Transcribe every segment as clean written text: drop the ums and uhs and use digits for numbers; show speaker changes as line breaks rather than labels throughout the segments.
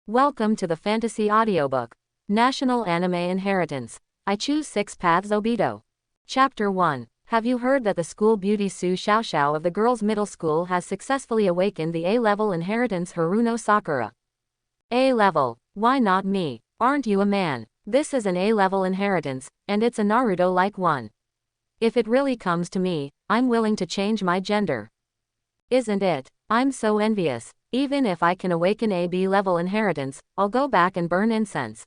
Welcome to the Fantasy Audiobook. National Anime Inheritance. I choose Six Paths Obito. Chapter 1. Have you heard that the school beauty Su Sha Sha of the girls' middle school has successfully awakened the A-level inheritance Haruno Sakura? A-level. Why not me? Aren't you a man? This is an A-level inheritance, and it's a Naruto-like one. If it really comes to me, I'm willing to change my gender. Isn't it? I'm so envious. Even if I can awaken a B-level inheritance, I'll go back and burn incense.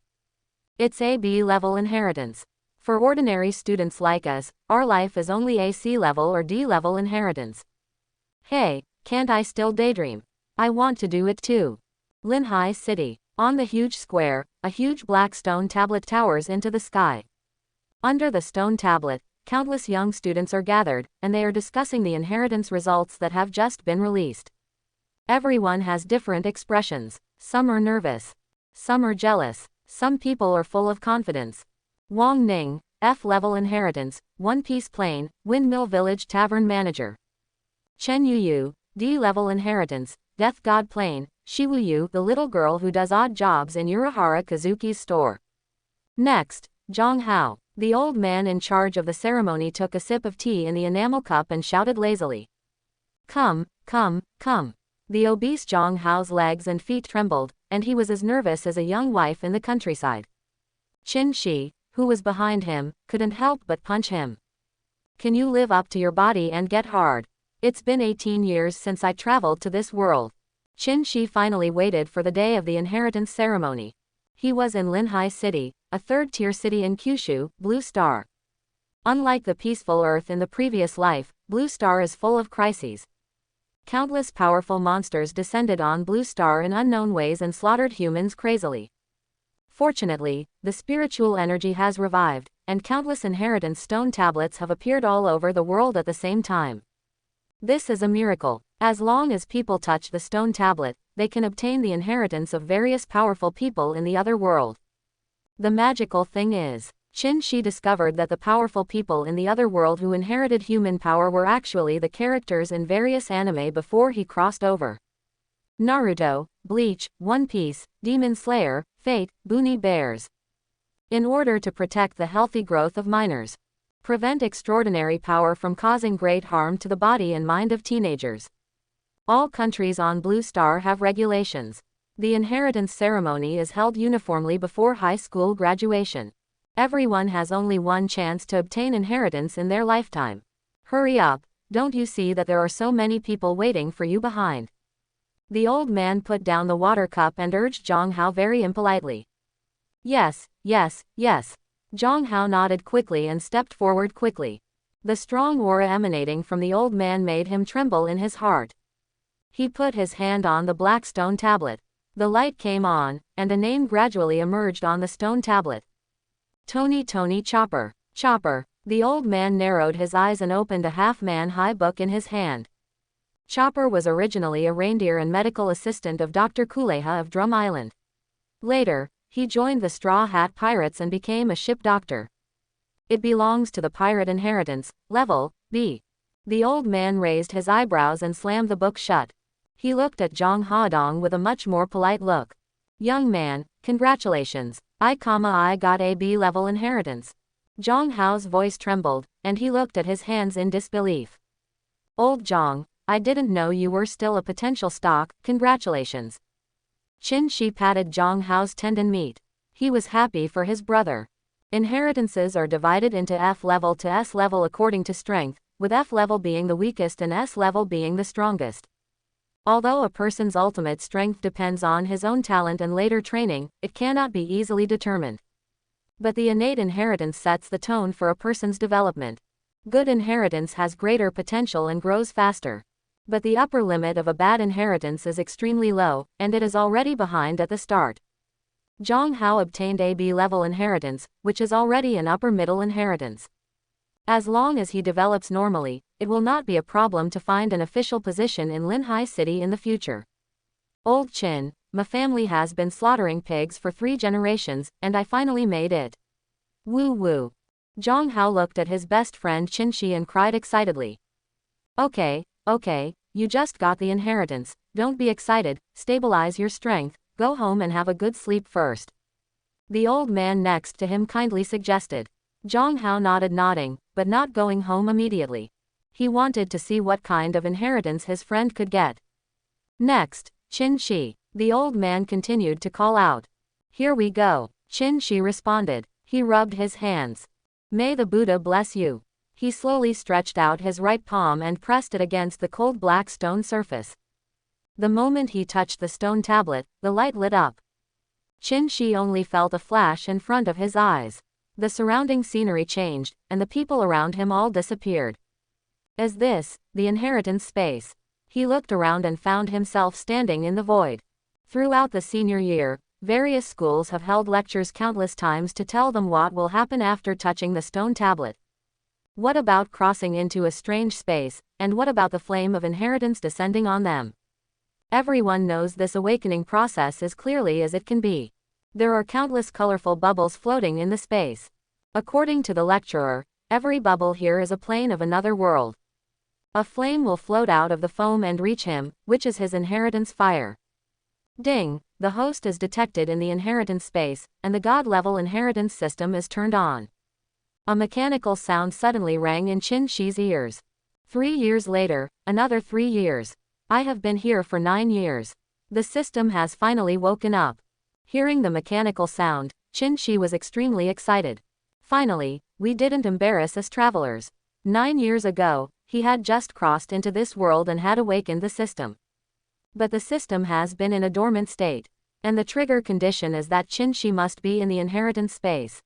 It's a B-level inheritance. For ordinary students like us, our life is only a C-level or D-level inheritance. Hey, can't I still daydream? I want to do it too. Lyn City. On the huge square, a huge black stone tablet towers into the sky. Under the stone tablet, countless young students are gathered, and they are discussing the inheritance results that have just been released. Everyone has different expressions. Some are nervous. Some are jealous. Some people are full of confidence. Wang Ning, F-level inheritance, One Piece Plain, Windmill Village Tavern Manager. Chen Yu, D-level inheritance, Death God Plain, Shiwuyu, the little girl who does odd jobs in Urahara Kazuki's store. Next, Zhang Hao, the old man in charge of the ceremony, took a sip of tea in the enamel cup and shouted lazily. Come, come, come. The obese Zhang Hao's legs and feet trembled, and he was as nervous as a young wife in the countryside. Chen Shi, who was behind him, couldn't help but punch him. Can you live up to your body and get hard? It's been 18 years since I traveled to this world. Chen Shi finally waited for the day of the inheritance ceremony. He was in Lyn City, a third-tier city in Kyushu, Blue Star. Unlike the peaceful Earth in the previous life, Blue Star is full of crises. Countless powerful monsters descended on Blue Star in unknown ways and slaughtered humans crazily. Fortunately, the spiritual energy has revived, and countless inheritance stone tablets have appeared all over the world at the same time. This is a miracle. As long as people touch the stone tablet, they can obtain the inheritance of various powerful people in the other world. The magical thing is, Chen Shi discovered that the powerful people in the other world who inherited human power were actually the characters in various anime before he crossed over. Naruto, Bleach, One Piece, Demon Slayer, Fate, Bunny Bears. In order to protect the healthy growth of minors, prevent extraordinary power from causing great harm to the body and mind of teenagers. All countries on Blue Star have regulations. The inheritance ceremony is held uniformly before high school graduation. Everyone has only one chance to obtain inheritance in their lifetime. Hurry up, don't you see that there are so many people waiting for you behind? The old man put down the water cup and urged Zhang Hao very impolitely. Yes, yes, yes. Zhang Hao nodded quickly and stepped forward quickly. The strong aura emanating from the old man made him tremble in his heart. He put his hand on the black stone tablet. The light came on, and a name gradually emerged on the stone tablet. Tony Chopper. Chopper. The old man narrowed his eyes and opened a half-man-high book in his hand. Chopper was originally a reindeer and medical assistant of Dr. Kuleha of Drum Island. Later, he joined the Straw Hat Pirates and became a ship doctor. It belongs to the pirate inheritance, level B. The old man raised his eyebrows and slammed the book shut. He looked at Zhang Haodong with a much more polite look. Young man, congratulations. I got a B-level inheritance. Zhang Hao's voice trembled, and he looked at his hands in disbelief. Old Zhang, I didn't know you were still a potential stock, congratulations. Chen Shi patted Zhang Hao's tendon meat. He was happy for his brother. Inheritances are divided into F-level to S-level according to strength, with F-level being the weakest and S-level being the strongest. Although a person's ultimate strength depends on his own talent and later training, it cannot be easily determined. But the innate inheritance sets the tone for a person's development. Good inheritance has greater potential and grows faster. But the upper limit of a bad inheritance is extremely low, and it is already behind at the start. Zhang Hao obtained a B-level inheritance, which is already an upper-middle inheritance. As long as he develops normally, it will not be a problem to find an official position in Lyn City in the future. Old Chin, my family has been slaughtering pigs for 3 generations, and I finally made it. Woo woo. Zhang Hao looked at his best friend Chen Shi and cried excitedly. Okay, you just got the inheritance, don't be excited, stabilize your strength, Go home and have a good sleep first. The old man next to him kindly suggested. Zhang Hao nodded, nodding, but not going home immediately. He wanted to see what kind of inheritance his friend could get. Next, Chen Shi. The old man continued to call out. Here we go. Chen Shi responded. He rubbed his hands. May the Buddha bless you. He slowly stretched out his right palm and pressed it against the cold black stone surface. The moment he touched the stone tablet, the light lit up. Chen Shi only felt a flash in front of his eyes. The surrounding scenery changed, and the people around him all disappeared. Is this the inheritance space? He looked around and found himself standing in the void. Throughout the senior year, various schools have held lectures countless times to tell them what will happen after touching the stone tablet. What about crossing into a strange space, and what about the flame of inheritance descending on them? Everyone knows this awakening process as clearly as it can be. There are countless colorful bubbles floating in the space. According to the lecturer, every bubble here is a plane of another world. A flame will float out of the foam and reach him, which is his inheritance fire. Ding, the host is detected in the inheritance space, and the God-level inheritance system is turned on. A mechanical sound suddenly rang in Chen Shi's ears. 3 years later, another 3 years. I have been here for 9 years. The system has finally woken up. Hearing the mechanical sound, Chen Shi was extremely excited. Finally, we didn't embarrass us travelers. 9 years ago, he had just crossed into this world and had awakened the system. But the system has been in a dormant state. And the trigger condition is that Chen Shi must be in the inheritance space.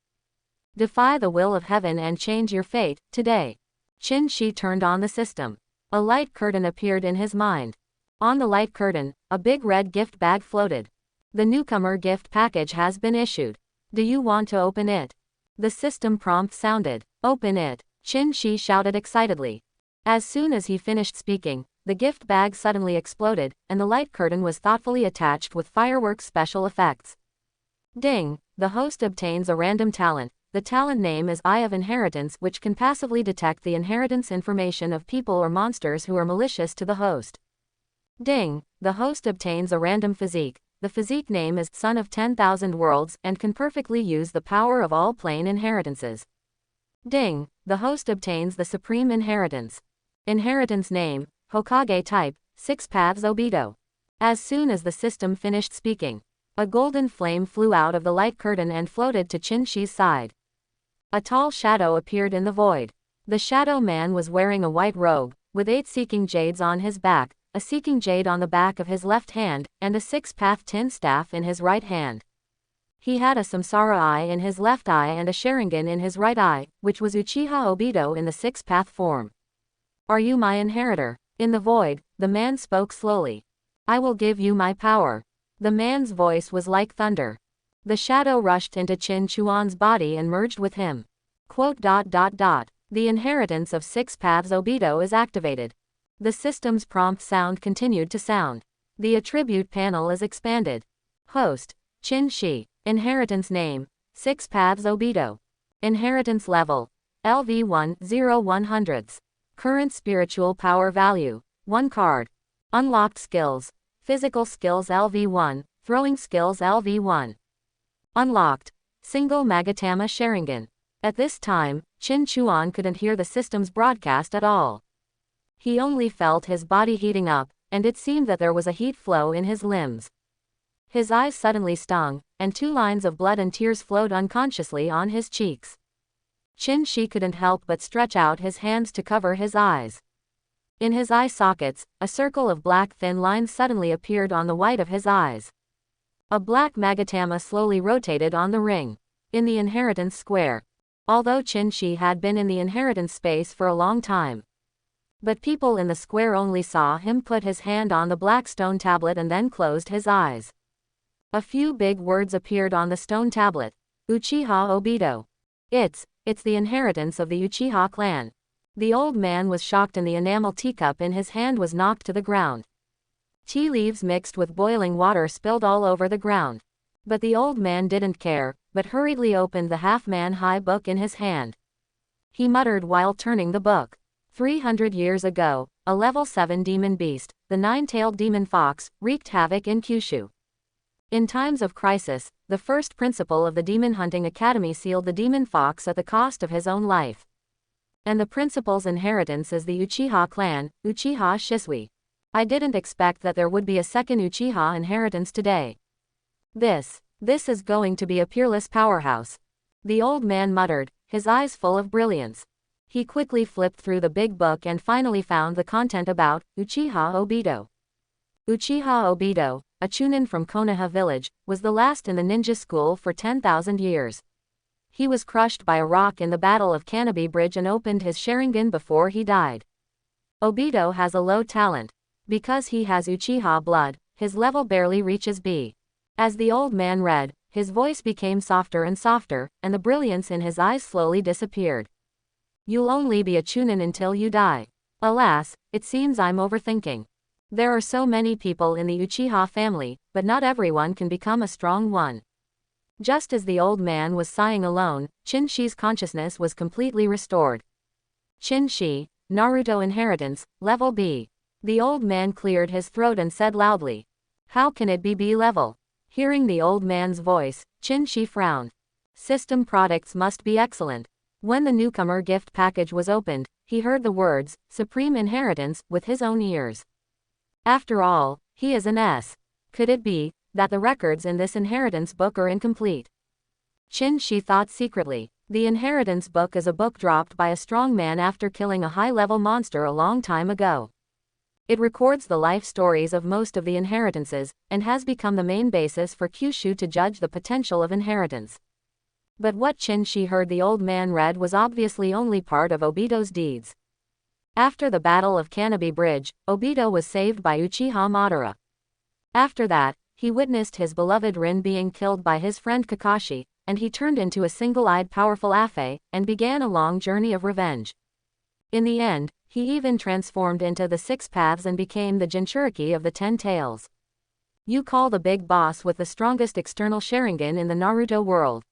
Defy the will of heaven and change your fate, today. Chen Shi turned on the system. A light curtain appeared in his mind. On the light curtain, a big red gift bag floated. The newcomer gift package has been issued. Do you want to open it? The system prompt sounded. Open it, Chen Shi shouted excitedly. As soon as he finished speaking, the gift bag suddenly exploded, and the light curtain was thoughtfully attached with fireworks special effects. Ding, the host obtains a random talent. The talent name is Eye of Inheritance, which can passively detect the inheritance information of people or monsters who are malicious to the host. Ding, the host obtains a random physique. The physique name is Son of 10,000 Worlds and can perfectly use the power of all plane inheritances. Ding, the host obtains the Supreme Inheritance. Inheritance name, Hokage type, Six Paths Obito. As soon as the system finished speaking, a golden flame flew out of the light curtain and floated to Chen Shi's side. A tall shadow appeared in the void. The shadow man was wearing a white robe, with 8 seeking jades on his back, a seeking jade on the back of his left hand, and a six-path tin staff in his right hand. He had a samsara eye in his left eye and a sharingan in his right eye, which was Uchiha Obito in the six-path form. Are you my inheritor? In the void, the man spoke slowly. I will give you my power. The man's voice was like thunder. The shadow rushed into Qin Chuan's body and merged with him. The inheritance of Six Paths Obito is activated. The system's prompt sound continued to sound. The attribute panel is expanded. Host, Chen Shi. Inheritance name, Six Paths Obito. Inheritance level, LV1 0/100. Current spiritual power value, 1 card. Unlocked skills, physical skills LV1, throwing skills LV1. Unlocked, single Magatama Sharingan. At this time, Qin Chuan couldn't hear the system's broadcast at all. He only felt his body heating up, and it seemed that there was a heat flow in his limbs. His eyes suddenly stung, and 2 lines of blood and tears flowed unconsciously on his cheeks. Chen Shi couldn't help but stretch out his hands to cover his eyes. In his eye sockets, a circle of black thin lines suddenly appeared on the white of his eyes. A black Magatama slowly rotated on the ring. In the inheritance square. Although Chen Shi had been in the inheritance space for a long time. But people in the square only saw him put his hand on the black stone tablet and then closed his eyes. A few big words appeared on the stone tablet. Uchiha Obito. It's the inheritance of the Uchiha clan. The old man was shocked and the enamel teacup in his hand was knocked to the ground. Tea leaves mixed with boiling water spilled all over the ground. But the old man didn't care, but hurriedly opened the half-man-high book in his hand. He muttered while turning the book. 300 years ago, a level 7 demon beast, the 9-tailed demon fox, wreaked havoc in Kyushu. In times of crisis, the first principal of the Demon Hunting Academy sealed the Demon Fox at the cost of his own life. And the principal's inheritance is the Uchiha clan, Uchiha Shisui. I didn't expect that there would be a second Uchiha inheritance today. This is going to be a peerless powerhouse. The old man muttered, his eyes full of brilliance. He quickly flipped through the big book and finally found the content about Uchiha Obito. Uchiha Obito, a chunin from Konoha village, was the last in the ninja school for 10,000 years. He was crushed by a rock in the Battle of Cannabis Bridge and opened his sharingan before he died. Obito has a low talent. Because he has Uchiha blood, his level barely reaches B. As the old man read, his voice became softer and softer, and the brilliance in his eyes slowly disappeared. You'll only be a chunin until you die. Alas, it seems I'm overthinking. There are so many people in the Uchiha family, but not everyone can become a strong one. Just as the old man was sighing alone, Chen Shi's consciousness was completely restored. Chen Shi, Naruto inheritance, level B. The old man cleared his throat and said loudly, "How can it be B level?" Hearing the old man's voice, Chen Shi frowned. System products must be excellent. When the newcomer gift package was opened, he heard the words, "Supreme Inheritance," with his own ears. After all, he is an S. Could it be that the records in this inheritance book are incomplete? Chen Shi thought secretly. The inheritance book is a book dropped by a strong man after killing a high-level monster a long time ago. It records the life stories of most of the inheritances, and has become the main basis for Kyushu to judge the potential of inheritance. But what Chen Shi heard the old man read was obviously only part of Obito's deeds. After the Battle of Cannabis Bridge, Obito was saved by Uchiha Madara. After that, he witnessed his beloved Rin being killed by his friend Kakashi, and he turned into a single-eyed powerful Afe, and began a long journey of revenge. In the end, he even transformed into the Six Paths and became the Jinchuriki of the 10 Tails. You call the big boss with the strongest external sharingan in the Naruto world.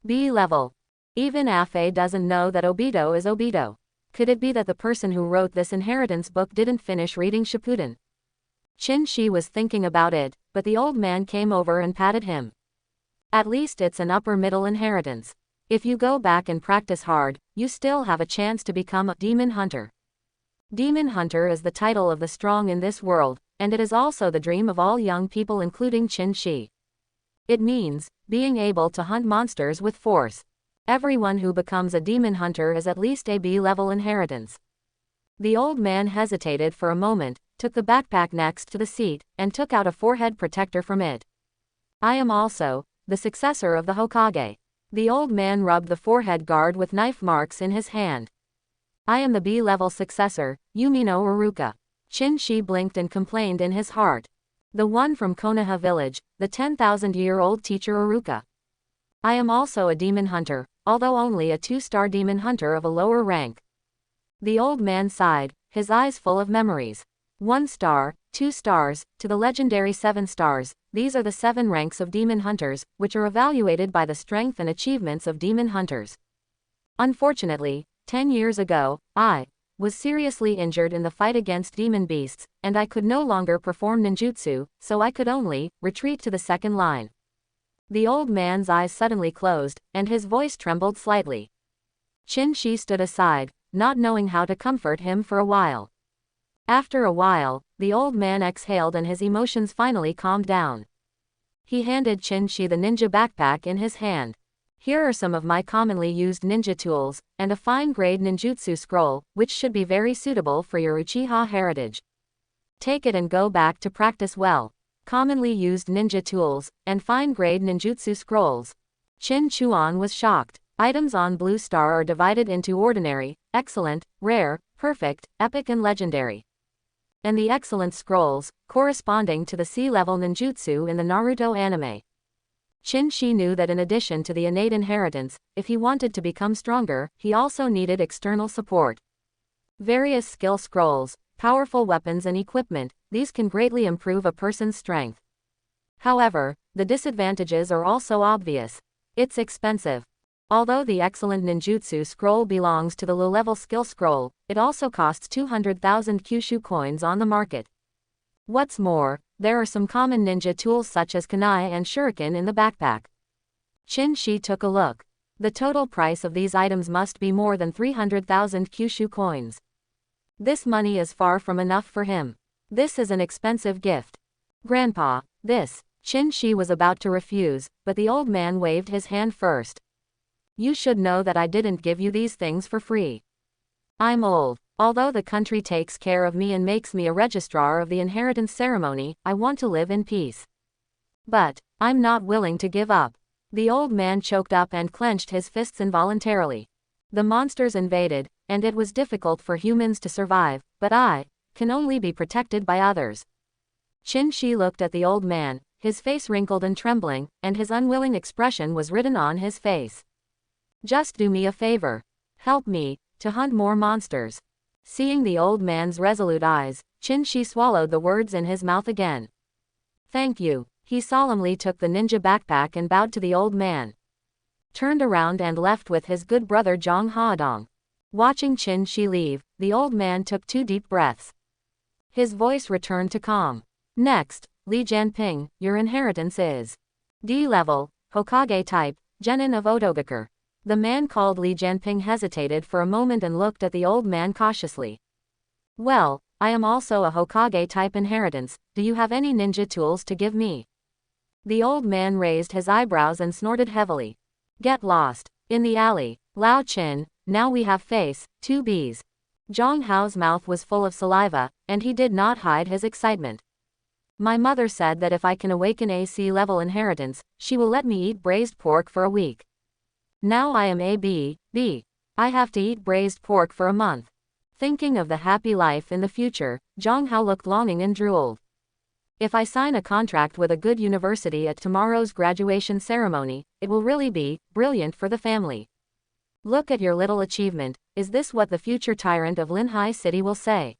B level. Even Afe doesn't know that Obito is Obito. Could it be that the person who wrote this inheritance book didn't finish reading Shippuden? Chen Shi was thinking about it, but the old man came over and patted him. At least it's an upper middle inheritance. If you go back and practice hard, you still have a chance to become a demon hunter. Demon hunter is the title of the strong in this world, and it is also the dream of all young people including Chen Shi. It means being able to hunt monsters with force. Everyone who becomes a demon hunter is at least a B-level inheritance. The old man hesitated for a moment, took the backpack next to the seat, and took out a forehead protector from it. I am also the successor of the Hokage. The old man rubbed the forehead guard with knife marks in his hand. I am the B-level successor, Yumi no Iruka. Chen Shi blinked and complained in his heart. The one from Konoha village, the 10,000-year-old teacher Iruka. I am also a demon hunter, although only a 2-star demon hunter of a lower rank. The old man sighed, his eyes full of memories. 1 star, 2 stars, to the legendary 7 stars, these are the 7 ranks of demon hunters, which are evaluated by the strength and achievements of demon hunters. Unfortunately, 10 years ago, I was seriously injured in the fight against demon beasts, and I could no longer perform ninjutsu, so I could only retreat to the second line. The old man's eyes suddenly closed, and his voice trembled slightly. Chen Shi stood aside, not knowing how to comfort him for a while. After a while, the old man exhaled and his emotions finally calmed down. He handed Chen Shi the ninja backpack in his hand. Here are some of my commonly used ninja tools, and a fine-grade ninjutsu scroll, which should be very suitable for your Uchiha heritage. Take it and go back to practice well. Commonly used ninja tools, and fine-grade ninjutsu scrolls. Chen Chuan was shocked. Items on Blue Star are divided into ordinary, excellent, rare, perfect, epic and legendary. And the excellent scrolls, corresponding to the C-level ninjutsu in the Naruto anime. Chen Shi knew that in addition to the innate inheritance, if he wanted to become stronger, he also needed external support. Various skill scrolls, powerful weapons and equipment, these can greatly improve a person's strength. However, the disadvantages are also obvious. It's expensive. Although the excellent ninjutsu scroll belongs to the low-level skill scroll, it also costs 200,000 Kyushu coins on the market. What's more, there are some common ninja tools such as kunai and shuriken in the backpack. Chen Shi took a look. The total price of these items must be more than 300,000 Kyushu coins. This money is far from enough for him. This is an expensive gift. Grandpa, this. Chen Shi was about to refuse, but the old man waved his hand first. You should know that I didn't give you these things for free. I'm old. Although the country takes care of me and makes me a registrar of the inheritance ceremony, I want to live in peace. But I'm not willing to give up. The old man choked up and clenched his fists involuntarily. The monsters invaded, and it was difficult for humans to survive, but I can only be protected by others. Chen Shi looked at the old man, his face wrinkled and trembling, and his unwilling expression was written on his face. Just do me a favor. Help me to hunt more monsters. Seeing the old man's resolute eyes, Chen Shi swallowed the words in his mouth again. Thank you. He solemnly took the ninja backpack and bowed to the old man. Turned around and left with his good brother Zhang Haodong. Watching Chen Shi leave, the old man took 2 deep breaths. His voice returned to calm. Next, Li Jianping, your inheritance is D level, Hokage type, genin of Audiobook. The man called Li Jianping hesitated for a moment and looked at the old man cautiously. Well, I am also a Hokage type inheritance, do you have any ninja tools to give me? The old man raised his eyebrows and snorted heavily. Get lost. In the alley. Lao Chin, now we have face, 2 Bs. Zhang Hao's mouth was full of saliva, and he did not hide his excitement. My mother said that if I can awaken AC level inheritance, she will let me eat braised pork for a week. Now I am B. I have to eat braised pork for a month. Thinking of the happy life in the future, Zhang Hao looked longing and drooled. If I sign a contract with a good university at tomorrow's graduation ceremony, it will really be brilliant for the family. Look at your little achievement, is this what the future tyrant of Linhai City will say?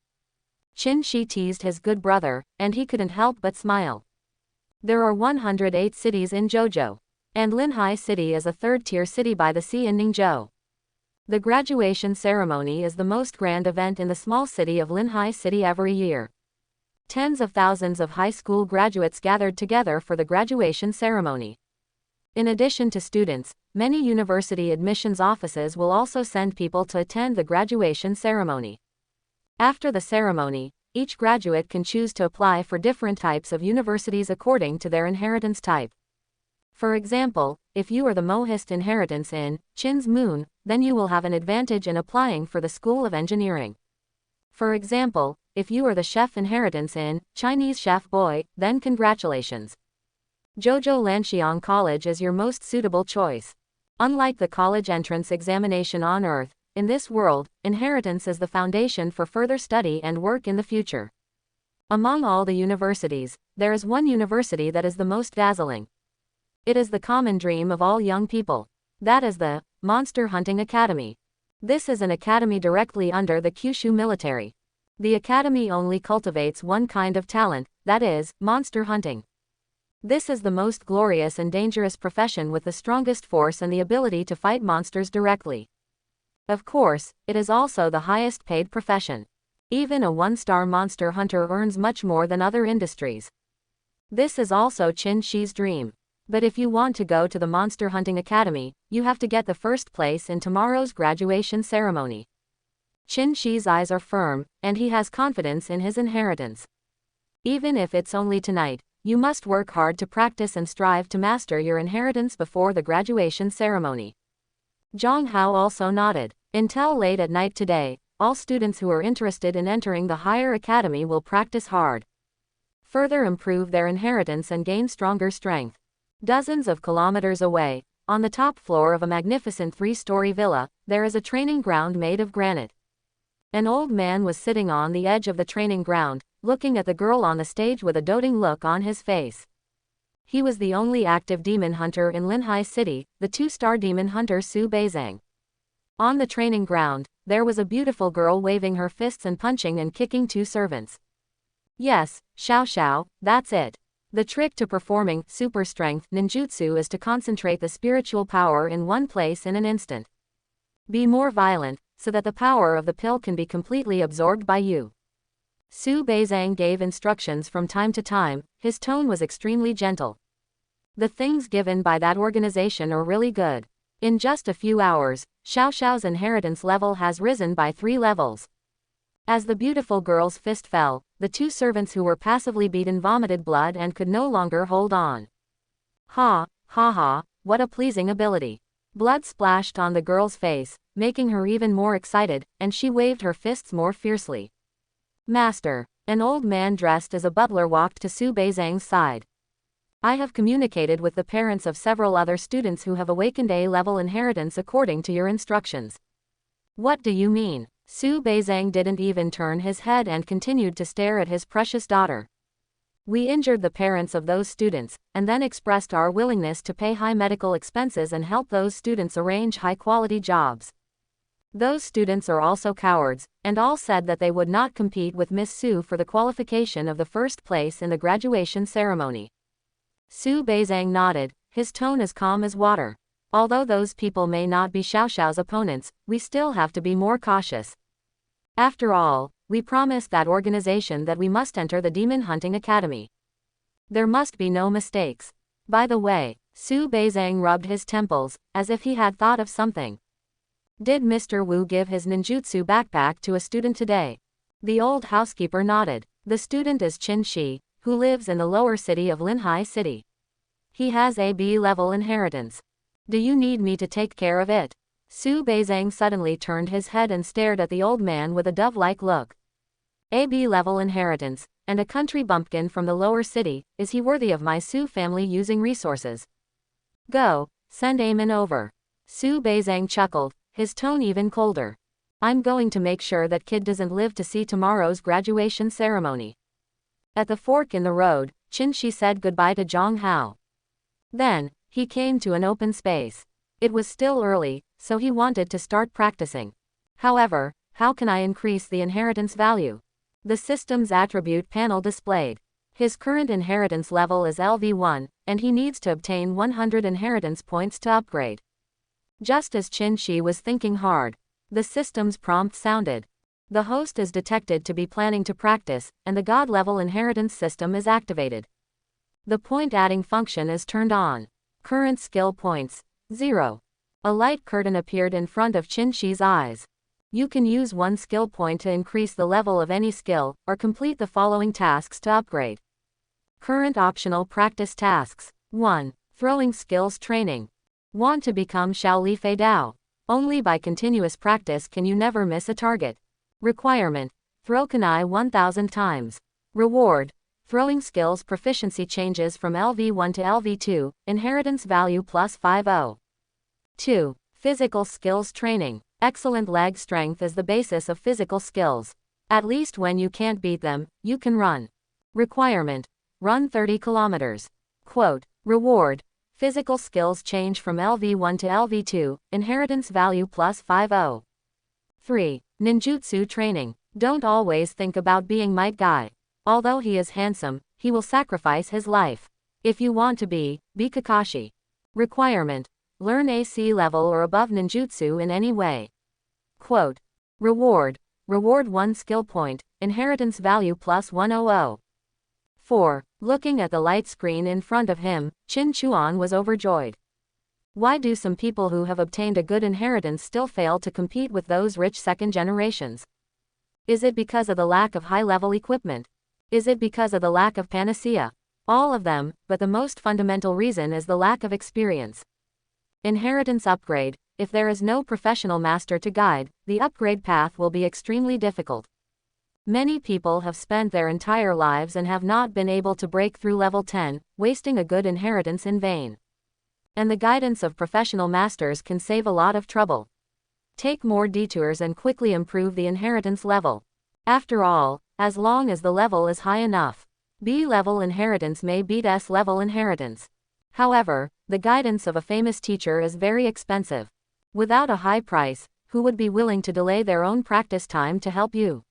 Chen Shi teased his good brother, and he couldn't help but smile. There are 108 cities in Zhouzhou, and Linhai City is a 3rd-tier city by the sea in Ningzhou. The graduation ceremony is the most grand event in the small city of Linhai City every year. Tens of thousands of high school graduates gathered together for the graduation ceremony. In addition to students, many university admissions offices will also send people to attend the graduation ceremony. After the ceremony, each graduate can choose to apply for different types of universities according to their inheritance type. For example, if you are the Mohist inheritance in Qin's Moon, then you will have an advantage in applying for the School of Engineering. For example, if you are the chef inheritance in Chinese Chef Boy, then congratulations. Zhouzhou Lanxiang College is your most suitable choice. Unlike the college entrance examination on Earth, in this world, inheritance is the foundation for further study and work in the future. Among all the universities, there is one university that is the most dazzling. It is the common dream of all young people. That is the Monster Hunting Academy. This is an academy directly under the Kyushu military. The academy only cultivates one kind of talent, that is, monster hunting. This is the most glorious and dangerous profession with the strongest force and the ability to fight monsters directly. Of course, it is also the highest paid profession. Even a 1-star monster hunter earns much more than other industries. This is also Chen Shi's dream. But if you want to go to the Monster Hunting Academy, you have to get the first place in tomorrow's graduation ceremony. Chen Shi's eyes are firm, and he has confidence in his inheritance. Even if it's only tonight, you must work hard to practice and strive to master your inheritance before the graduation ceremony. Zhang Hao also nodded. Until late at night today, all students who are interested in entering the higher academy will practice hard. Further improve their inheritance and gain stronger strength. Dozens of kilometers away, on the top floor of a magnificent 3-story villa, there is a training ground made of granite. An old man was sitting on the edge of the training ground, looking at the girl on the stage with a doting look on his face. He was the only active demon hunter in Linhai City, the 2-star demon hunter Su Bzang. On the training ground, there was a beautiful girl waving her fists and punching and kicking 2 servants. Yes, Xiao, that's it. The trick to performing super strength ninjutsu is to concentrate the spiritual power in one place in an instant. Be more violent, so that the power of the pill can be completely absorbed by you. Su Bzang gave instructions from time to time, his tone was extremely gentle. The things given by that organization are really good. In just a few hours, Xiao Xiao's inheritance level has risen by 3 levels. As the beautiful girl's fist fell, the 2 servants who were passively beaten vomited blood and could no longer hold on. Ha, ha ha, what a pleasing ability. Blood splashed on the girl's face, making her even more excited, and she waved her fists more fiercely. Master, an old man dressed as a butler walked to Su Bzang's side. I have communicated with the parents of several other students who have awakened A-level inheritance according to your instructions. What do you mean? Su Bzang didn't even turn his head and continued to stare at his precious daughter. We injured the parents of those students, and then expressed our willingness to pay high medical expenses and help those students arrange high-quality jobs. Those students are also cowards, and all said that they would not compete with Miss Su for the qualification of the first place in the graduation ceremony. Su Bzang nodded, his tone as calm as water. Although those people may not be Xiao Xiao's opponents, we still have to be more cautious. After all, we promised that organization that we must enter the Demon Hunting Academy. There must be no mistakes. By the way, Su Bzang rubbed his temples, as if he had thought of something. Did Mr. Wu give his ninjutsu backpack to a student today? The old housekeeper nodded. The student is Chen Shi, who lives in the lower city of Linhai City. He has a B-level inheritance. Do you need me to take care of it? Su Bzang suddenly turned his head and stared at the old man with a dove-like look. A B-level inheritance, and a country bumpkin from the lower city, is he worthy of my Su family using resources? Go, send Aemon over. Su Bzang chuckled, his tone even colder. I'm going to make sure that kid doesn't live to see tomorrow's graduation ceremony. At the fork in the road, Chen Shi said goodbye to Zhang Hao. Then, he came to an open space. It was still early, so he wanted to start practicing. However, how can I increase the inheritance value? The system's attribute panel displayed. His current inheritance level is LV1, and he needs to obtain 100 inheritance points to upgrade. Just as Chen Shi was thinking hard, the system's prompt sounded. The host is detected to be planning to practice, and the God-level inheritance system is activated. The point-adding function is turned on. Current skill points, 0. A light curtain appeared in front of Chen Shi's eyes. You can use 1 skill point to increase the level of any skill, or complete the following tasks to upgrade. Current optional practice tasks. 1. Throwing skills training. Want to become Shaoli Fei Dao? Only by continuous practice can you never miss a target. Requirement. Throw kunai 1000 times. Reward. Throwing skills proficiency changes from LV1 to LV2, inheritance value plus 50. 2. Physical skills training. Excellent leg strength is the basis of physical skills. At least when you can't beat them, you can run. Requirement. Run 30 kilometers. Quote. Reward. Physical skills change from LV1 to LV2, inheritance value plus 50. 3. Ninjutsu training. Don't always think about being Might Guy. Although he is handsome, he will sacrifice his life. If you want to be Kakashi. Requirement. Learn AC level or above ninjutsu in any way. Quote. Reward. Reward 1 skill point, inheritance value plus 100. 4. Looking at the light screen in front of him, Qin Chuan was overjoyed. Why do some people who have obtained a good inheritance still fail to compete with those rich second generations? Is it because of the lack of high-level equipment? Is it because of the lack of panacea? All of them, but the most fundamental reason is the lack of experience. Inheritance upgrade. If there is no professional master to guide, the upgrade path will be extremely difficult. Many people have spent their entire lives and have not been able to break through level 10, wasting a good inheritance in vain. And the guidance of professional masters can save a lot of trouble. Take more detours and quickly improve the inheritance level. After all, as long as the level is high enough, B-level inheritance may beat S-level inheritance. However, the guidance of a famous teacher is very expensive. Without a high price, who would be willing to delay their own practice time to help you?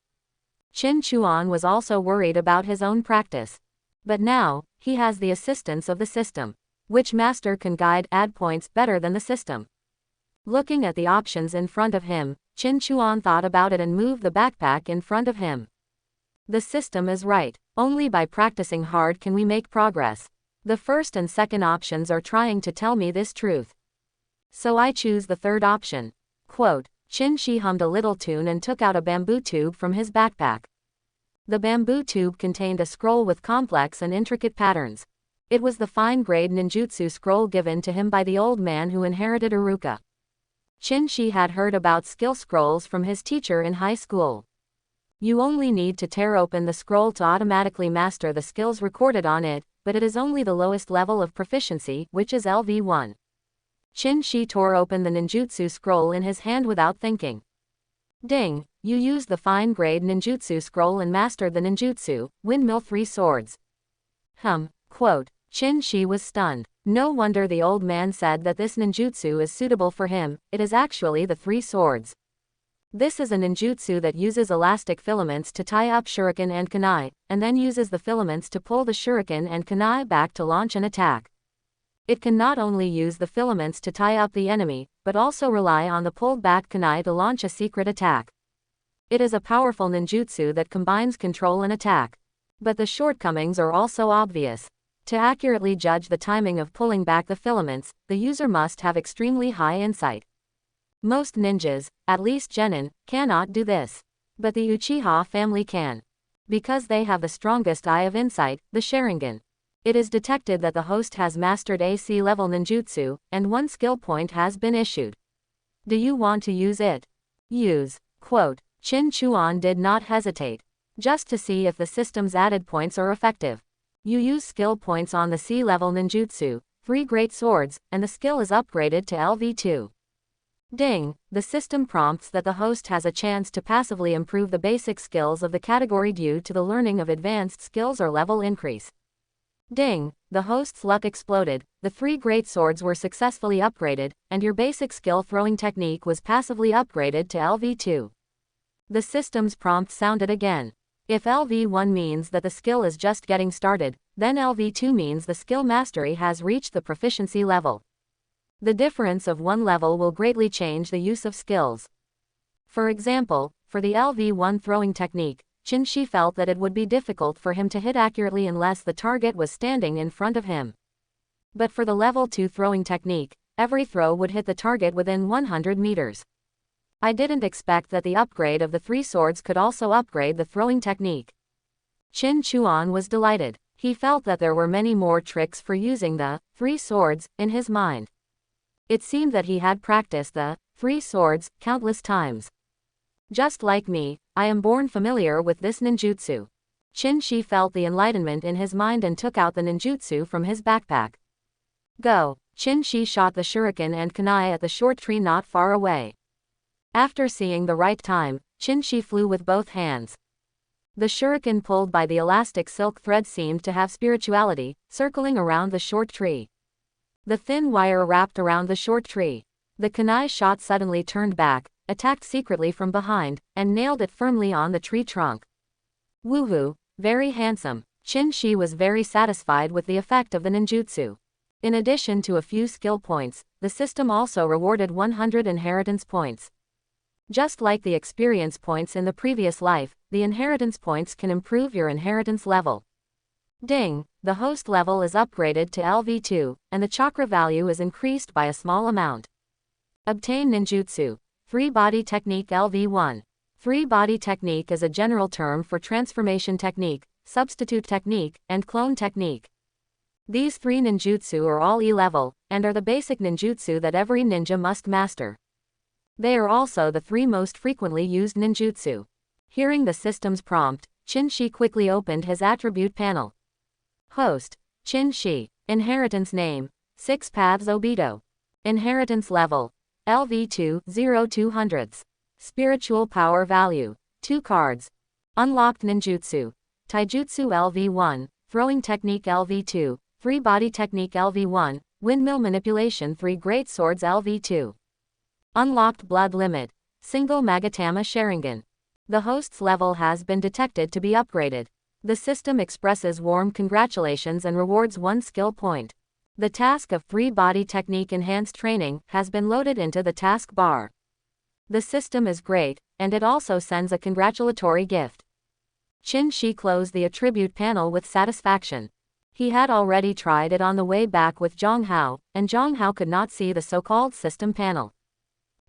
Qin Chuan was also worried about his own practice. But now, he has the assistance of the system. Which master can guide add points better than the system? Looking at the options in front of him, Qin Chuan thought about it and moved the backpack in front of him. The system is right. Only by practicing hard can we make progress. The first and second options are trying to tell me this truth. So I choose the third option. Quote, Chen Shi hummed a little tune and took out a bamboo tube from his backpack. The bamboo tube contained a scroll with complex and intricate patterns. It was the fine-grade ninjutsu scroll given to him by the old man who inherited Iruka. Chen Shi had heard about skill scrolls from his teacher in high school. You only need to tear open the scroll to automatically master the skills recorded on it, but it is only the lowest level of proficiency, which is LV1. Chen Shi tore open the ninjutsu scroll in his hand without thinking. Ding, you used the fine-grade ninjutsu scroll and mastered the ninjutsu, windmill 3 swords. Quote, Chen Shi was stunned. No wonder the old man said that this ninjutsu is suitable for him, it is actually the 3 swords. This is a ninjutsu that uses elastic filaments to tie up shuriken and kunai, and then uses the filaments to pull the shuriken and kunai back to launch an attack. It can not only use the filaments to tie up the enemy, but also rely on the pulled back kunai to launch a secret attack. It is a powerful ninjutsu that combines control and attack. But the shortcomings are also obvious. To accurately judge the timing of pulling back the filaments, the user must have extremely high insight. Most ninjas, at least genin, cannot do this. But the Uchiha family can. Because they have the strongest eye of insight, the sharingan. It is detected that the host has mastered AC level ninjutsu, and 1 skill point has been issued. Do you want to use it? Use. Quote, Qin Chuan did not hesitate. Just to see if the system's added points are effective. You use skill points on the C level ninjutsu, 3 great swords, and the skill is upgraded to LV2. Ding, the system prompts that the host has a chance to passively improve the basic skills of the category due to the learning of advanced skills or level increase. Ding, the host's luck exploded, the 3 great swords were successfully upgraded, and your basic skill throwing technique was passively upgraded to LV2. The system's prompt sounded again. If LV1 means that the skill is just getting started, then LV2 means the skill mastery has reached the proficiency level. The difference of 1 level will greatly change the use of skills. For example, for the LV1 throwing technique, Chen Shi felt that it would be difficult for him to hit accurately unless the target was standing in front of him. But for the level 2 throwing technique, every throw would hit the target within 100 meters. I didn't expect that the upgrade of the 3 swords could also upgrade the throwing technique. Qin Chuan was delighted. He felt that there were many more tricks for using the 3 swords in his mind. It seemed that he had practiced the 3 swords countless times. Just like me, I am born familiar with this ninjutsu. Chen Shi felt the enlightenment in his mind and took out the ninjutsu from his backpack. Go! Chen Shi shot the shuriken and kunai at the short tree not far away. After seeing the right time, Chen Shi flew with both hands. The shuriken pulled by the elastic silk thread seemed to have spirituality, circling around the short tree. The thin wire wrapped around the short tree. The kunai shot suddenly turned back, attacked secretly from behind, and nailed it firmly on the tree trunk. Woohoo, very handsome. Chen Shi was very satisfied with the effect of the ninjutsu. In addition to a few skill points, the system also rewarded 100 inheritance points. Just like the experience points in the previous life, the inheritance points can improve your inheritance level. Ding, the host level is upgraded to LV2, and the chakra value is increased by a small amount. Obtain ninjutsu. 3-body technique LV1. 3-body technique is a general term for transformation technique, substitute technique, and clone technique. These 3 ninjutsu are all E-level, and are the basic ninjutsu that every ninja must master. They are also the 3 most frequently used ninjutsu. Hearing the system's prompt, Chen Shi quickly opened his attribute panel. Host, Chen Shi. Inheritance name, Six Paths Obito. Inheritance level, LV2, 0-200s. Spiritual power value, 2 cards. Unlocked ninjutsu. Taijutsu LV1, throwing technique LV2, 3-body technique LV1, windmill manipulation 3 great swords LV2. Unlocked blood limit, single Magatama Sharingan. The host's level has been detected to be upgraded. The system expresses warm congratulations and rewards 1 skill point. The task of 3-body technique enhanced training has been loaded into the task bar. The system is great, and it also sends a congratulatory gift. Chen Shi closed the attribute panel with satisfaction. He had already tried it on the way back with Zhang Hao, and Zhang Hao could not see the so-called system panel.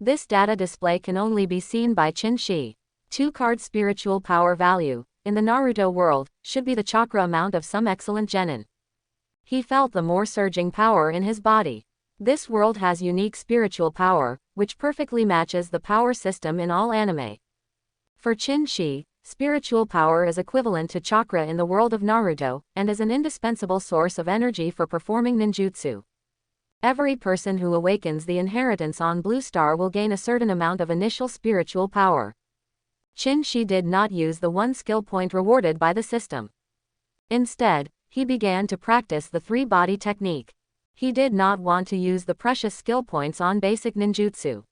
This data display can only be seen by Chen Shi. 2-card spiritual power value, in the Naruto world, should be the chakra amount of some excellent genin. He felt the more surging power in his body. This world has unique spiritual power, which perfectly matches the power system in all anime. For Chen Shi, spiritual power is equivalent to chakra in the world of Naruto, and is an indispensable source of energy for performing ninjutsu. Every person who awakens the inheritance on Blue Star will gain a certain amount of initial spiritual power. Chen Shi did not use the one skill point rewarded by the system. Instead, he began to practice the 3-body technique. He did not want to use the precious skill points on basic ninjutsu.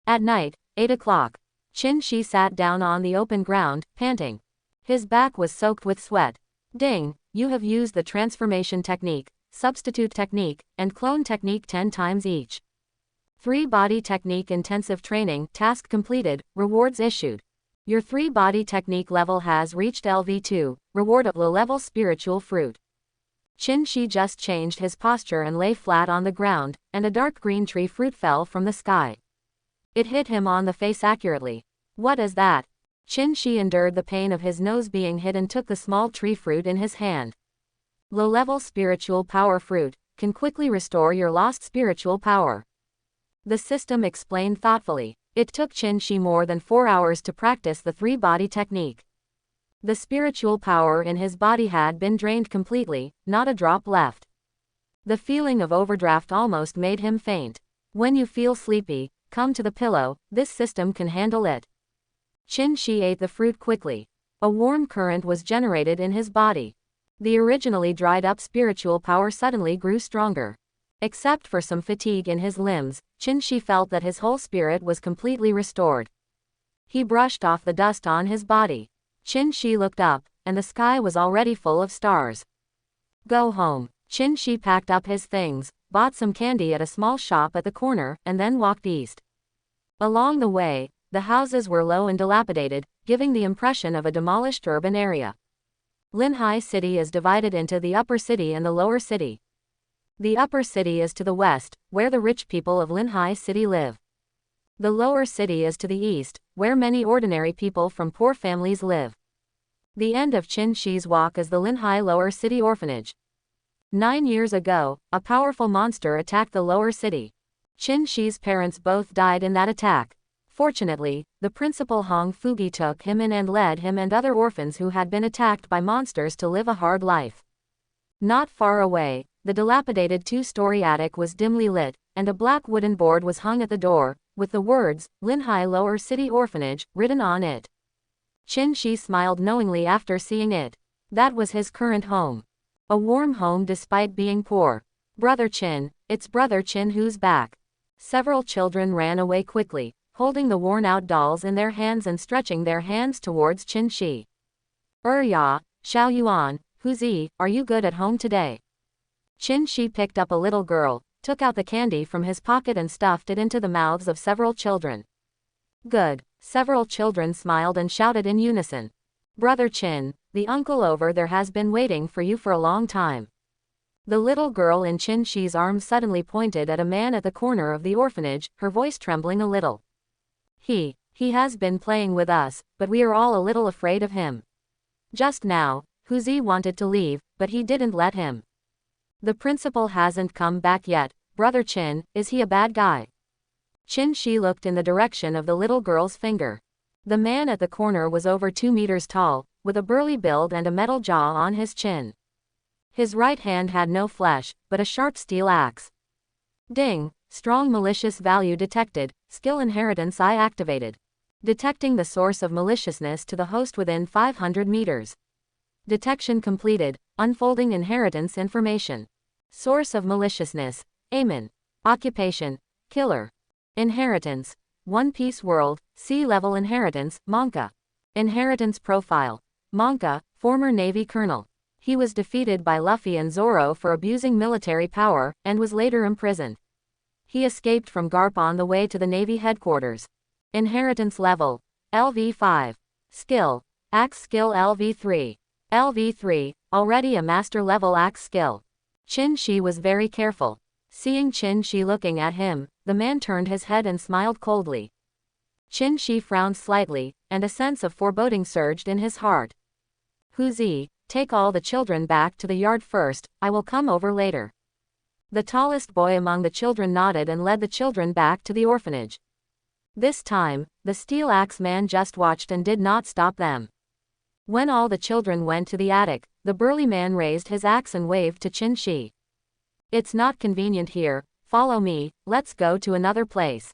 At night, 8 o'clock, Chen Shi sat down on the open ground, panting. His back was soaked with sweat. Ding, you have used the transformation technique, substitute technique, and clone technique 10 times each. 3-body technique intensive training, task completed, rewards issued. Your 3-body technique level has reached LV2, reward of low-level spiritual fruit. Chen Shi just changed his posture and lay flat on the ground, and a dark green tree fruit fell from the sky. It hit him on the face accurately. What is that? Chen Shi endured the pain of his nose being hit and took the small tree fruit in his hand. Low-level spiritual power fruit can quickly restore your lost spiritual power. The system explained thoughtfully. It took Chen Shi more than 4 hours to practice the 3-body technique. The spiritual power in his body had been drained completely, not a drop left. The feeling of overdraft almost made him faint. When you feel sleepy, come to the pillow, this system can handle it. Chen Shi ate the fruit quickly. A warm current was generated in his body. The originally dried up spiritual power suddenly grew stronger. Except for some fatigue in his limbs, Chen Shi felt that his whole spirit was completely restored. He brushed off the dust on his body. Chen Shi looked up, and the sky was already full of stars. Go home. Chen Shi packed up his things, bought some candy at a small shop at the corner, and then walked east. Along the way, the houses were low and dilapidated, giving the impression of a demolished urban area. Linhai City is divided into the upper city and the lower city. The upper city is to the west, where the rich people of Linhai City live. The lower city is to the east, where many ordinary people from poor families live. The end of Chen Shi's walk is the Linhai Lower City Orphanage. 9 years ago, a powerful monster attacked the lower city. Chen Shi's parents both died in that attack. Fortunately, the principal Hong Fugi took him in and led him and other orphans who had been attacked by monsters to live a hard life. Not far away, the dilapidated 2-story attic was dimly lit, and a black wooden board was hung at the door, with the words, Linhai Lower City Orphanage, written on it. Chen Shi smiled knowingly after seeing it. That was his current home. A warm home despite being poor. Brother Chen, it's Brother Chen who's back. Several children ran away quickly, holding the worn-out dolls in their hands and stretching their hands towards Chen Shi. Ya, Xiao Yuan, Huzi, are you good at home today? Chen Shi picked up a little girl, took out the candy from his pocket and stuffed it into the mouths of several children. Good. Several children smiled and shouted in unison. Brother Chen, the uncle over there has been waiting for you for a long time. The little girl in Chen Shi's arms suddenly pointed at a man at the corner of the orphanage, her voice trembling a little. He has been playing with us, but we are all a little afraid of him. Just now, Huzi wanted to leave, but he didn't let him. The principal hasn't come back yet. Brother Chen, is he a bad guy? Chen Shi looked in the direction of the little girl's finger. The man at the corner was over 2 meters tall, with a burly build and a metal jaw on his chin. His right hand had no flesh, but a sharp steel axe. Ding, strong malicious value detected, skill inheritance I activated. Detecting the source of maliciousness to the host within 500 meters. Detection completed, unfolding inheritance information. Source of maliciousness, Amen. Occupation, killer. Inheritance, One Piece World, Sea-level inheritance, Monka. Inheritance profile, Monka, former Navy colonel. He was defeated by Luffy and Zoro for abusing military power, and was later imprisoned. He escaped from Garp on the way to the Navy headquarters. Inheritance level, LV5. Skill, Axe skill LV3. LV3, already a master level axe skill. Chen Shi was very careful. Seeing Chen Shi looking at him, the man turned his head and smiled coldly. Chen Shi frowned slightly, and a sense of foreboding surged in his heart. Huzi, take all the children back to the yard first, I will come over later. The tallest boy among the children nodded and led the children back to the orphanage. This time, the steel axe man just watched and did not stop them. When all the children went to the attic, the burly man raised his axe and waved to Chen Shi. It's not convenient here, follow me, let's go to another place.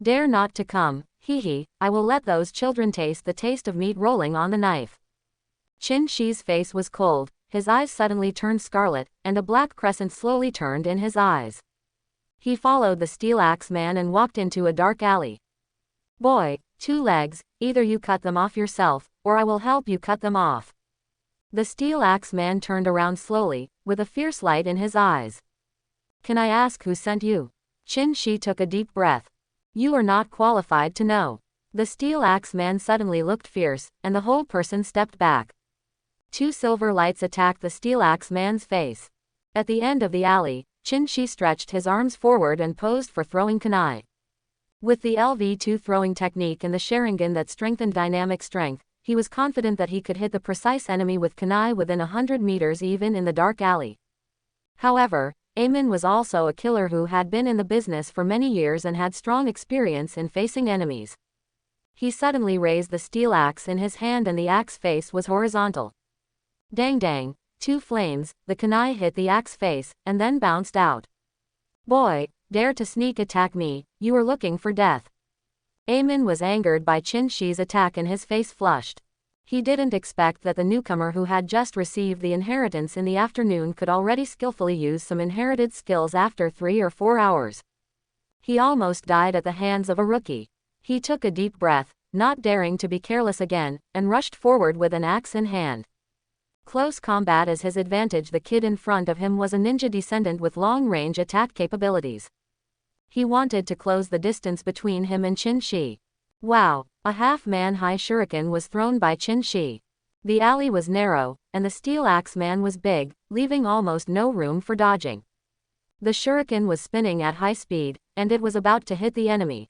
Dare not to come, hee, I will let those children taste the taste of meat rolling on the knife. Chen Shi's face was cold, his eyes suddenly turned scarlet, and a black crescent slowly turned in his eyes. He followed the steel axe man and walked into a dark alley. Boy, 2 legs, either you cut them off yourself, or I will help you cut them off. The steel axe man turned around slowly, with a fierce light in his eyes. Can I ask who sent you? Chen Shi took a deep breath. You are not qualified to know. The steel axe man suddenly looked fierce, and the whole person stepped back. 2 silver lights attacked the steel axe man's face. At the end of the alley, Chen Shi stretched his arms forward and posed for throwing kunai. With the LV2 throwing technique and the sharingan that strengthened dynamic strength, he was confident that he could hit the precise enemy with kunai within 100 meters even in the dark alley. However, Amin was also a killer who had been in the business for many years and had strong experience in facing enemies. He suddenly raised the steel axe in his hand and the axe face was horizontal. Dang dang, 2 flames, the kunai hit the axe face, and then bounced out. Boy, dare to sneak attack me, you are looking for death. Amin was angered by Chen Shi's attack and his face flushed. He didn't expect that the newcomer who had just received the inheritance in the afternoon could already skillfully use some inherited skills after 3 or 4 hours. He almost died at the hands of a rookie. He took a deep breath, not daring to be careless again, and rushed forward with an axe in hand. Close combat is his advantage. The kid in front of him was a ninja descendant with long-range attack capabilities. He wanted to close the distance between him and Chen Shi. Wow, a half-man-high shuriken was thrown by Chen Shi. The alley was narrow, and the steel axe man was big, leaving almost no room for dodging. The shuriken was spinning at high speed, and it was about to hit the enemy.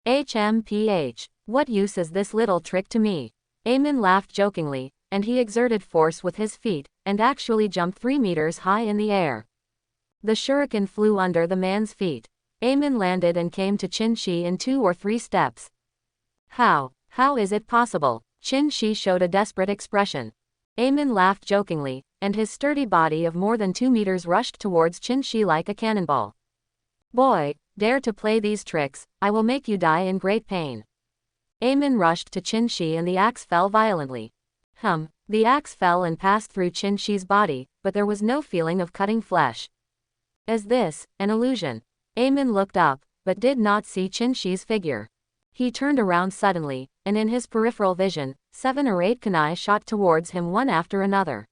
HMPH, what use is this little trick to me? Amin laughed jokingly, and he exerted force with his feet, and actually jumped 3 meters high in the air. The shuriken flew under the man's feet. Amin landed and came to Chen Shi in 2 or 3 steps. How is it possible? Chen Shi showed a desperate expression. Amin laughed jokingly, and his sturdy body of more than 2 meters rushed towards Chen Shi like a cannonball. Boy, dare to play these tricks, I will make you die in great pain. Amin rushed to Chen Shi and the axe fell violently. The axe fell and passed through Chen Shi's body, but there was no feeling of cutting flesh. Is this an illusion? Amin looked up, but did not see Chen Shi's figure. He turned around suddenly, and in his peripheral vision, 7 or 8 kunai shot towards him one after another.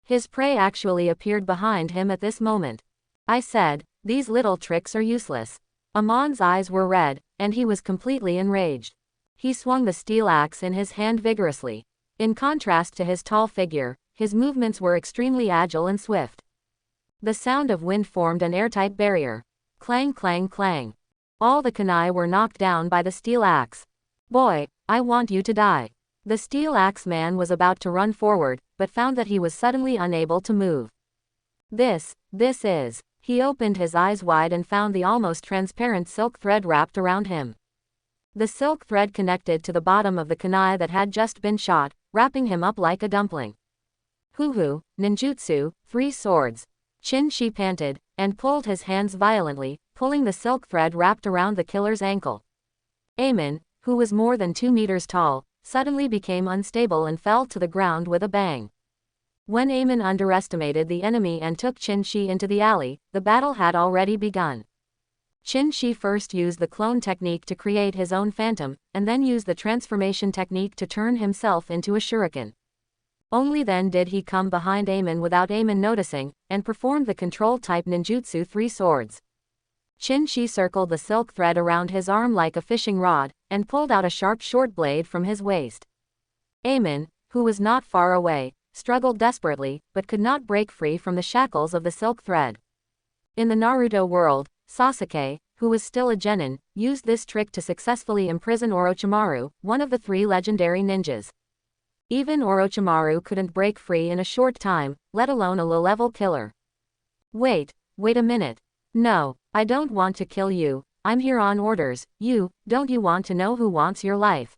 His prey actually appeared behind him at this moment. I said, these little tricks are useless. Amon's eyes were red, and he was completely enraged. He swung the steel axe in his hand vigorously. In contrast to his tall figure, his movements were extremely agile and swift. The sound of wind formed an airtight barrier. Clang clang clang. All the kunai were knocked down by the steel axe. Boy, I want you to die. The steel axe man was about to run forward, but found that he was suddenly unable to move. This is. He opened his eyes wide and found the almost transparent silk thread wrapped around him. The silk thread connected to the bottom of the kunai that had just been shot, wrapping him up like a dumpling. Hoo, ninjutsu, 3 swords. Chen Shi panted, and pulled his hands violently, pulling the silk thread wrapped around the killer's ankle. Amin, who was more than 2 meters tall, suddenly became unstable and fell to the ground with a bang. When Amin underestimated the enemy and took Chen Shi into the alley, the battle had already begun. Chen Shi first used the clone technique to create his own phantom, and then used the transformation technique to turn himself into a shuriken. Only then did he come behind Amin without Amin noticing, and performed the control-type ninjutsu 3 swords. Chen Shi circled the silk thread around his arm like a fishing rod, and pulled out a sharp short blade from his waist. Eamon, who was not far away, struggled desperately, but could not break free from the shackles of the silk thread. In the Naruto world, Sasuke, who was still a genin, used this trick to successfully imprison Orochimaru, one of the 3 legendary ninjas. Even Orochimaru couldn't break free in a short time, let alone a low-level killer. Wait a minute. No, I don't want to kill you, I'm here on orders. Don't you want to know who wants your life?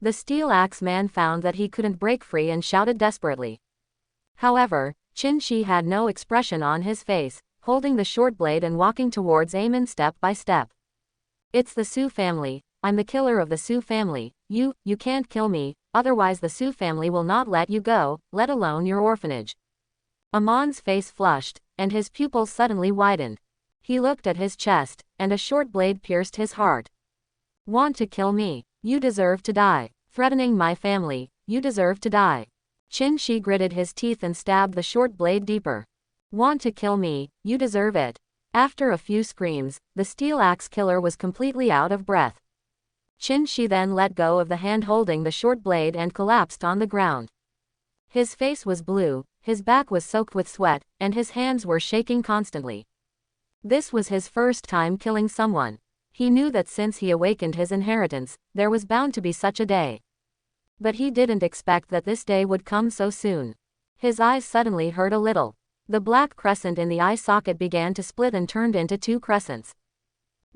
The Steel Axe man found that he couldn't break free and shouted desperately. However, Chen Shi had no expression on his face, holding the short blade and walking towards Eamon step by step. It's the Su family, I'm the killer of the Su family, you can't kill me, otherwise the Su family will not let you go, let alone your orphanage. Amon's face flushed, and his pupils suddenly widened. He looked at his chest, and a short blade pierced his heart. Want to kill me? You deserve to die. Threatening my family, you deserve to die. Chen Shi gritted his teeth and stabbed the short blade deeper. Want to kill me? You deserve it. After a few screams, the Steel Axe killer was completely out of breath. Chen Shi then let go of the hand holding the short blade and collapsed on the ground. His face was blue, his back was soaked with sweat, and his hands were shaking constantly. This was his first time killing someone. He knew that since he awakened his inheritance, there was bound to be such a day. But he didn't expect that this day would come so soon. His eyes suddenly hurt a little. The black crescent in the eye socket began to split and turned into 2 crescents.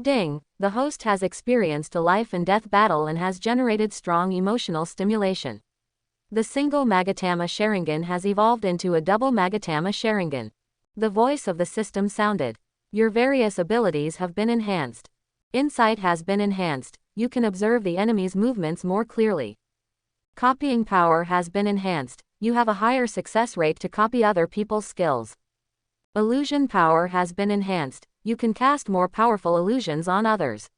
Ding, the host has experienced a life and death battle and has generated strong emotional stimulation. The single Magatama Sharingan has evolved into a double Magatama Sharingan. The voice of the system sounded. Your various abilities have been enhanced. Insight has been enhanced, you can observe the enemy's movements more clearly. Copying power has been enhanced, you have a higher success rate to copy other people's skills. Illusion power has been enhanced, you can cast more powerful illusions on others.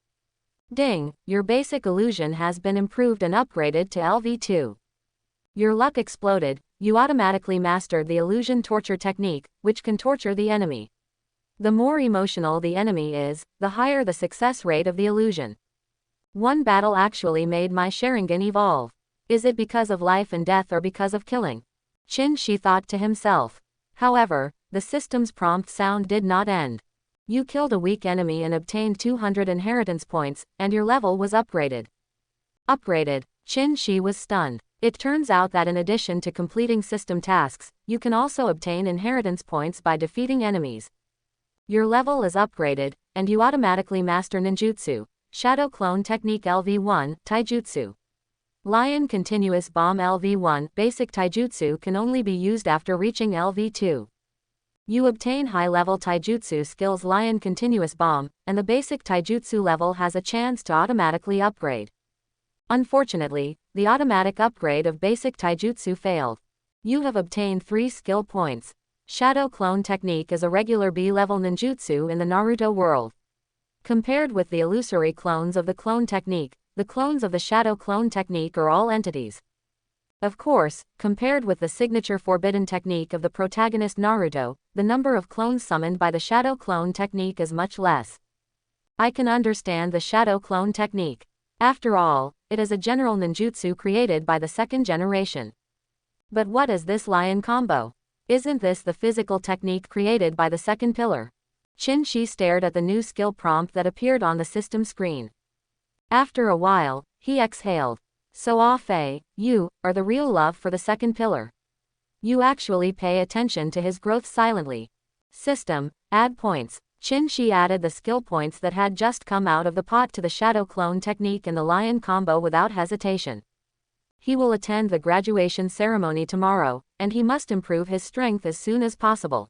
Ding, your basic illusion has been improved and upgraded to LV2. Your luck exploded, you automatically mastered the illusion torture technique, which can torture the enemy. The more emotional the enemy is, the higher the success rate of the illusion. One battle actually made my Sharingan evolve. Is it because of life and death or because of killing? Chen Shi thought to himself. However, the system's prompt sound did not end. You killed a weak enemy and obtained 200 inheritance points, and your level was upgraded. Upgraded. Chen Shi was stunned. It turns out that in addition to completing system tasks, you can also obtain inheritance points by defeating enemies. Your level is upgraded, and you automatically master ninjutsu, shadow clone technique LV1, taijutsu. Lion continuous bomb LV1, basic taijutsu can only be used after reaching LV2. You obtain high-level taijutsu skills Lion continuous bomb, and the basic taijutsu level has a chance to automatically upgrade. Unfortunately, the automatic upgrade of basic taijutsu failed. You have obtained 3 skill points. Shadow clone technique is a regular B-level ninjutsu in the Naruto world. Compared with the illusory clones of the clone technique, the clones of the shadow clone technique are all entities. Of course, compared with the signature forbidden technique of the protagonist Naruto, the number of clones summoned by the shadow clone technique is much less. I can understand the shadow clone technique. After all, it is a general ninjutsu created by the 2nd generation. But what is this lion combo? Isn't this the physical technique created by the 2nd pillar? Chen Shi stared at the new skill prompt that appeared on the system screen. After a while, he exhaled. So Ah Fei, you are the real love for the 2nd pillar. You actually pay attention to his growth silently. System, add points. Chen Shi added the skill points that had just come out of the pot to the shadow clone technique and the lion combo without hesitation. He will attend the graduation ceremony tomorrow, and he must improve his strength as soon as possible.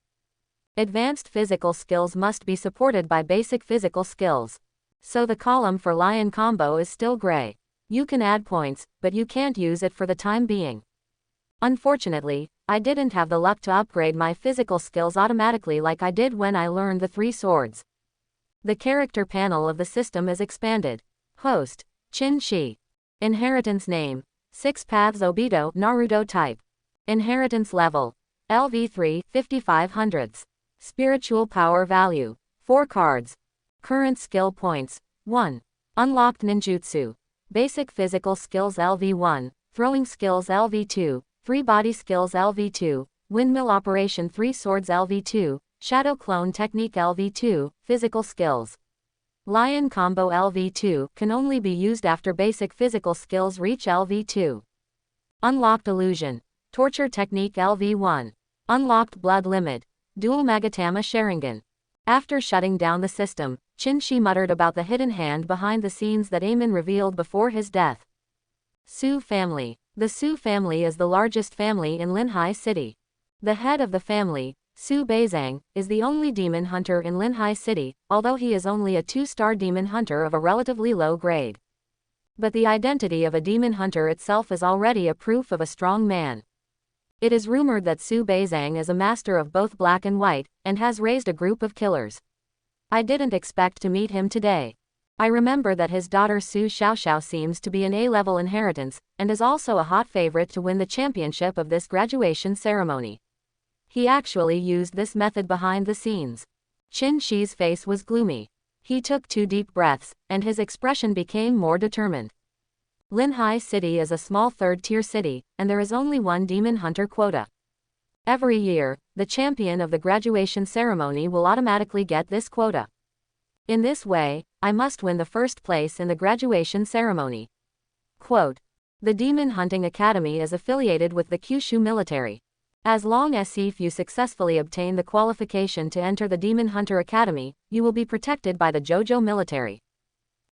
Advanced physical skills must be supported by basic physical skills. So the column for lion combo is still gray. You can add points, but you can't use it for the time being. Unfortunately, I didn't have the luck to upgrade my physical skills automatically like I did when I learned the 3 swords. The character panel of the system is expanded. Host, Chen Shi. Inheritance name, Six Paths Obito Naruto type. Inheritance level, LV3 5500s. Spiritual power value, 4 cards. Current skill points, 1. Unlocked ninjutsu. Basic physical skills LV1, throwing skills LV2, 3 body skills LV2, windmill operation 3 swords LV2, shadow clone technique LV2, physical skills. Lion combo LV2 can only be used after basic physical skills reach LV2. Unlocked illusion. Torture technique LV1. Unlocked blood limit. Dual Magatama sharingan. After shutting down the system, Chen Shi muttered about the hidden hand behind the scenes that Aemon revealed before his death. Su family. The Su family is the largest family in Linhai City. The head of the family, Su Bzang, is the only demon hunter in Linhai City, although he is only a 2-star demon hunter of a relatively low grade. But the identity of a demon hunter itself is already a proof of a strong man. It is rumored that Su Bzang is a master of both black and white, and has raised a group of killers. I didn't expect to meet him today. I remember that his daughter Su Sha Sha seems to be an A-level inheritance, and is also a hot favorite to win the championship of this graduation ceremony. He actually used this method behind the scenes. Chen Shi's face was gloomy. He took 2 deep breaths, and his expression became more determined. Linhai City is a small 3rd-tier city, and there is only 1 demon hunter quota. Every year, the champion of the graduation ceremony will automatically get this quota. In this way, I must win the first place in the graduation ceremony. Quote. The Demon Hunting Academy is affiliated with the Kyushu military. As long as if you successfully obtain the qualification to enter the Demon Hunter Academy, you will be protected by the JoJo military.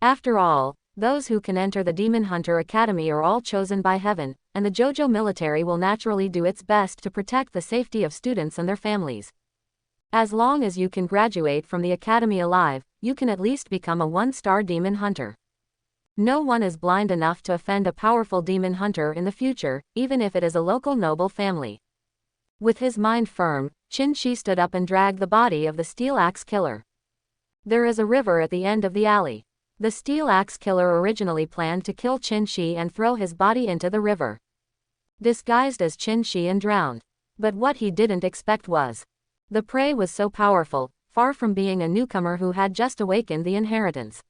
After all, those who can enter the Demon Hunter Academy are all chosen by heaven, and the JoJo military will naturally do its best to protect the safety of students and their families. As long as you can graduate from the academy alive, you can at least become a 1-star demon hunter. No one is blind enough to offend a powerful demon hunter in the future, even if it is a local noble family. With his mind firm, Chen Shi stood up and dragged the body of the steel axe killer. There is a river at the end of the alley. The steel axe killer originally planned to kill Chen Shi and throw his body into the river, disguised as Chen Shi, and drowned. But what he didn't expect was, the prey was so powerful, far from being a newcomer who had just awakened the inheritance.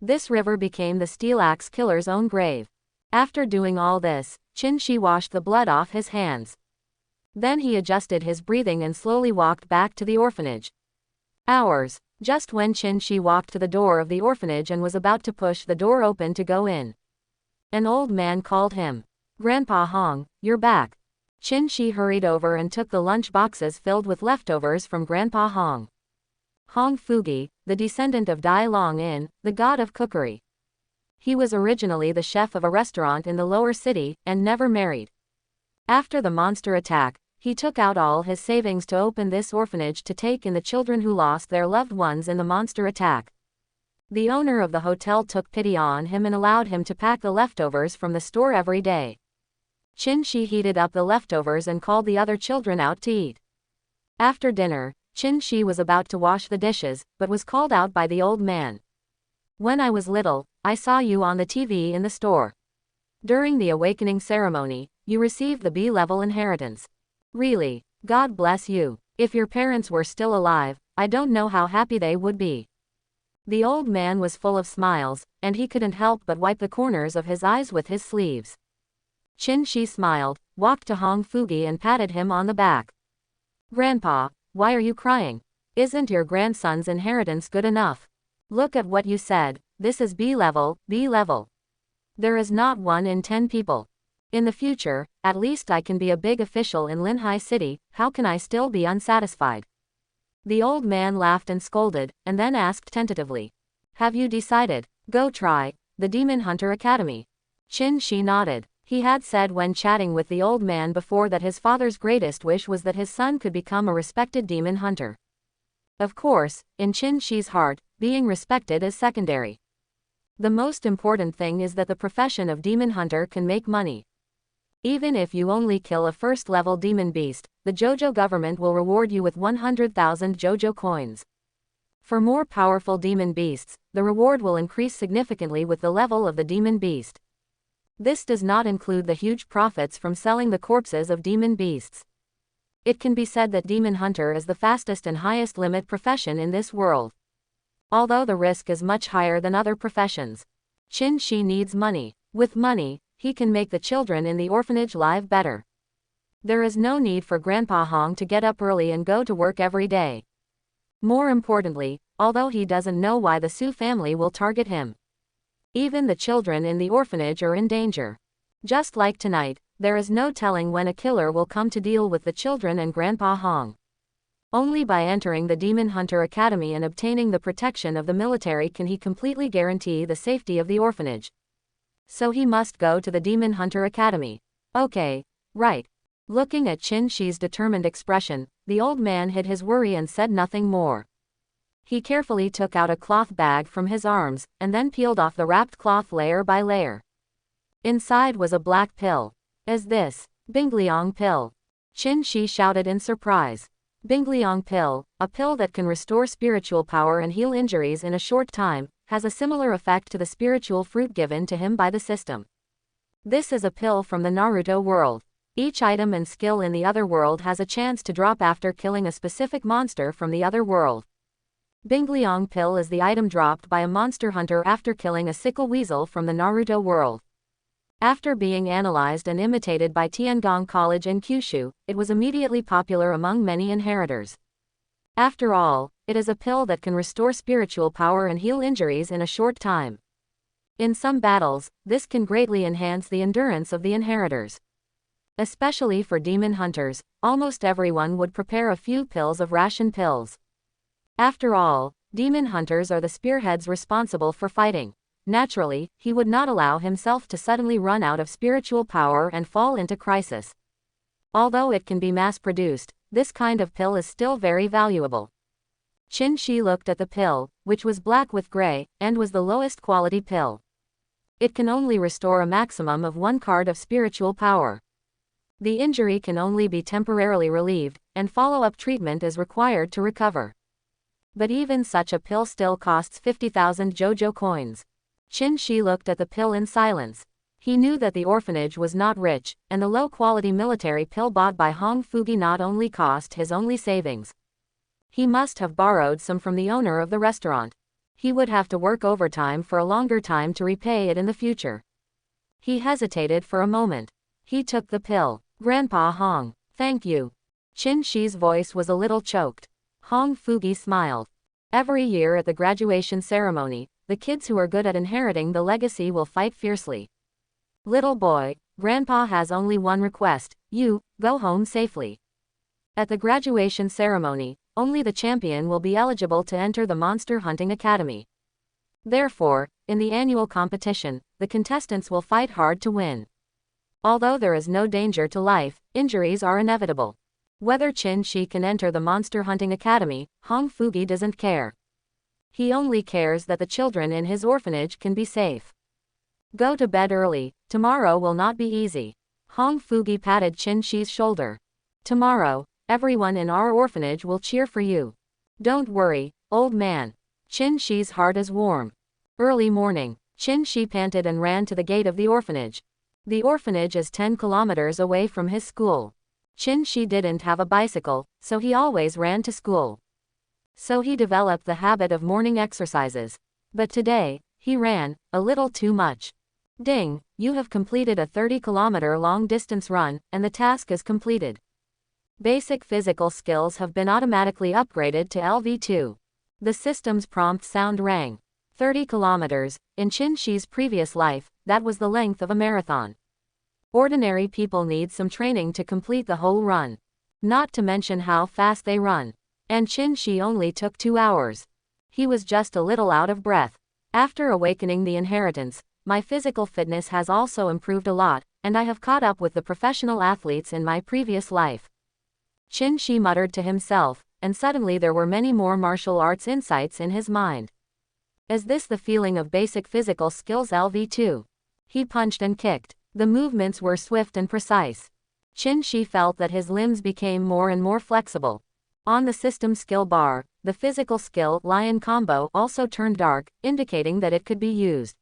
This river became the steel axe killer's own grave. After doing all this, Chen Shi washed the blood off his hands. Then he adjusted his breathing and slowly walked back to the orphanage. Hours. Just when Chen Shi walked to the door of the orphanage and was about to push the door open to go in, an old man called him. Grandpa Hong, you're back. Chen Shi hurried over and took the lunch boxes filled with leftovers from Grandpa Hong. Hong Fugi, the descendant of Lyn Long, the god of cookery. He was originally the chef of a restaurant in the lower city, and never married. After the monster attack, he took out all his savings to open this orphanage to take in the children who lost their loved ones in the monster attack. The owner of the hotel took pity on him and allowed him to pack the leftovers from the store every day. Chen Shi heated up the leftovers and called the other children out to eat. After dinner, Chen Shi was about to wash the dishes, but was called out by the old man. When I was little, I saw you on the TV in the store. During the awakening ceremony, you received the B-level inheritance. Really, God bless you. If your parents were still alive, I don't know how happy they would be. The old man was full of smiles, and he couldn't help but wipe the corners of his eyes with his sleeves. Chen Shi smiled, walked to Hong Fugi and patted him on the back. Grandpa, why are you crying? Isn't your grandson's inheritance good enough? Look at what you said, this is B-level, B-level. There is not 1 in 10 people. In the future, at least I can be a big official in Linhai City, how can I still be unsatisfied? The old man laughed and scolded, and then asked tentatively. Have you decided? Go try the Demon Hunter Academy. Chen Shi nodded. He had said when chatting with the old man before that his father's greatest wish was that his son could become a respected demon hunter. Of course, in Chen Shi's heart, being respected is secondary. The most important thing is that the profession of demon hunter can make money. Even if you only kill a first-level demon beast, the JoJo government will reward you with 100,000 JoJo coins. For more powerful demon beasts, the reward will increase significantly with the level of the demon beast. This does not include the huge profits from selling the corpses of demon beasts. It can be said that demon hunter is the fastest and highest limit profession in this world. Although the risk is much higher than other professions. Chen Shi needs money. With money, he can make the children in the orphanage live better. There is no need for Grandpa Hong to get up early and go to work every day. More importantly, although he doesn't know why the Su family will target him, even the children in the orphanage are in danger. Just like tonight, there is no telling when a killer will come to deal with the children and Grandpa Hong. Only by entering the Demon Hunter Academy and obtaining the protection of the military can he completely guarantee the safety of the orphanage. So he must go to the Demon Hunter Academy. Okay, right. Looking at Chen Shi's determined expression, the old man hid his worry and said nothing more. He carefully took out a cloth bag from his arms, and then peeled off the wrapped cloth layer by layer. Inside was a black pill. Is this Bingliang pill? Chen Shi shouted in surprise. Bingliang pill, a pill that can restore spiritual power and heal injuries in a short time, has a similar effect to the spiritual fruit given to him by the system. This is a pill from the Naruto world. Each item and skill in the other world has a chance to drop after killing a specific monster from the other world. Bingliang pill is the item dropped by a monster hunter after killing a sickle weasel from the Naruto world. After being analyzed and imitated by Tiangong College in Kyushu, it was immediately popular among many inheritors. After all, it is a pill that can restore spiritual power and heal injuries in a short time. In some battles, this can greatly enhance the endurance of the inheritors. Especially for demon hunters, almost everyone would prepare a few pills of ration pills. After all, demon hunters are the spearheads responsible for fighting. Naturally, he would not allow himself to suddenly run out of spiritual power and fall into crisis. Although it can be mass-produced, this kind of pill is still very valuable. Chen Shi looked at the pill, which was black with gray, and was the lowest quality pill. It can only restore a maximum of 1 card of spiritual power. The injury can only be temporarily relieved, and follow-up treatment is required to recover. But even such a pill still costs 50,000 Jojo coins. Chen Shi looked at the pill in silence. He knew that the orphanage was not rich, and the low-quality military pill bought by Hong Fugi not only cost his only savings. He must have borrowed some from the owner of the restaurant. He would have to work overtime for a longer time to repay it in the future. He hesitated for a moment. He took the pill. Grandpa Hong, thank you. Chen Shi's voice was a little choked. Hong Fugi smiled. Every year at the graduation ceremony, the kids who are good at inheriting the legacy will fight fiercely. Little boy, Grandpa has only one request: you, go home safely. At the graduation ceremony, only the champion will be eligible to enter the Monster Hunting Academy. Therefore, in the annual competition, the contestants will fight hard to win. Although there is no danger to life, injuries are inevitable. Whether Chen Shi can enter the Monster Hunting Academy, Hong Fugi doesn't care. He only cares that the children in his orphanage can be safe. Go to bed early, tomorrow will not be easy. Hong Fugi patted Chen Shi's shoulder. Tomorrow, everyone in our orphanage will cheer for you. Don't worry, old man. Chen Shi's heart is warm. Early morning, Chen Shi panted and ran to the gate of the orphanage. The orphanage is 10 kilometers away from his school. Chen Shi didn't have a bicycle, so he always ran to school. So he developed the habit of morning exercises. But today, he ran a little too much. Ding, you have completed a 30-kilometer long-distance run, and the task is completed. Basic physical skills have been automatically upgraded to LV2. The system's prompt sound rang. 30 kilometers, in Chen Shi's previous life, that was the length of a marathon. Ordinary people need some training to complete the whole run. Not to mention how fast they run. And Chen Shi only took 2 hours. He was just a little out of breath. After awakening the inheritance, my physical fitness has also improved a lot, and I have caught up with the professional athletes in my previous life. Chen Shi muttered to himself, and suddenly there were many more martial arts insights in his mind. Is this the feeling of basic physical skills LV2? He punched and kicked. The movements were swift and precise. Chen Shi felt that his limbs became more and more flexible. On the system skill bar, the physical skill Lion combo also turned dark, indicating that it could be used.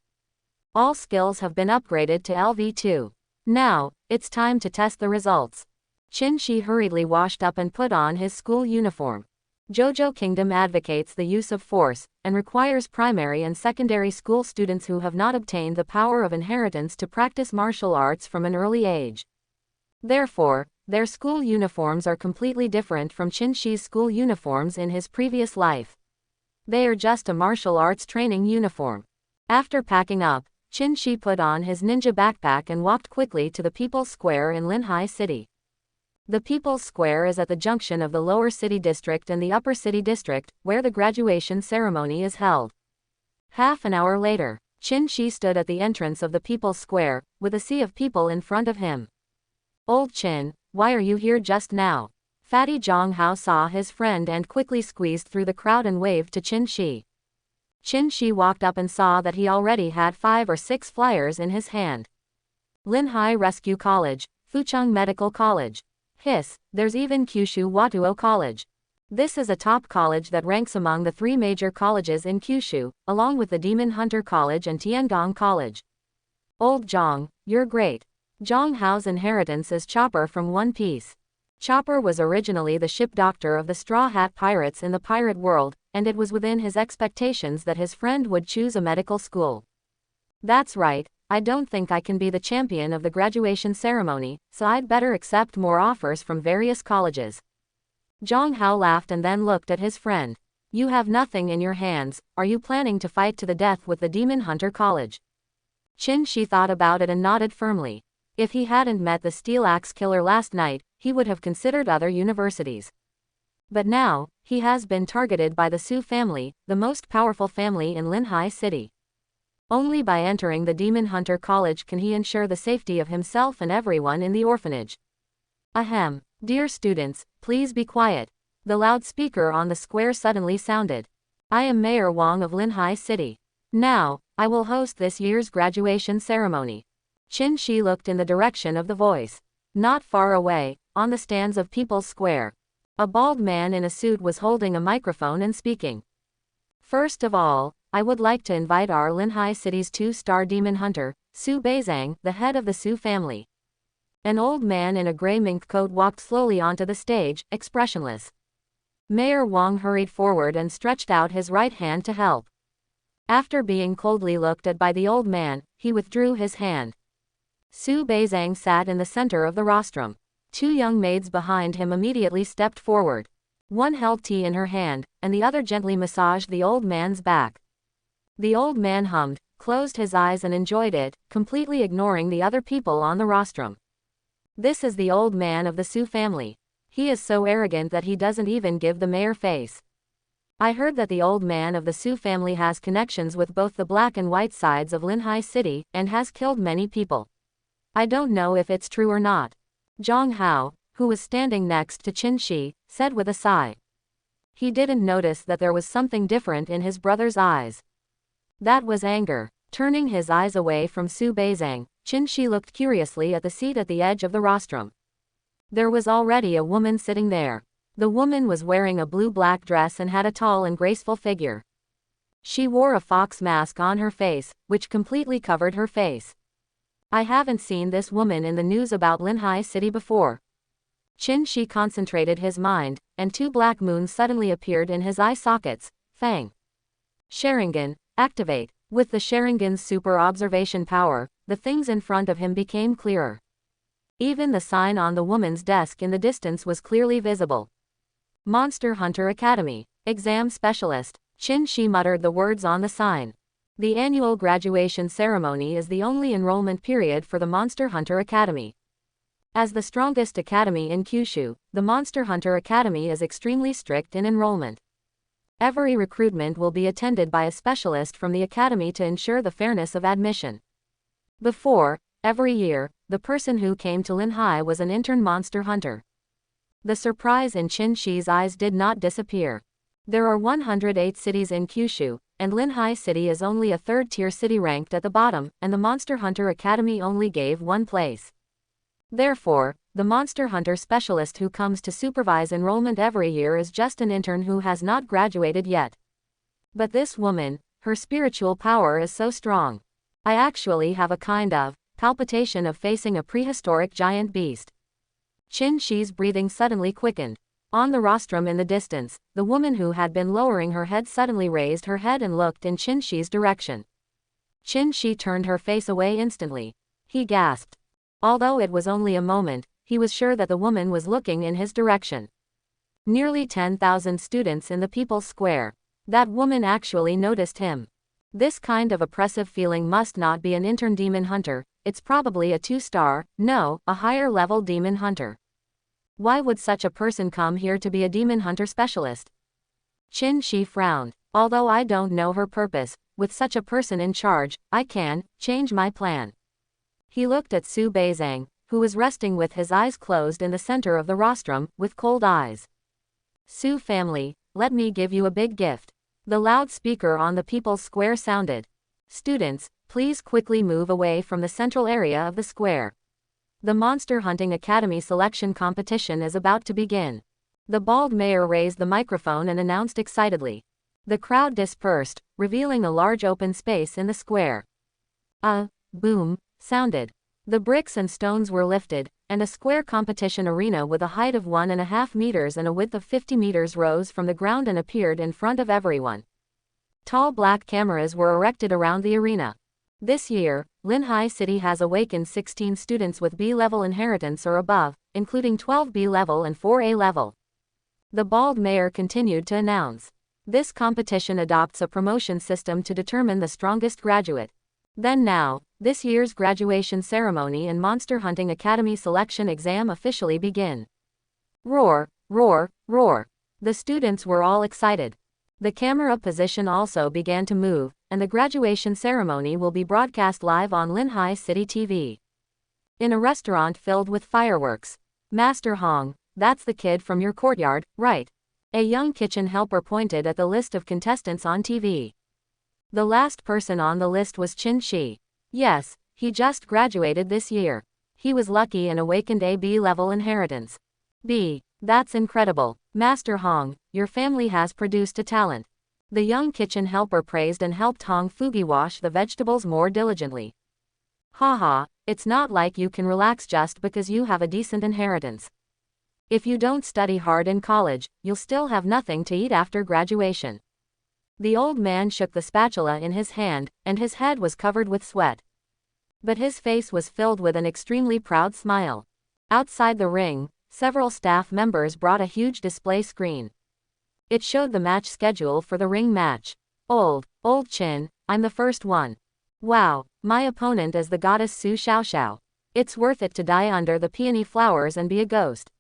All skills have been upgraded to LV2. Now, it's time to test the results. Chen Shi hurriedly washed up and put on his school uniform. Jojo Kingdom advocates the use of force, and requires primary and secondary school students who have not obtained the power of inheritance to practice martial arts from an early age. Therefore, their school uniforms are completely different from Chen Shi's school uniforms in his previous life. They are just a martial arts training uniform. After packing up, Chen Shi put on his ninja backpack and walked quickly to the People's Square in Linhai City. The People's Square is at the junction of the Lower City District and the Upper City District, where the graduation ceremony is held. Half an hour later, Chen Shi stood at the entrance of the People's Square, with a sea of people in front of him. "Old Chen, why are you here just now?" Fatty Zhang Hao saw his friend and quickly squeezed through the crowd and waved to Chen Shi. Chen Shi walked up and saw that he already had 5 or 6 flyers in his hand. Linhai Rescue College, Fucheng Medical College. Hiss, there's even Kyushu Watuo College. This is a top college that ranks among the 3 major colleges in Kyushu, along with the Demon Hunter College and Tiangong College. "Old Zhang, you're great." Zhang Hao's inheritance is Chopper from One Piece. Chopper was originally the ship doctor of the Straw Hat Pirates in the pirate world, and it was within his expectations that his friend would choose a medical school. "That's right, I don't think I can be the champion of the graduation ceremony, so I'd better accept more offers from various colleges." Zhang Hao laughed and then looked at his friend. "You have nothing in your hands, are you planning to fight to the death with the Demon Hunter College?" Chen Shi thought about it and nodded firmly. If he hadn't met the Steel Axe Killer last night, he would have considered other universities. But now, he has been targeted by the Su family, the most powerful family in Linhai City. Only by entering the Demon Hunter College can he ensure the safety of himself and everyone in the orphanage. "Ahem, dear students, please be quiet." The loudspeaker on the square suddenly sounded. "I am Mayor Wang of Linhai City. Now, I will host this year's graduation ceremony." Chen Shi looked in the direction of the voice. Not far away, on the stands of People's Square, a bald man in a suit was holding a microphone and speaking. "First of all, I would like to invite our Linhai City's 2-star demon hunter, Su Bzang, the head of the Su family." An old man in a gray mink coat walked slowly onto the stage, expressionless. Mayor Wang hurried forward and stretched out his right hand to help. After being coldly looked at by the old man, he withdrew his hand. Su Bzang sat in the center of the rostrum. 2 young maids behind him immediately stepped forward. One held tea in her hand, and the other gently massaged the old man's back. The old man hummed, closed his eyes and enjoyed it, completely ignoring the other people on the rostrum. This is the old man of the Su family. He is so arrogant that he doesn't even give the mayor face. I heard that the old man of the Su family has connections with both the black and white sides of Linhai City, and has killed many people. I don't know if it's true or not. Zhang Hao, who was standing next to Chen Shi, said with a sigh. He didn't notice that there was something different in his brother's eyes. That was anger. Turning his eyes away from Su Bzang, Chen Shi looked curiously at the seat at the edge of the rostrum. There was already a woman sitting there. The woman was wearing a blue-black dress and had a tall and graceful figure. She wore a fox mask on her face, which completely covered her face. I haven't seen this woman in the news about Linhai City before. Chen Shi concentrated his mind, and 2 black moons suddenly appeared in his eye sockets. Fang. Sharingan, activate. With the Sharingan's super observation power, the things in front of him became clearer. Even the sign on the woman's desk in the distance was clearly visible. Monster Hunter Academy. Exam Specialist. Chen Shi muttered the words on the sign. The annual graduation ceremony is the only enrollment period for the Monster Hunter Academy. As the strongest academy in Kyushu, the Monster Hunter Academy is extremely strict in enrollment. Every recruitment will be attended by a specialist from the academy to ensure the fairness of admission. Before, every year, the person who came to Linhai was an intern monster hunter. The surprise in Chen Shi's eyes did not disappear. There are 108 cities in Kyushu, and Linhai City is only a 3rd-tier city ranked at the bottom, and the Monster Hunter Academy only gave 1 place. Therefore, the Monster Hunter specialist who comes to supervise enrollment every year is just an intern who has not graduated yet. But this woman, her spiritual power is so strong. I actually have a kind of palpitation of facing a prehistoric giant beast. Chen Shi's breathing suddenly quickened. On the rostrum in the distance, the woman who had been lowering her head suddenly raised her head and looked in Chen Shi's direction. Chen Shi turned her face away instantly. He gasped. Although it was only a moment, he was sure that the woman was looking in his direction. Nearly 10,000 students in the People's Square. That woman actually noticed him. This kind of oppressive feeling must not be an intern demon hunter, it's probably a 2-star, no, a higher level demon hunter. Why would such a person come here to be a demon hunter specialist? Chen Shi frowned. Although I don't know her purpose, with such a person in charge, I can change my plan. He looked at Su Bzang, who was resting with his eyes closed in the center of the rostrum, with cold eyes. Su family, let me give you a big gift. The loudspeaker on the People's Square sounded. Students, please quickly move away from the central area of the square. The Monster Hunting Academy selection competition is about to begin. The bald mayor raised the microphone and announced excitedly. The crowd dispersed, revealing a large open space in the square. A boom sounded. The bricks and stones were lifted, and a square competition arena with a height of 1.5 meters and a width of 50 meters rose from the ground and appeared in front of everyone. Tall black cameras were erected around the arena. This year, Lyn City has awakened 16 students with B-level inheritance or above, including 12 B-level and 4 A-level. The bald mayor continued to announce. This competition adopts a promotion system to determine the strongest graduate. Then now, this year's graduation ceremony and Monster Hunting Academy selection exam officially begin. Roar, roar, roar. The students were all excited. The camera position also began to move, and the graduation ceremony will be broadcast live on Lyn City TV. In a restaurant filled with fireworks. Master Hong, that's the kid from your courtyard, right? A young kitchen helper pointed at the list of contestants on TV. The last person on the list was Chen Shi. Yes, he just graduated this year. He was lucky and awakened a B-level inheritance. B. That's incredible. Master Hong, your family has produced a talent. The young kitchen helper praised and helped Hong Fugi wash the vegetables more diligently. Haha, it's not like you can relax just because you have a decent inheritance. If you don't study hard in college, you'll still have nothing to eat after graduation. The old man shook the spatula in his hand, and his head was covered with sweat. But his face was filled with an extremely proud smile. Outside the ring, several staff members brought a huge display screen. It showed the match schedule for the ring match. Old Chin, I'm the first one. Wow, my opponent is the goddess Su Sha Sha. It's worth it to die under the peony flowers and be a ghost.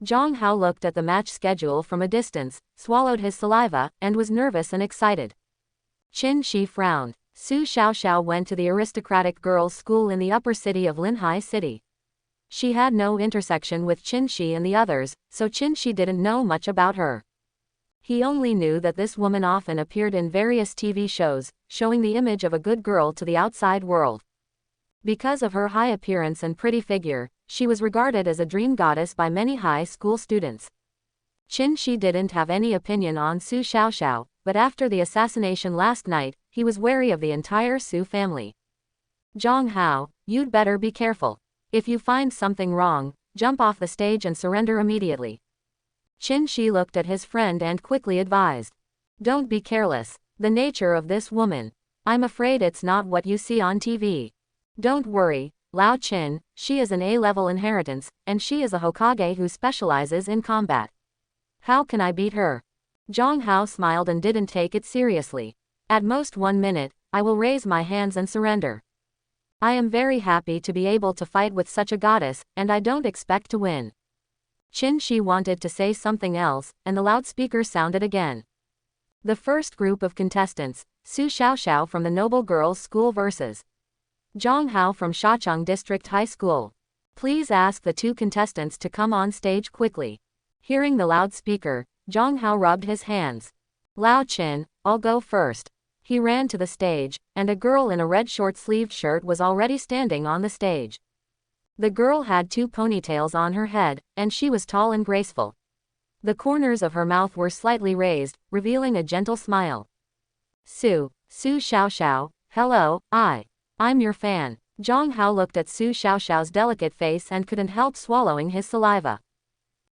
Zhang Hao looked at the match schedule from a distance, swallowed his saliva, and was nervous and excited. Chen Shi frowned. Su Sha Sha went to the aristocratic girls' school in the upper city of Lyn City. She had no intersection with Chen Shi and the others, so Chen Shi didn't know much about her. He only knew that this woman often appeared in various TV shows, showing the image of a good girl to the outside world. Because of her high appearance and pretty figure, she was regarded as a dream goddess by many high school students. Chen Shi didn't have any opinion on Su Sha Sha, but after the assassination last night, he was wary of the entire Su family. Zhang Hao, you'd better be careful. If you find something wrong, jump off the stage and surrender immediately. Chen Shi looked at his friend and quickly advised. Don't be careless. The nature of this woman. I'm afraid it's not what you see on TV. Don't worry, Lao Qin, she is an A-level inheritance, and she is a Hokage who specializes in combat. How can I beat her? Zhang Hao smiled and didn't take it seriously. At most 1 minute, I will raise my hands and surrender. I am very happy to be able to fight with such a goddess, and I don't expect to win. Chen Shi wanted to say something else, and the loudspeaker sounded again. The first group of contestants, Su Sha Sha from the Noble Girls' School vs. Zhang Hao from Shachang District High School. Please ask the 2 contestants to come on stage quickly. Hearing the loudspeaker, Zhang Hao rubbed his hands. Lao Qin, I'll go first. He ran to the stage, and a girl in a red short-sleeved shirt was already standing on the stage. The girl had 2 ponytails on her head, and she was tall and graceful. The corners of her mouth were slightly raised, revealing a gentle smile. Su Sha Sha, hello, I'm your fan. Zhang Hao looked at Su Sha Sha's delicate face and couldn't help swallowing his saliva.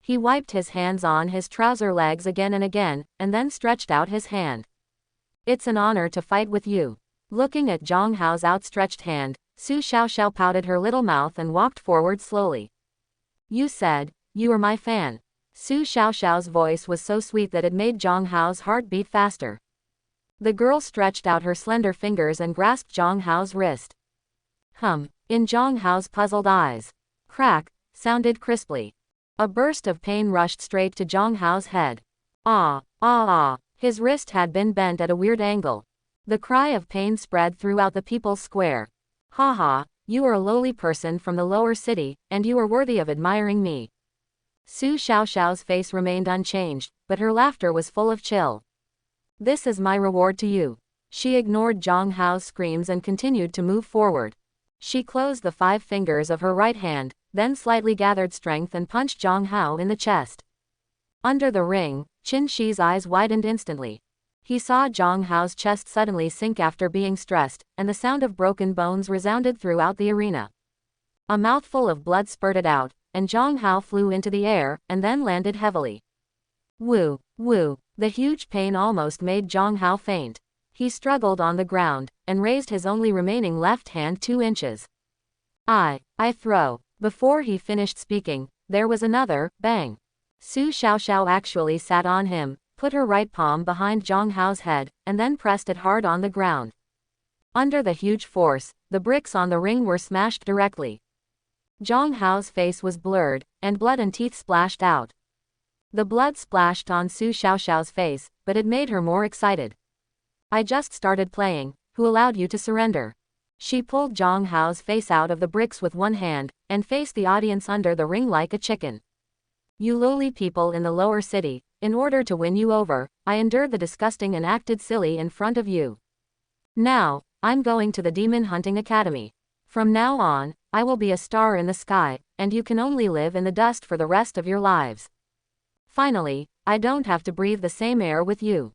He wiped his hands on his trouser legs again and again, and then stretched out his hand. It's an honor to fight with you. Looking at Zhang Hao's outstretched hand, Su Sha Sha pouted her little mouth and walked forward slowly. You said, you are my fan. Su Sha Sha's voice was so sweet that it made Zhang Hao's heart beat faster. The girl stretched out her slender fingers and grasped Zhang Hao's wrist. In Zhang Hao's puzzled eyes. Crack, sounded crisply. A burst of pain rushed straight to Zhang Hao's head. His wrist had been bent at a weird angle. The cry of pain spread throughout the people's square. Ha, you are a lowly person from the lower city, and you are worthy of admiring me. Su Sha Sha's face remained unchanged, but her laughter was full of chill. This is my reward to you. She ignored Zhang Hao's screams and continued to move forward. She closed the 5 fingers of her right hand, then slightly gathered strength and punched Zhang Hao in the chest. Under the ring, Chen Shi's eyes widened instantly. He saw Zhang Hao's chest suddenly sink after being stressed, and the sound of broken bones resounded throughout the arena. A mouthful of blood spurted out, and Zhang Hao flew into the air, and then landed heavily. Woo! The huge pain almost made Zhang Hao faint. He struggled on the ground, and raised his only remaining left hand 2 inches. I throw. Before he finished speaking, there was another bang. Su Sha Sha actually sat on him, put her right palm behind Zhang Hao's head, and then pressed it hard on the ground. Under the huge force, the bricks on the ring were smashed directly. Zhang Hao's face was blurred, and blood and teeth splashed out. The blood splashed on Su Sha Sha's face, but it made her more excited. I just started playing. Who allowed you to surrender? She pulled Zhang Hao's face out of the bricks with one hand, and faced the audience under the ring like a chicken. You lowly people in the lower city, in order to win you over, I endured the disgusting and acted silly in front of you. Now, I'm going to the Demon Hunting Academy. From now on, I will be a star in the sky, and you can only live in the dust for the rest of your lives. Finally, I don't have to breathe the same air with you.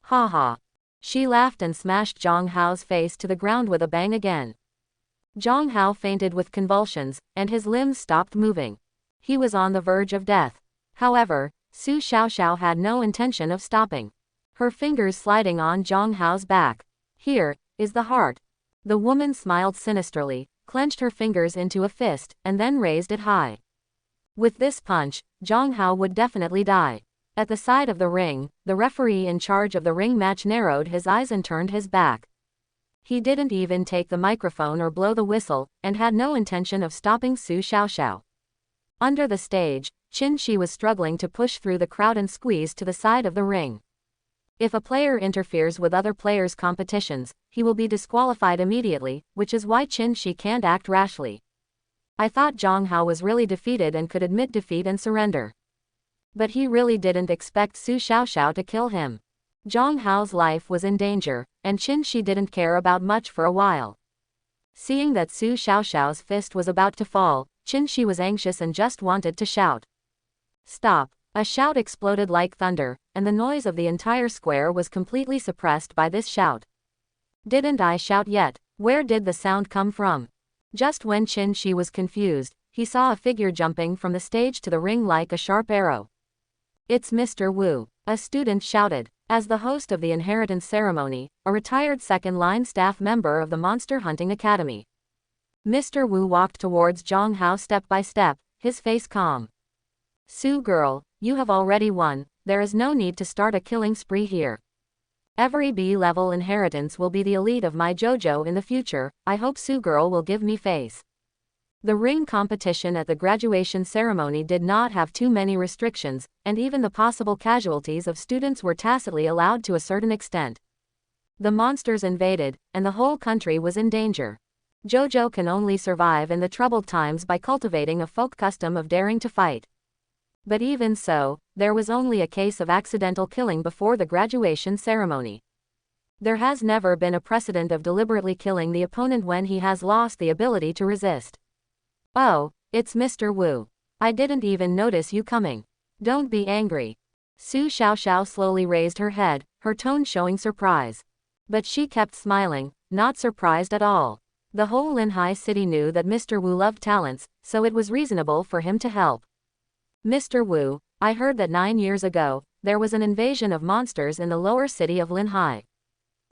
Ha. She laughed and smashed Zhang Hao's face to the ground with a bang again. Zhang Hao fainted with convulsions, and his limbs stopped moving. He was on the verge of death. However, Su Sha Sha had no intention of stopping. Her fingers sliding on Zhang Hao's back. Here is the heart. The woman smiled sinisterly, clenched her fingers into a fist, and then raised it high. With this punch, Zhang Hao would definitely die. At the side of the ring, the referee in charge of the ring match narrowed his eyes and turned his back. He didn't even take the microphone or blow the whistle, and had no intention of stopping Su Sha Sha. Under the stage, Chen Shi was struggling to push through the crowd and squeeze to the side of the ring. If a player interferes with other players' competitions, he will be disqualified immediately, which is why Chen Shi can't act rashly. I thought Zhang Hao was really defeated and could admit defeat and surrender. But he really didn't expect Su Sha Sha to kill him. Zhang Hao's life was in danger, and Chen Shi didn't care about much for a while. Seeing that Su Sha Sha's fist was about to fall, Chen Shi was anxious and just wanted to shout. Stop! A shout exploded like thunder, and the noise of the entire square was completely suppressed by this shout. Didn't I shout yet? Where did the sound come from? Just when Chen Shi was confused, he saw a figure jumping from the stage to the ring like a sharp arrow. It's Mr. Wu, a student shouted. As the host of the inheritance ceremony, a retired second-line staff member of the Monster Hunting Academy. Mr. Wu walked towards Zhang Hao step by step, his face calm. Su girl, you have already won, there is no need to start a killing spree here. Every B-level inheritance will be the elite of my JoJo in the future, I hope Su girl will give me face. The ring competition at the graduation ceremony did not have too many restrictions, and even the possible casualties of students were tacitly allowed to a certain extent. The monsters invaded, and the whole country was in danger. JoJo can only survive in the troubled times by cultivating a folk custom of daring to fight. But even so, there was only a case of accidental killing before the graduation ceremony. There has never been a precedent of deliberately killing the opponent when he has lost the ability to resist. Oh, it's Mr. Wu. I didn't even notice you coming. Don't be angry. Su Sha Sha slowly raised her head, her tone showing surprise. But she kept smiling, not surprised at all. The whole Linhai city knew that Mr. Wu loved talents, so it was reasonable for him to help. Mr. Wu, I heard that 9 years ago, there was an invasion of monsters in the lower city of Linhai.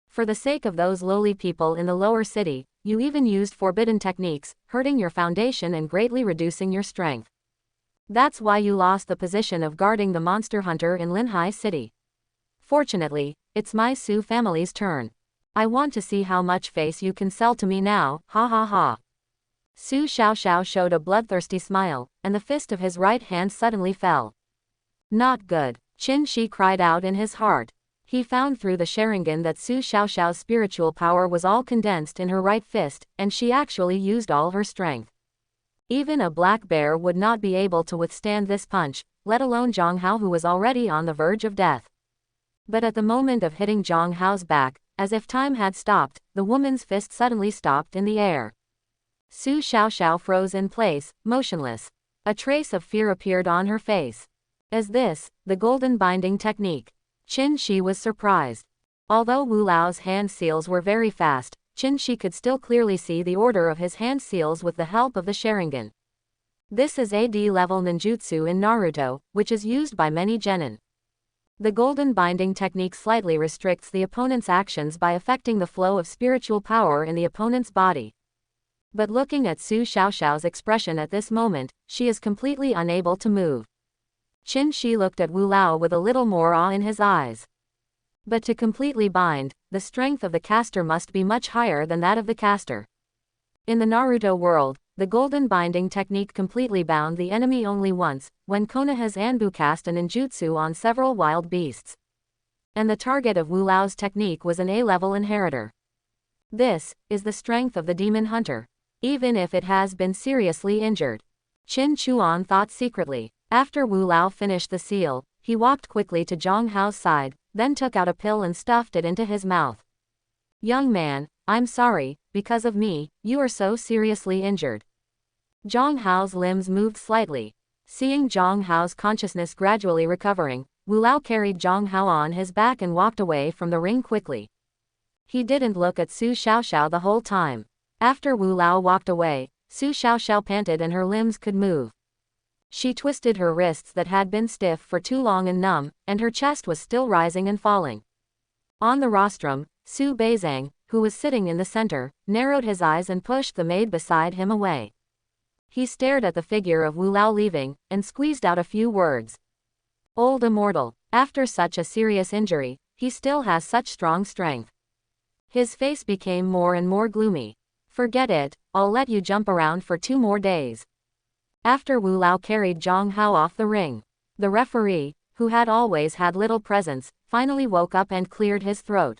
For the sake of those lowly people in the lower city, you even used forbidden techniques, hurting your foundation and greatly reducing your strength. That's why you lost the position of guarding the monster hunter in Linhai City. Fortunately, it's my Su family's turn. I want to see how much face you can sell to me now, ha ha ha. Su Sha Sha showed a bloodthirsty smile, and the fist of his right hand suddenly fell. Not good, Chen Shi cried out in his heart. He found through the sharingan that Su Sha Sha's spiritual power was all condensed in her right fist, and she actually used all her strength. Even a black bear would not be able to withstand this punch, let alone Zhang Hao, who was already on the verge of death. But at the moment of hitting Zhang Hao's back, as if time had stopped, the woman's fist suddenly stopped in the air. Su Sha Sha froze in place, motionless. A trace of fear appeared on her face. Is this the golden binding technique? Chen Shi was surprised. Although Wu Lao's hand seals were very fast, Chen Shi could still clearly see the order of his hand seals with the help of the sharingan. This is AD level ninjutsu in Naruto, which is used by many genin. The golden binding technique slightly restricts the opponent's actions by affecting the flow of spiritual power in the opponent's body. But looking at Su Sha Sha's expression at this moment, she is completely unable to move. Chen Shi looked at Wu Lao with a little more awe in his eyes. But to completely bind, the strength of the caster must be much higher than that of the caster. In the Naruto world, the golden binding technique completely bound the enemy only once, when Konoha's Anbu cast a ninjutsu on several wild beasts. And the target of Wu Lao's technique was an A-level inheritor. This is the strength of the demon hunter, even if it has been seriously injured. Qin Chuan thought secretly. After Wu Lao finished the seal, he walked quickly to Zhang Hao's side, then took out a pill and stuffed it into his mouth. Young man, I'm sorry, because of me, you are so seriously injured. Zhang Hao's limbs moved slightly. Seeing Zhang Hao's consciousness gradually recovering, Wu Lao carried Zhang Hao on his back and walked away from the ring quickly. He didn't look at Su Sha Sha the whole time. After Wu Lao walked away, Su Sha Sha panted and her limbs could move. She twisted her wrists that had been stiff for too long and numb, and her chest was still rising and falling. On the rostrum, Su Bzang, who was sitting in the center, narrowed his eyes and pushed the maid beside him away. He stared at the figure of Wu Lao leaving, and squeezed out a few words. Old immortal, after such a serious injury, he still has such strong strength. His face became more and more gloomy. Forget it, I'll let you jump around for 2 more days. After Wu Lao carried Zhang Hao off the ring, the referee, who had always had little presence, finally woke up and cleared his throat.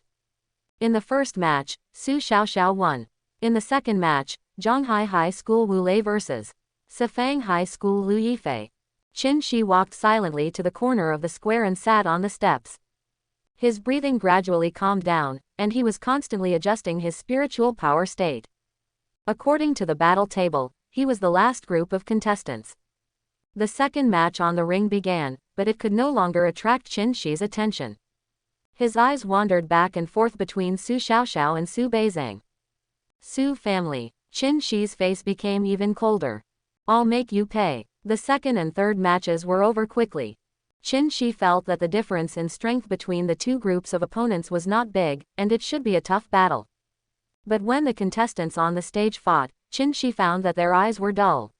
In the first match, Su Sha Sha won. In the second match, Zhanghai High School Wu Lei vs. Sifang High School Lu Yifei. Chen Shi walked silently to the corner of the square and sat on the steps. His breathing gradually calmed down, and he was constantly adjusting his spiritual power state. According to the battle table, he was the last group of contestants. The second match on the ring began, but it could no longer attract Chen Shi's attention. His eyes wandered back and forth between Su Sha Sha and Su Bzang. Su family. Chen Shi's face became even colder. I'll make you pay. The second and third matches were over quickly. Chen Shi felt that the difference in strength between the two groups of opponents was not big, and it should be a tough battle. But when the contestants on the stage fought, Chen Shi found that their eyes were dull.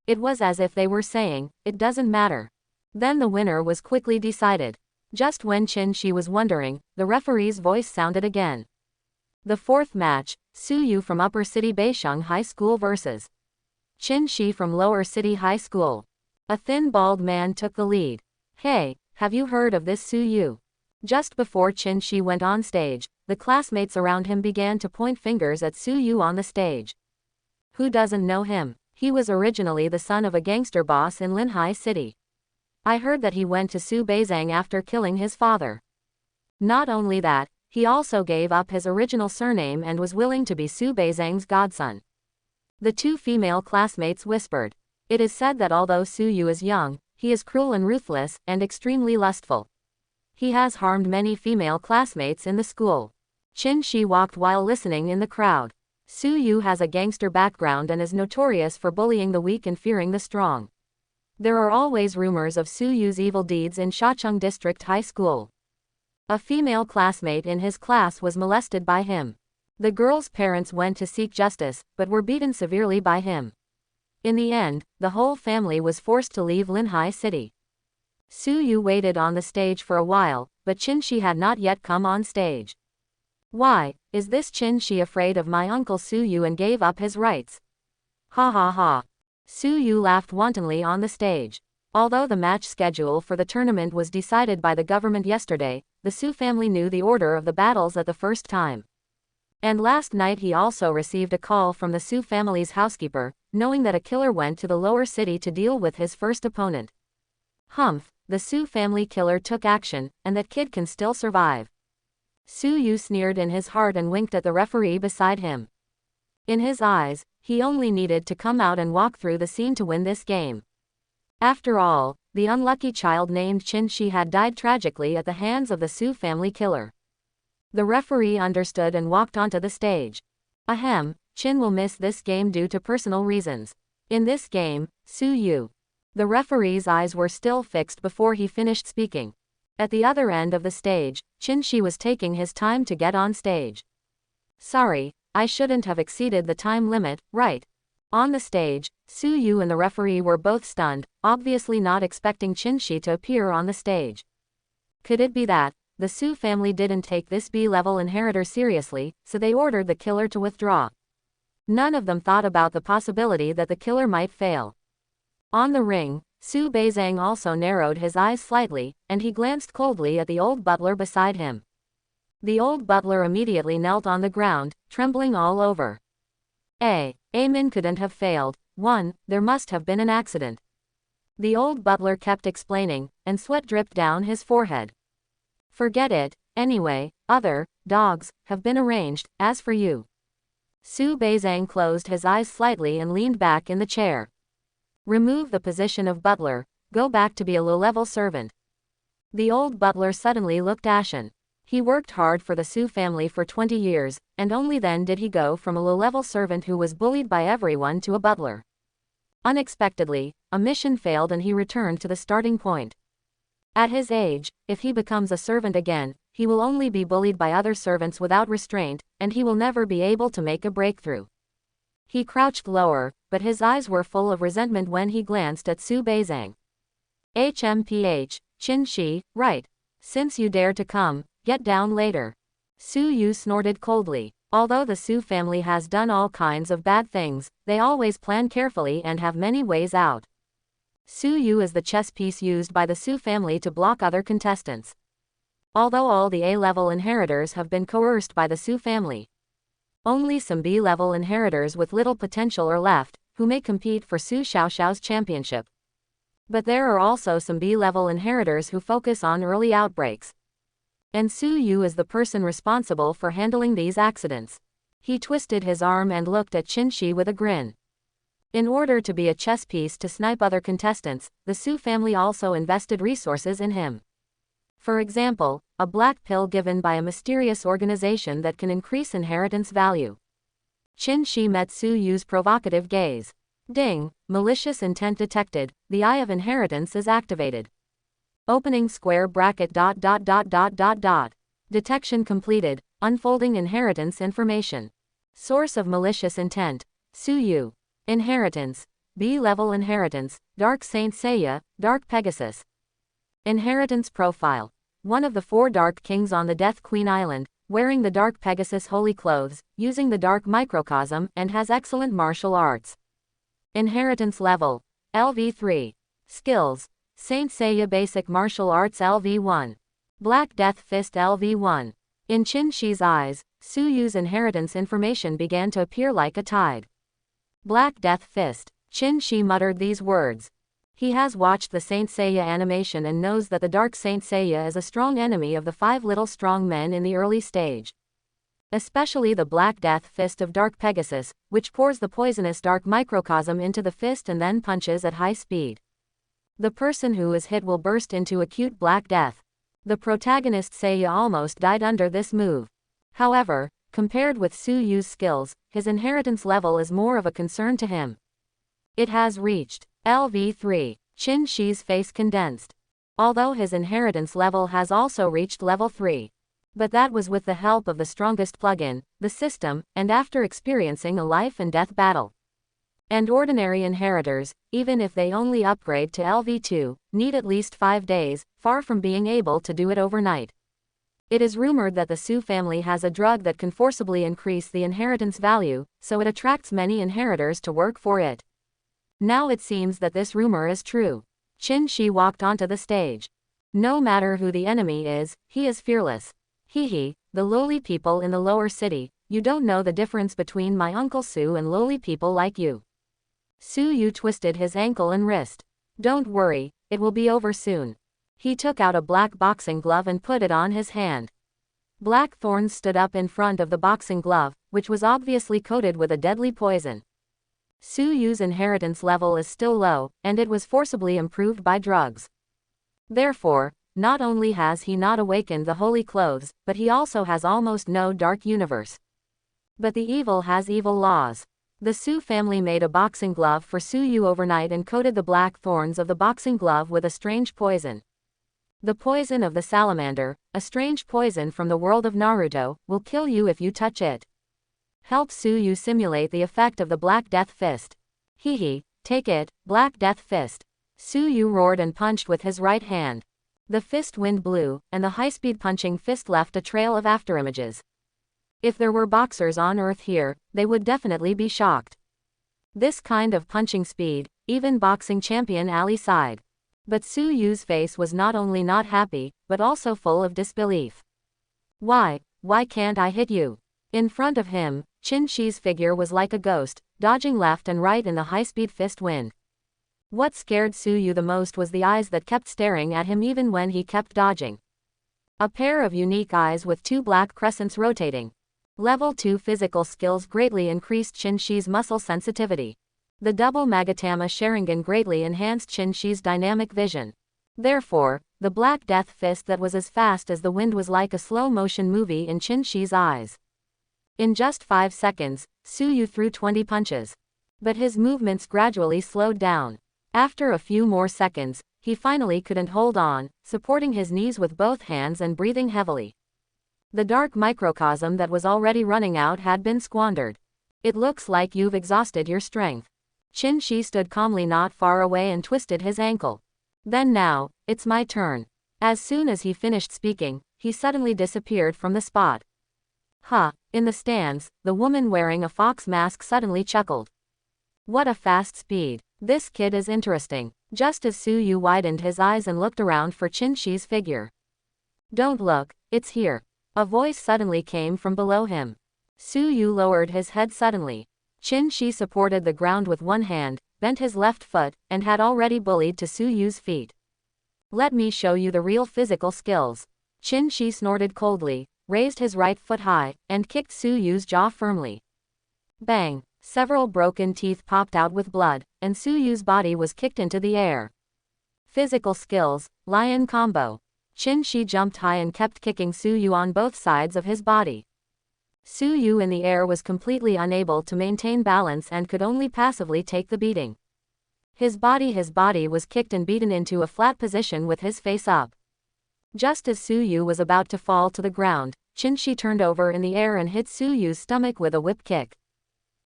It was as if they were saying, it doesn't matter. Then the winner was quickly decided. Just when Chen Shi was wondering, the referee's voice sounded again. The fourth match, Su Yu from Upper City Beisheng High School vs. Chen Shi from Lower City High School. A thin bald man took the lead. Hey, have you heard of this Su Yu? Just before Chen Shi went on stage, the classmates around him began to point fingers at Su Yu on the stage. Who doesn't know him? He was originally the son of a gangster boss in Linhai City. I heard that he went to Su Bzang after killing his father. Not only that, he also gave up his original surname and was willing to be Su Bzang's godson. The two female classmates whispered. It is said that although Su Yu is young, he is cruel and ruthless, and extremely lustful. He has harmed many female classmates in the school. Chen Shi walked while listening in the crowd. Su Yu has a gangster background and is notorious for bullying the weak and fearing the strong. There are always rumors of Su Yu's evil deeds in Shacheng District High School. A female classmate in his class was molested by him. The girl's parents went to seek justice, but were beaten severely by him. In the end, the whole family was forced to leave Linhai City. Su Yu waited on the stage for a while, but Chen Shi had not yet come on stage. Why, is this Chen Shi afraid of my uncle Su Yu and gave up his rights? Ha ha ha. Su Yu laughed wantonly on the stage. Although the match schedule for the tournament was decided by the government yesterday, the Su family knew the order of the battles at the first time. And last night he also received a call from the Su family's housekeeper, knowing that a killer went to the lower city to deal with his first opponent. Humph, the Su family killer took action, and that kid can still survive. Su Yu sneered in his heart and winked at the referee beside him. In his eyes, he only needed to come out and walk through the scene to win this game. After all, the unlucky child named Chen Shi had died tragically at the hands of the Su family killer. The referee understood and walked onto the stage. Ahem, Chen will miss this game due to personal reasons. In this game, Su Yu. The referee's eyes were still fixed before he finished speaking. At the other end of the stage, Chen Shi was taking his time to get on stage. Sorry, I shouldn't have exceeded the time limit, right? On the stage, Su Yu and the referee were both stunned, obviously not expecting Chen Shi to appear on the stage. Could it be that the Su family didn't take this B-level inheritor seriously, so they ordered the killer to withdraw? None of them thought about the possibility that the killer might fail. On the ring, Su Bzang also narrowed his eyes slightly, and he glanced coldly at the old butler beside him. The old butler immediately knelt on the ground, trembling all over. Amen couldn't have failed. There must have been an accident. The old butler kept explaining, and sweat dripped down his forehead. Forget it, anyway, other dogs have been arranged. As for you. Su Bzang closed his eyes slightly and leaned back in the chair. Remove the position of butler, go back to be a low-level servant. The old butler suddenly looked ashen. He worked hard for the Su family for 20 years, and only then did he go from a low-level servant who was bullied by everyone to a butler. Unexpectedly, a mission failed and he returned to the starting point. At his age, if he becomes a servant again, he will only be bullied by other servants without restraint, and he will never be able to make a breakthrough. He crouched lower, but his eyes were full of resentment when he glanced at Su Bzang. HMPH, Chen Shi, right. Since you dare to come, get down later. Su Yu snorted coldly. Although the Su family has done all kinds of bad things, they always plan carefully and have many ways out. Su Yu is the chess piece used by the Su family to block other contestants. Although all the A-level inheritors have been coerced by the Su family, only some B-level inheritors with little potential are left, who may compete for Su Sha Sha's championship. But there are also some B-level inheritors who focus on early outbreaks. And Su Yu is the person responsible for handling these accidents. He twisted his arm and looked at Chen Shi with a grin. In order to be a chess piece to snipe other contestants, the Su family also invested resources in him. For example, a black pill given by a mysterious organization that can increase inheritance value. Chen Shi met Su Yu's provocative gaze. Ding, malicious intent detected, the eye of inheritance is activated. Opening square bracket ... Detection completed, unfolding inheritance information. Source of malicious intent, Su Yu. Inheritance, B-level inheritance, Dark Saint Seiya, Dark Pegasus. Inheritance profile. One of the 4 Dark Kings on the Death Queen Island, wearing the Dark Pegasus holy clothes, using the Dark Microcosm, and has excellent martial arts. Inheritance level, LV3. Skills, Saint Seiya Basic Martial Arts LV1. Black Death Fist LV1. In Chen Shi's eyes, Su Yu's inheritance information began to appear like a tide. Black Death Fist. Chen Shi muttered these words. He has watched the Saint Seiya animation and knows that the Dark Saint Seiya is a strong enemy of the 5 little strong men in the early stage. Especially the Black Death Fist of Dark Pegasus, which pours the poisonous Dark Microcosm into the fist and then punches at high speed. The person who is hit will burst into acute Black Death. The protagonist Seiya almost died under this move. However, compared with Su Yu's skills, his inheritance level is more of a concern to him. It has reached LV3. Chen Shi's face condensed. Although his inheritance level has also reached level 3. But that was with the help of the strongest plugin, the system, and after experiencing a life and death battle. And ordinary inheritors, even if they only upgrade to LV2, need at least 5 days, far from being able to do it overnight. It is rumored that the Su family has a drug that can forcibly increase the inheritance value, so it attracts many inheritors to work for it. Now it seems that this rumor is true. Chen Shi walked onto the stage. No matter who the enemy is, he is fearless. Hehe, the lowly people in the lower city, you don't know the difference between my Uncle Su and lowly people like you. Su Yu twisted his ankle and wrist. Don't worry, it will be over soon. He took out a black boxing glove and put it on his hand. Black thorns stood up in front of the boxing glove, which was obviously coated with a deadly poison. Su Yu's inheritance level is still low, and it was forcibly improved by drugs. Therefore, not only has he not awakened the holy clothes, but he also has almost no dark universe. But the evil has evil laws. The Su family made a boxing glove for Su Yu overnight and coated the black thorns of the boxing glove with a strange poison. The poison of the salamander, a strange poison from the world of Naruto, will kill you if you touch it. Help Su Yu simulate the effect of the Black Death Fist. Hehe, take it, Black Death Fist. Su Yu roared and punched with his right hand. The fist wind blew, and the high-speed punching fist left a trail of afterimages. If there were boxers on Earth here, they would definitely be shocked. This kind of punching speed, even boxing champion Ali sighed. But Su Yu's face was not only not happy, but also full of disbelief. Why can't I hit you? In front of him, Chen Shi's figure was like a ghost, dodging left and right in the high-speed fist wind. What scared Su Yu the most was the eyes that kept staring at him even when he kept dodging. A pair of unique eyes with 2 black crescents rotating. Level 2 physical skills greatly increased Chen Shi's muscle sensitivity. The double Magatama Sharingan greatly enhanced Chen Shi's dynamic vision. Therefore, the Black Death Fist that was as fast as the wind was like a slow-motion movie in Chen Shi's eyes. In just 5 seconds, Su Yu threw 20 punches. But his movements gradually slowed down. After a few more seconds, he finally couldn't hold on, supporting his knees with both hands and breathing heavily. The dark microcosm that was already running out had been squandered. It looks like you've exhausted your strength. Chen Shi stood calmly not far away and twisted his ankle. Then now, it's my turn. As soon as he finished speaking, he suddenly disappeared from the spot. In the stands, the woman wearing a fox mask suddenly chuckled. What a fast speed. This kid is interesting. Just as Su Yu widened his eyes and looked around for Chen Shi's figure. Don't look, it's here. A voice suddenly came from below him. Su Yu lowered his head suddenly. Chen Shi supported the ground with one hand, bent his left foot, and had already bullied to Su Yu's feet. Let me show you the real physical skills. Chen Shi snorted coldly, raised his right foot high, and kicked Su Yu's jaw firmly. Bang! Several broken teeth popped out with blood, and Su Yu's body was kicked into the air. Physical skills, lion combo. Chen Shi jumped high and kept kicking Su Yu on both sides of his body. Su Yu in the air was completely unable to maintain balance and could only passively take the beating. His body was kicked and beaten into a flat position with his face up. Just as Su Yu was about to fall to the ground, Chen Shi turned over in the air and hit Su Yu's stomach with a whip kick.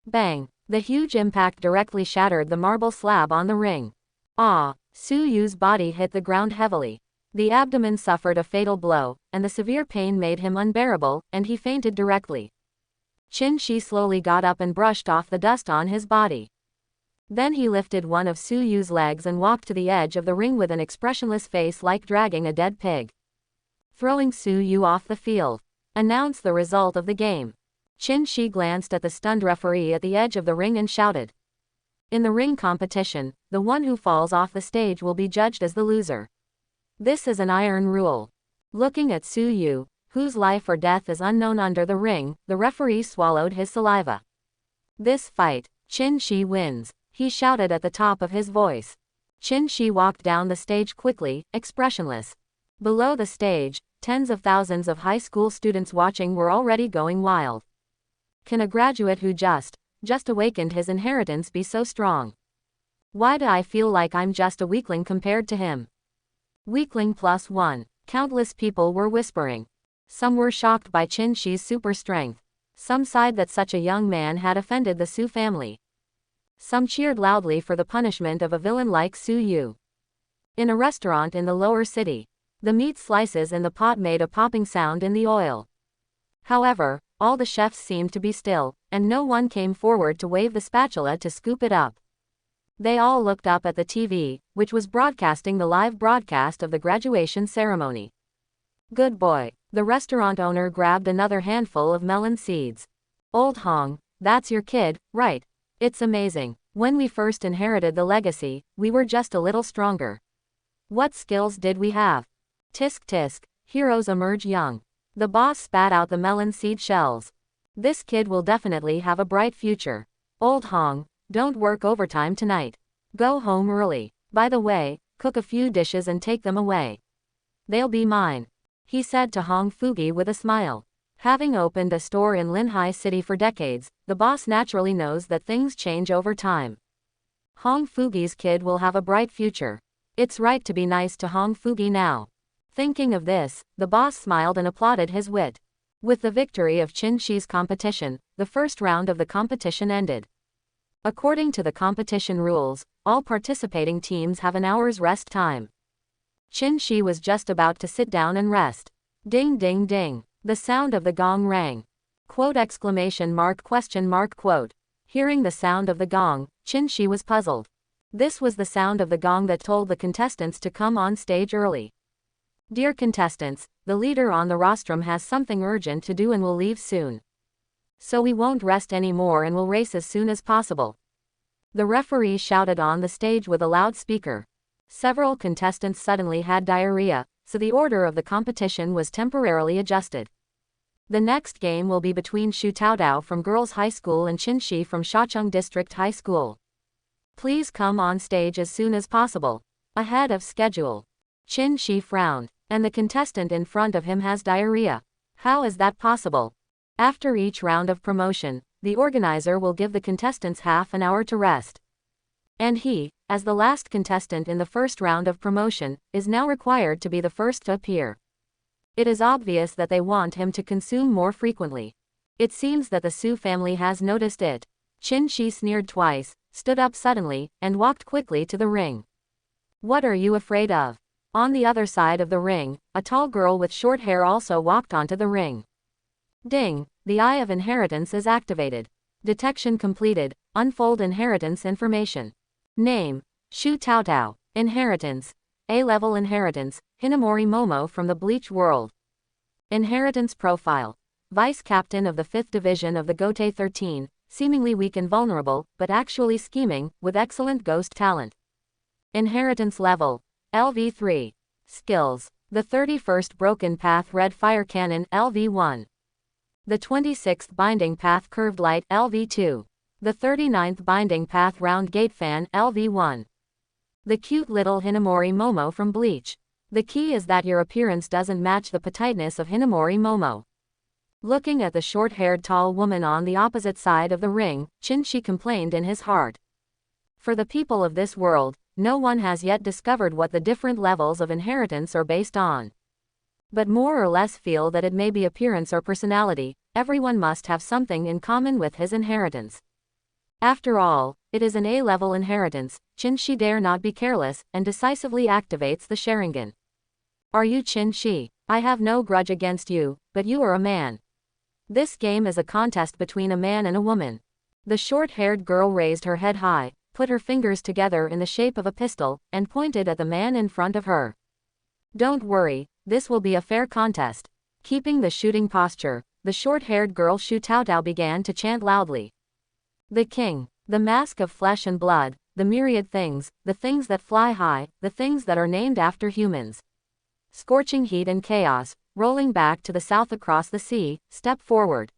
Bang! The huge impact directly shattered the marble slab on the ring. Su Yu's body hit the ground heavily. The abdomen suffered a fatal blow, and the severe pain made him unbearable, and he fainted directly. Chen Shi slowly got up and brushed off the dust on his body. Then he lifted one of Su Yu's legs and walked to the edge of the ring with an expressionless face like dragging a dead pig. Throwing Su Yu off the field. Announce the result of the game. Chen Shi glanced at the stunned referee at the edge of the ring and shouted. In the ring competition, the one who falls off the stage will be judged as the loser. This is an iron rule. Looking at Su Yu, whose life or death is unknown under the ring, the referee swallowed his saliva. This fight, Chen Shi wins, he shouted at the top of his voice. Chen Shi walked down the stage quickly, expressionless. Below the stage, tens of thousands of high school students watching were already going wild. Can a graduate who just awakened his inheritance be so strong? Why do I feel like I'm just a weakling compared to him? Weakling plus one. Countless people were whispering. Some were shocked by Chen Shi's super strength. Some sighed that such a young man had offended the Su family. Some cheered loudly for the punishment of a villain like Su Yu. In a restaurant in the lower city, the meat slices in the pot made a popping sound in the oil. However, all the chefs seemed to be still, and no one came forward to wave the spatula to scoop it up. They all looked up at the TV, which was broadcasting the live broadcast of the graduation ceremony. Good boy. The restaurant owner grabbed another handful of melon seeds. Old Hong, that's your kid, right? It's amazing. When we first inherited the legacy, we were just a little stronger. What skills did we have? Tisk tisk, heroes emerge young. The boss spat out the melon seed shells. This kid will definitely have a bright future. Old Hong, don't work overtime tonight. Go home early. By the way, cook a few dishes and take them away. They'll be mine, he said to Hong Fugi with a smile. Having opened a store in Linhai City for decades, the boss naturally knows that things change over time. Hong Fugi's kid will have a bright future. It's right to be nice to Hong Fugi now. Thinking of this, the boss smiled and applauded his wit. With the victory of Chen Shi's competition, the first round of the competition ended. According to the competition rules, all participating teams have an hour's rest time. Chen Shi was just about to sit down and rest. Ding ding ding. The sound of the gong rang. Quote exclamation mark question mark quote. Hearing the sound of the gong, Chen Shi was puzzled. This was the sound of the gong that told the contestants to come on stage early. Dear contestants, the leader on the rostrum has something urgent to do and will leave soon. So we won't rest anymore and will race as soon as possible. The referee shouted on the stage with a loudspeaker. Several contestants suddenly had diarrhea, so the order of the competition was temporarily adjusted. The next game will be between Shu Taodao from Girls High School and Chen Shi from Shacheng District High School. Please come on stage as soon as possible. Ahead of schedule. Chen Shi frowned, and the contestant in front of him has diarrhea. How is that possible? After each round of promotion, the organizer will give the contestants half an hour to rest. And he, as the last contestant in the first round of promotion, is now required to be the first to appear. It is obvious that they want him to consume more frequently. It seems that the Su family has noticed it. Chen Shi sneered twice, stood up suddenly, and walked quickly to the ring. What are you afraid of? On the other side of the ring, a tall girl with short hair also walked onto the ring. Ding, the Eye of Inheritance is activated. Detection completed, unfold inheritance information. Name, Shu Taotao. Inheritance, A-level inheritance, Hinamori Momo from the Bleach world. Inheritance profile, Vice Captain of the 5th Division of the Gotei 13, seemingly weak and vulnerable, but actually scheming, with excellent ghost talent. Inheritance level, LV3. Skills, the 31st Broken Path Red Fire Cannon LV1. The 26th Binding Path Curved Light LV2. The 39th Binding Path Round Gate Fan LV1. The cute little Hinamori Momo from Bleach. The key is that your appearance doesn't match the petiteness of Hinamori Momo. Looking at the short-haired tall woman on the opposite side of the ring, Chen Shi complained in his heart. For the people of this world, no one has yet discovered what the different levels of inheritance are based on. But more or less feel that it may be appearance or personality, everyone must have something in common with his inheritance. After all, it is an A-level inheritance. Chen Shi dare not be careless, and decisively activates the sharingan. Are you Chen Shi? I have no grudge against you, but you are a man. This game is a contest between a man and a woman. The short-haired girl raised her head high, put her fingers together in the shape of a pistol, and pointed at the man in front of her. Don't worry, this will be a fair contest. Keeping the shooting posture, the short-haired girl Shu Taotao began to chant loudly. The king, the mask of flesh and blood, the myriad things, the things that fly high, the things that are named after humans. Scorching heat and chaos, rolling back to the south across the sea, step forward.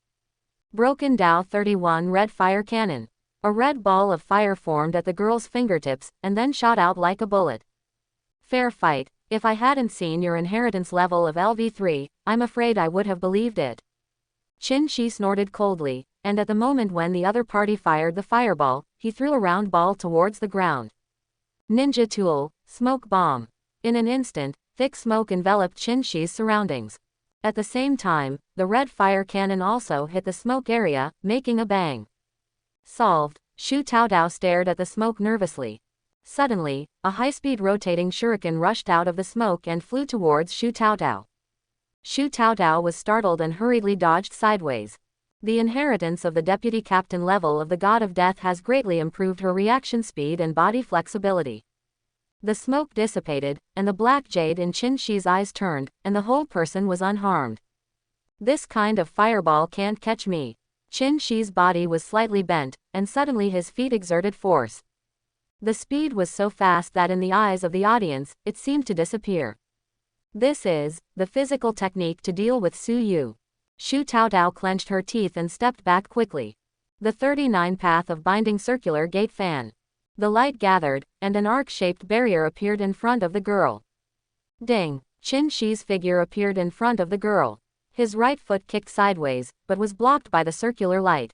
Broken Dao 31 Red Fire Cannon. A red ball of fire formed at the girl's fingertips, and then shot out like a bullet. Fair fight. If I hadn't seen your inheritance level of LV3, I'm afraid I would have believed it. Chen Shi snorted coldly, and at the moment when the other party fired the fireball, he threw a round ball towards the ground. Ninja tool, smoke bomb. In an instant, thick smoke enveloped Chen Shi's surroundings. At the same time, the red fire cannon also hit the smoke area, making a bang. Solved. Shu Taotao stared at the smoke nervously. Suddenly, a high-speed rotating shuriken rushed out of the smoke and flew towards Shu Taotao. Shu Taotao was startled and hurriedly dodged sideways. The inheritance of the deputy captain level of the God of Death has greatly improved her reaction speed and body flexibility. The smoke dissipated, and the black jade in Chen Shi's eyes turned, and the whole person was unharmed. This kind of fireball can't catch me. Chen Shi's body was slightly bent, and suddenly his feet exerted force. The speed was so fast that in the eyes of the audience, it seemed to disappear. This is the physical technique to deal with Su Yu. Shu Taotao clenched her teeth and stepped back quickly. The 39 path of binding circular gate fan. The light gathered, and an arc-shaped barrier appeared in front of the girl. Ding! Chen Shi's figure appeared in front of the girl. His right foot kicked sideways, but was blocked by the circular light.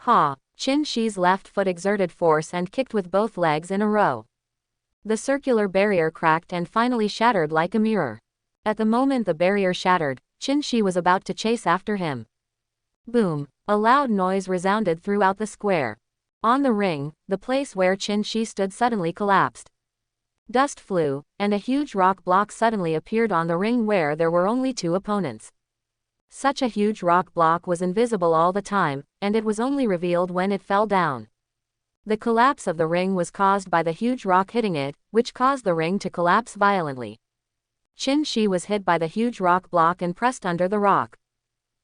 Ha! Chen Shi's left foot exerted force and kicked with both legs in a row. The circular barrier cracked and finally shattered like a mirror. At the moment the barrier shattered, Chen Shi was about to chase after him. Boom! A loud noise resounded throughout the square. On the ring, the place where Chen Shi stood suddenly collapsed. Dust flew, and a huge rock block suddenly appeared on the ring where there were only two opponents. Such a huge rock block was invisible all the time, and it was only revealed when it fell down. The collapse of the ring was caused by the huge rock hitting it, which caused the ring to collapse violently. Chen Shi was hit by the huge rock block and pressed under the rock.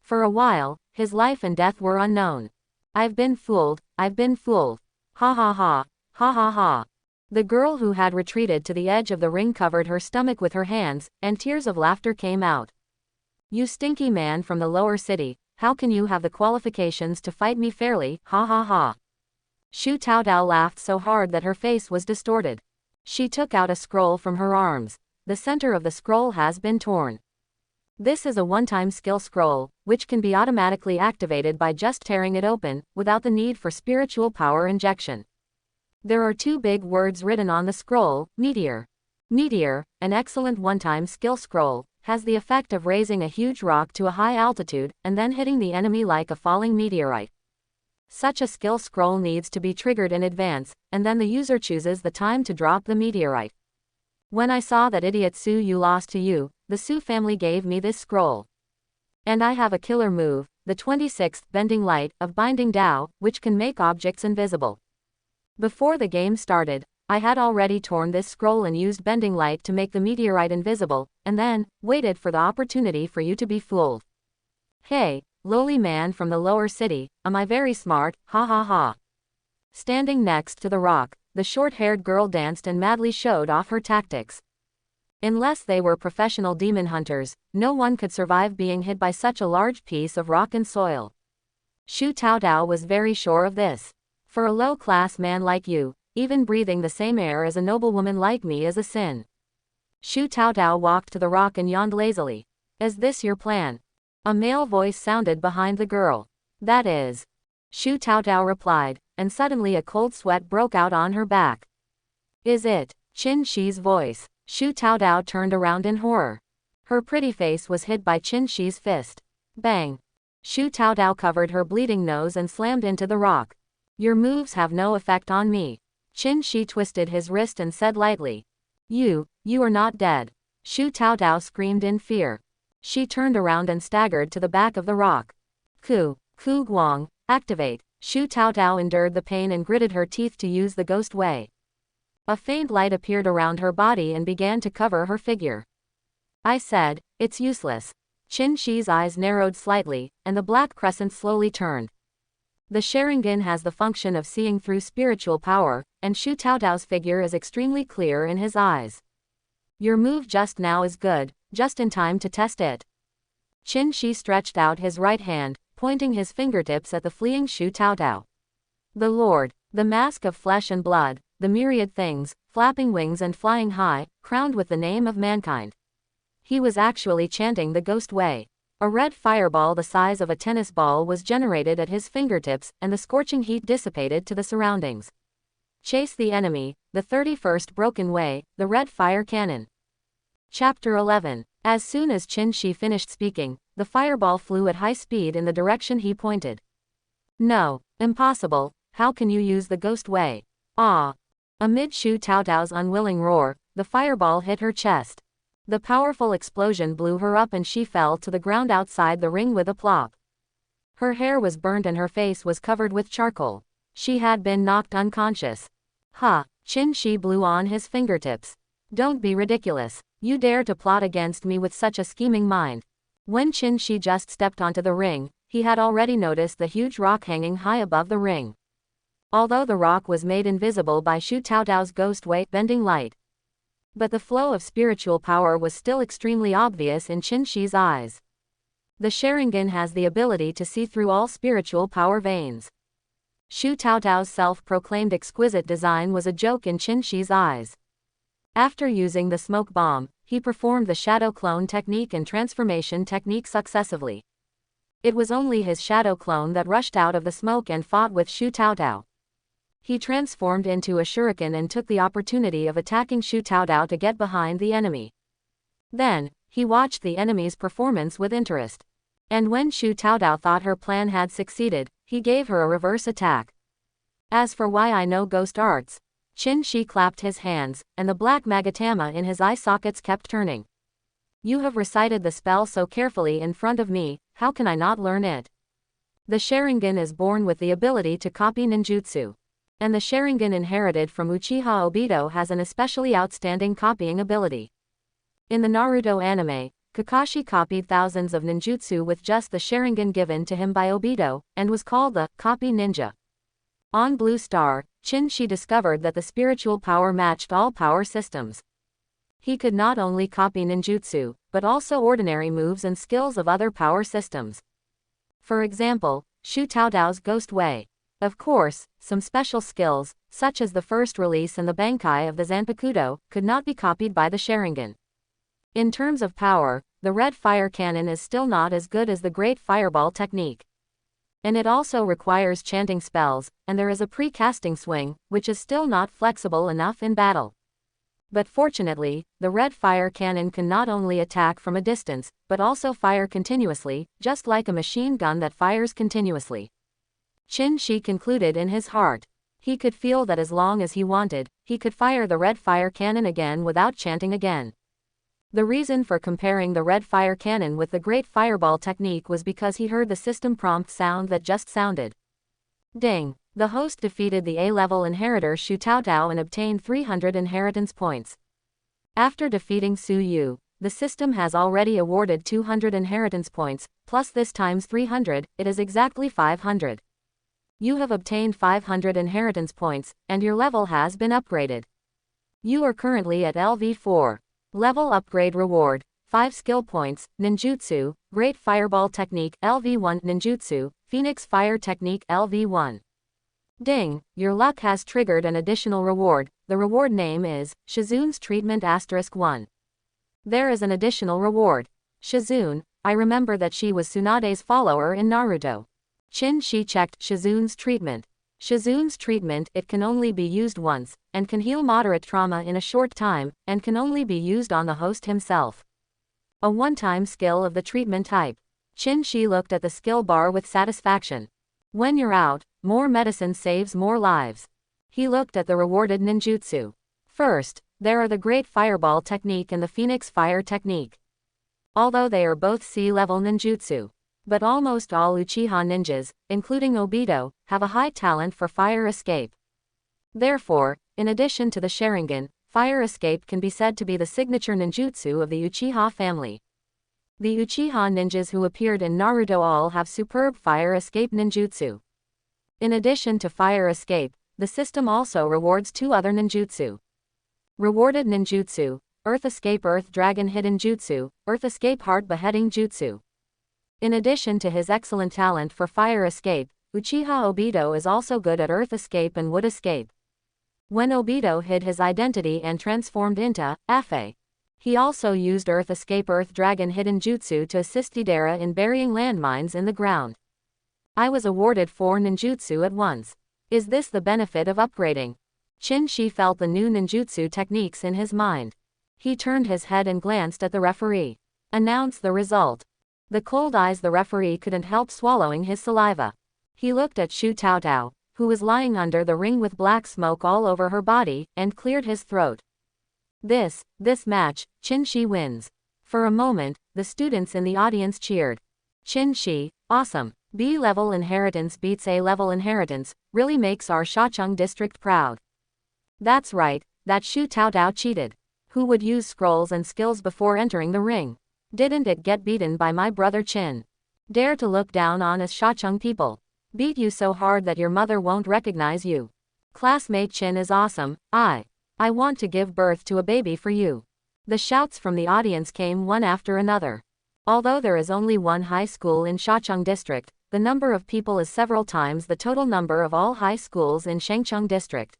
For a while, his life and death were unknown. I've been fooled, I've been fooled. Ha ha ha, ha ha ha. The girl who had retreated to the edge of the ring covered her stomach with her hands, and tears of laughter came out. You stinky man from the lower city, how can you have the qualifications to fight me fairly, ha ha ha. Shu Taotao laughed so hard that her face was distorted. She took out a scroll from her arms. The center of the scroll has been torn. This is a one-time skill scroll, which can be automatically activated by just tearing it open, without the need for spiritual power injection. There are two big words written on the scroll, Meteor. Meteor, an excellent one-time skill scroll, has the effect of raising a huge rock to a high altitude, and then hitting the enemy like a falling meteorite. Such a skill scroll needs to be triggered in advance, and then the user chooses the time to drop the meteorite. When I saw that idiot Su Yu lost to you, the Su family gave me this scroll. And I have a killer move, the 26th Bending Light of Binding Dao, which can make objects invisible. Before the game started, I had already torn this scroll and used Bending Light to make the meteorite invisible, and then waited for the opportunity for you to be fooled. Hey, lowly man from the lower city, am I very smart, ha ha ha. Standing next to the rock, the short-haired girl danced and madly showed off her tactics. Unless they were professional demon hunters, no one could survive being hit by such a large piece of rock and soil. Shu Taotao was very sure of this. For a low-class man like you, even breathing the same air as a noblewoman like me is a sin. Shu Taotao walked to the rock and yawned lazily. Is this your plan? A male voice sounded behind the girl. That is. Shu Taotao replied, and suddenly a cold sweat broke out on her back. Is it? Chen Shi's voice. Shu Taotao turned around in horror. Her pretty face was hit by Chen Shi's fist. Bang! Shu Taotao covered her bleeding nose and slammed into the rock. Your moves have no effect on me. Chen Shi twisted his wrist and said lightly. You are not dead. Shu Taotao screamed in fear. She turned around and staggered to the back of the rock. Ku Guang, activate. Shu Taotao endured the pain and gritted her teeth to use the ghost way. A faint light appeared around her body and began to cover her figure. I said, it's useless. Chen Shi's eyes narrowed slightly, and the black crescent slowly turned. The sharingan has the function of seeing through spiritual power, and Shu Taotao's figure is extremely clear in his eyes. Your move just now is good, just in time to test it. Chen Shi stretched out his right hand, pointing his fingertips at the fleeing Shu Taotao. The Lord, the mask of flesh and blood, the myriad things, flapping wings and flying high, crowned with the name of mankind. He was actually chanting the ghost way. A red fireball the size of a tennis ball was generated at his fingertips, and the scorching heat dissipated to the surroundings. Chase the enemy, the 31st Broken Way, the Red Fire Cannon. Chapter 11. As soon as Chen Shi finished speaking, the fireball flew at high speed in the direction he pointed. No, impossible, how can you use the ghost way? Ah! Amid Shu Taotao's unwilling roar, the fireball hit her chest. The powerful explosion blew her up and she fell to the ground outside the ring with a plop. Her hair was burnt and her face was covered with charcoal. She had been knocked unconscious. Ha! Chen Shi blew on his fingertips. Don't be ridiculous. You dare to plot against me with such a scheming mind. When Chen Shi just stepped onto the ring, he had already noticed the huge rock hanging high above the ring. Although the rock was made invisible by Shu Taotao's ghost way bending light, but the flow of spiritual power was still extremely obvious in Chen Shi's eyes. The sharingan has the ability to see through all spiritual power veins. Shu Taotao's self-proclaimed exquisite design was a joke in Chen Shi's eyes. After using the smoke bomb, he performed the shadow clone technique and transformation technique successively. It was only his shadow clone that rushed out of the smoke and fought with Shu Taotao. He transformed into a shuriken and took the opportunity of attacking Shu Taotao to get behind the enemy. Then, he watched the enemy's performance with interest. And when Shu Taotao thought her plan had succeeded, he gave her a reverse attack. As for why I know ghost arts, Chen Shi clapped his hands, and the black magatama in his eye sockets kept turning. You have recited the spell so carefully in front of me, how can I not learn it? The sharingan is born with the ability to copy ninjutsu. And the sharingan inherited from Uchiha Obito has an especially outstanding copying ability. In the Naruto anime, Kakashi copied thousands of ninjutsu with just the sharingan given to him by Obito, and was called the copy ninja. On Blue Star, Chen Shi discovered that the spiritual power matched all power systems. He could not only copy ninjutsu, but also ordinary moves and skills of other power systems. For example, Shu Taotao's Ghost Way. Of course, some special skills, such as the first release and the Bankai of the Zanpakuto, could not be copied by the Sharingan. In terms of power, the Red Fire Cannon is still not as good as the Great Fireball technique. And it also requires chanting spells, and there is a pre-casting swing, which is still not flexible enough in battle. But fortunately, the Red Fire Cannon can not only attack from a distance, but also fire continuously, just like a machine gun that fires continuously. Chen Shi concluded in his heart. He could feel that as long as he wanted, he could fire the Red Fire Cannon again without chanting again. The reason for comparing the Red Fire Cannon with the Great Fireball technique was because he heard the system prompt sound that just sounded. Ding! The host defeated the A-level inheritor Shu Taotao and obtained 300 inheritance points. After defeating Su Yu, the system has already awarded 200 inheritance points, plus this times 300, it is exactly 500. You have obtained 500 inheritance points, and your level has been upgraded. You are currently at LV4. Level upgrade reward, 5 skill points, ninjutsu, Great Fireball Technique LV1 ninjutsu, Phoenix Fire Technique LV1. Ding, your luck has triggered an additional reward, the reward name is, Shizun's Treatment *1. There is an additional reward. Shizun, I remember that she was Tsunade's follower in Naruto. Chen Shi checked Shizun's treatment. Shizun's treatment, it can only be used once, and can heal moderate trauma in a short time, and can only be used on the host himself. A one-time skill of the treatment type. Chen Shi looked at the skill bar with satisfaction. When you're out, more medicine saves more lives. He looked at the rewarded ninjutsu. First, there are the Great Fireball Technique and the Phoenix Fire Technique. Although they are both C-level ninjutsu, but almost all Uchiha ninjas, including Obito, have a high talent for fire escape. Therefore, in addition to the Sharingan, fire escape can be said to be the signature ninjutsu of the Uchiha family. The Uchiha ninjas who appeared in Naruto all have superb fire escape ninjutsu. In addition to fire escape, the system also rewards 2 other ninjutsu. Rewarded ninjutsu, Earth Escape Earth Dragon Hidden Jutsu, Earth Escape Heart Beheading Jutsu. In addition to his excellent talent for fire escape, Uchiha Obito is also good at earth escape and wood escape. When Obito hid his identity and transformed into Afe, he also used Earth Escape Earth Dragon Hidden Jutsu to assist Idara in burying landmines in the ground. I was awarded 4 ninjutsu at once. Is this the benefit of upgrading? Chen Shi felt the new ninjutsu techniques in his mind. He turned his head and glanced at the referee. Announce the result. The cold eyes the referee couldn't help swallowing his saliva. He looked at Shu Taotao, who was lying under the ring with black smoke all over her body, and cleared his throat. This match, Chen Shi wins. For a moment, the students in the audience cheered. Chen Shi, awesome. B-level inheritance beats A-level inheritance, really makes our Shacheng district proud. That's right, that Shu Taotao cheated. Who would use scrolls and skills before entering the ring? Didn't it get beaten by my brother Chen? Dare to look down on us Shacheng people. Beat you so hard that your mother won't recognize you. Classmate Chen is awesome. I want to give birth to a baby for you. The shouts from the audience came one after another. Although there is only one high school in Shacheng district, the number of people is several times the total number of all high schools in Shangcheng district.